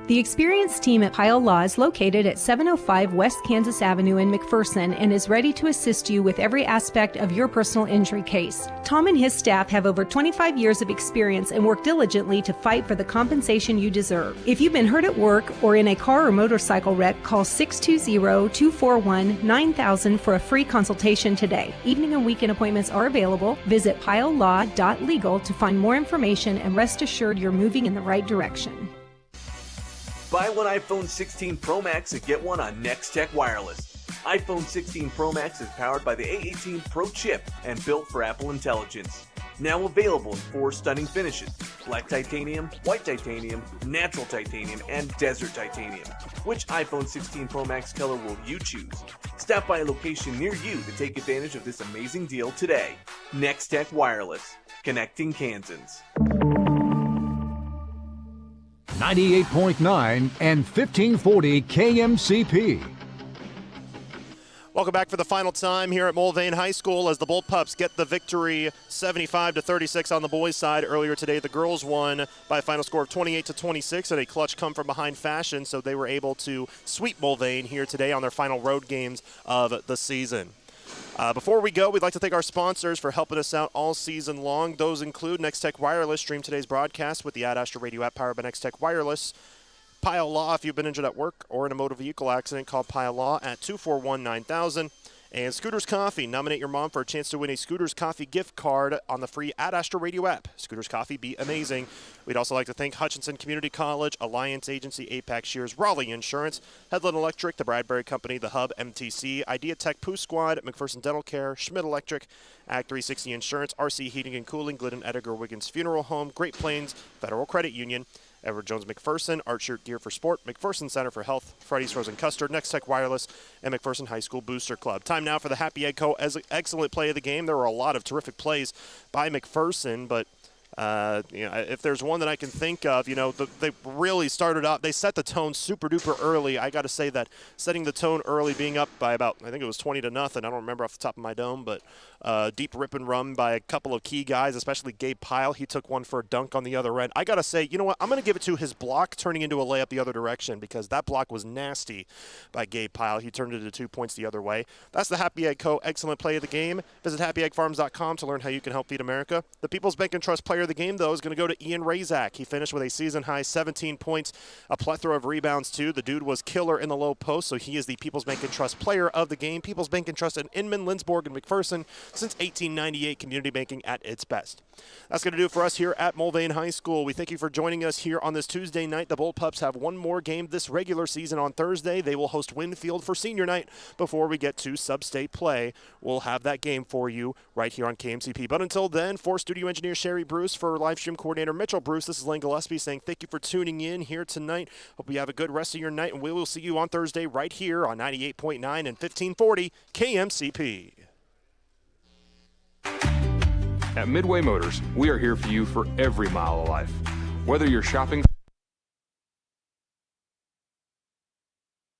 [SPEAKER 15] The experienced team at Pyle Law is located at 705 West Kansas Avenue in McPherson and is ready to assist you with every aspect of your personal injury case. Tom and his staff have over 25 years of experience and work diligently to fight for the compensation you deserve. If you've been hurt at work or in a car or motorcycle wreck, call 620-241-9000 for a free consultation today. Evening and weekend appointments are available. Visit pylelaw.legal to find more information and rest assured you're moving in the right direction.
[SPEAKER 17] Buy one iPhone 16 Pro Max and get one on Nextech Wireless. iPhone 16 Pro Max is powered by the A18 Pro chip and built for Apple Intelligence. Now available in 4 stunning finishes: black titanium, white titanium, natural titanium, and desert titanium. Which iPhone 16 Pro Max color will you choose? Stop by a location near you to take advantage of this amazing deal today. Nextech Wireless, connecting Kansans.
[SPEAKER 1] 98.9 and 1540 KMCP.
[SPEAKER 3] Welcome back for the final time here at Mulvane High School as the Bullpups get the victory 75-36 on the boys' side. Earlier today, the girls won by a final score of 28-26 in a clutch come-from-behind fashion, so they were able to sweep Mulvane here today on their final road games of the season. Before we go, we'd like to thank our sponsors for helping us out all season long. Those include Nextech Wireless. Stream today's broadcast with the Ad Astra Radio app powered by Nextech Wireless. Pyle Law, if you've been injured at work or in a motor vehicle accident, call Pyle Law at 241-9000. And Scooters Coffee. Nominate your mom for a chance to win a Scooters Coffee gift card on the free Ad Astra Radio app. Scooters Coffee, be amazing. We'd also like to thank Hutchinson Community College, Alliance Agency, APAC Shears, Raleigh Insurance, Headland Electric, the Bradbury Company, The Hub, MTC, Idea Tech, Pooh Squad, McPherson Dental Care, Schmidt Electric, Act 360 Insurance, RC Heating and Cooling, Glidden Edgar Wiggins Funeral Home, Great Plains Federal Credit Union, Edward Jones McPherson, Art Shirt Gear for Sport, McPherson Center for Health, Freddy's Frozen Custard, Nextech Wireless, and McPherson High School Booster Club. Time now for the Happy Egg Co. Excellent play of the game. There were a lot of terrific plays by McPherson, but if there's one that I can think of, they really started out. They set the tone super duper early. I got to say that setting the tone early, being up by about, I think it was 20-0. I don't remember off the top of my dome, but deep rip and run by a couple of key guys, especially Gabe Pyle. He took one for a dunk on the other end. I got to say, you know what? I'm going to give it to his block turning into a layup the other direction because that block was nasty by Gabe Pyle. He turned it into 2 points the other way. That's the Happy Egg Co. Excellent play of the game. Visit happyeggfarms.com to learn how you can help feed America. The People's Bank and Trust player of the game, though, is going to go to Ian Razak. He finished with a season-high 17 points, a plethora of rebounds, too. The dude was killer in the low post, so he is the People's Bank and Trust player of the game. People's Bank and Trust in Inman, Lindsborg, and McPherson since 1898, community banking at its best. That's going to do it for us here at Mulvane High School. We thank you for joining us here on this Tuesday night. The Bullpups have one more game this regular season on Thursday. They will host Winfield for senior night before we get to sub-state play. We'll have that game for you right here on KMCP. But until then, for studio engineer Sherry Bruce, for live stream coordinator Mitchell Bruce, this is Lane Gillespie saying thank you for tuning in here tonight. Hope you have a good rest of your night, and we will see you on Thursday right here on 98.9 and 1540 KMCP.
[SPEAKER 19] At Midway Motors, we are here for you for every mile of life. Whether you're shopping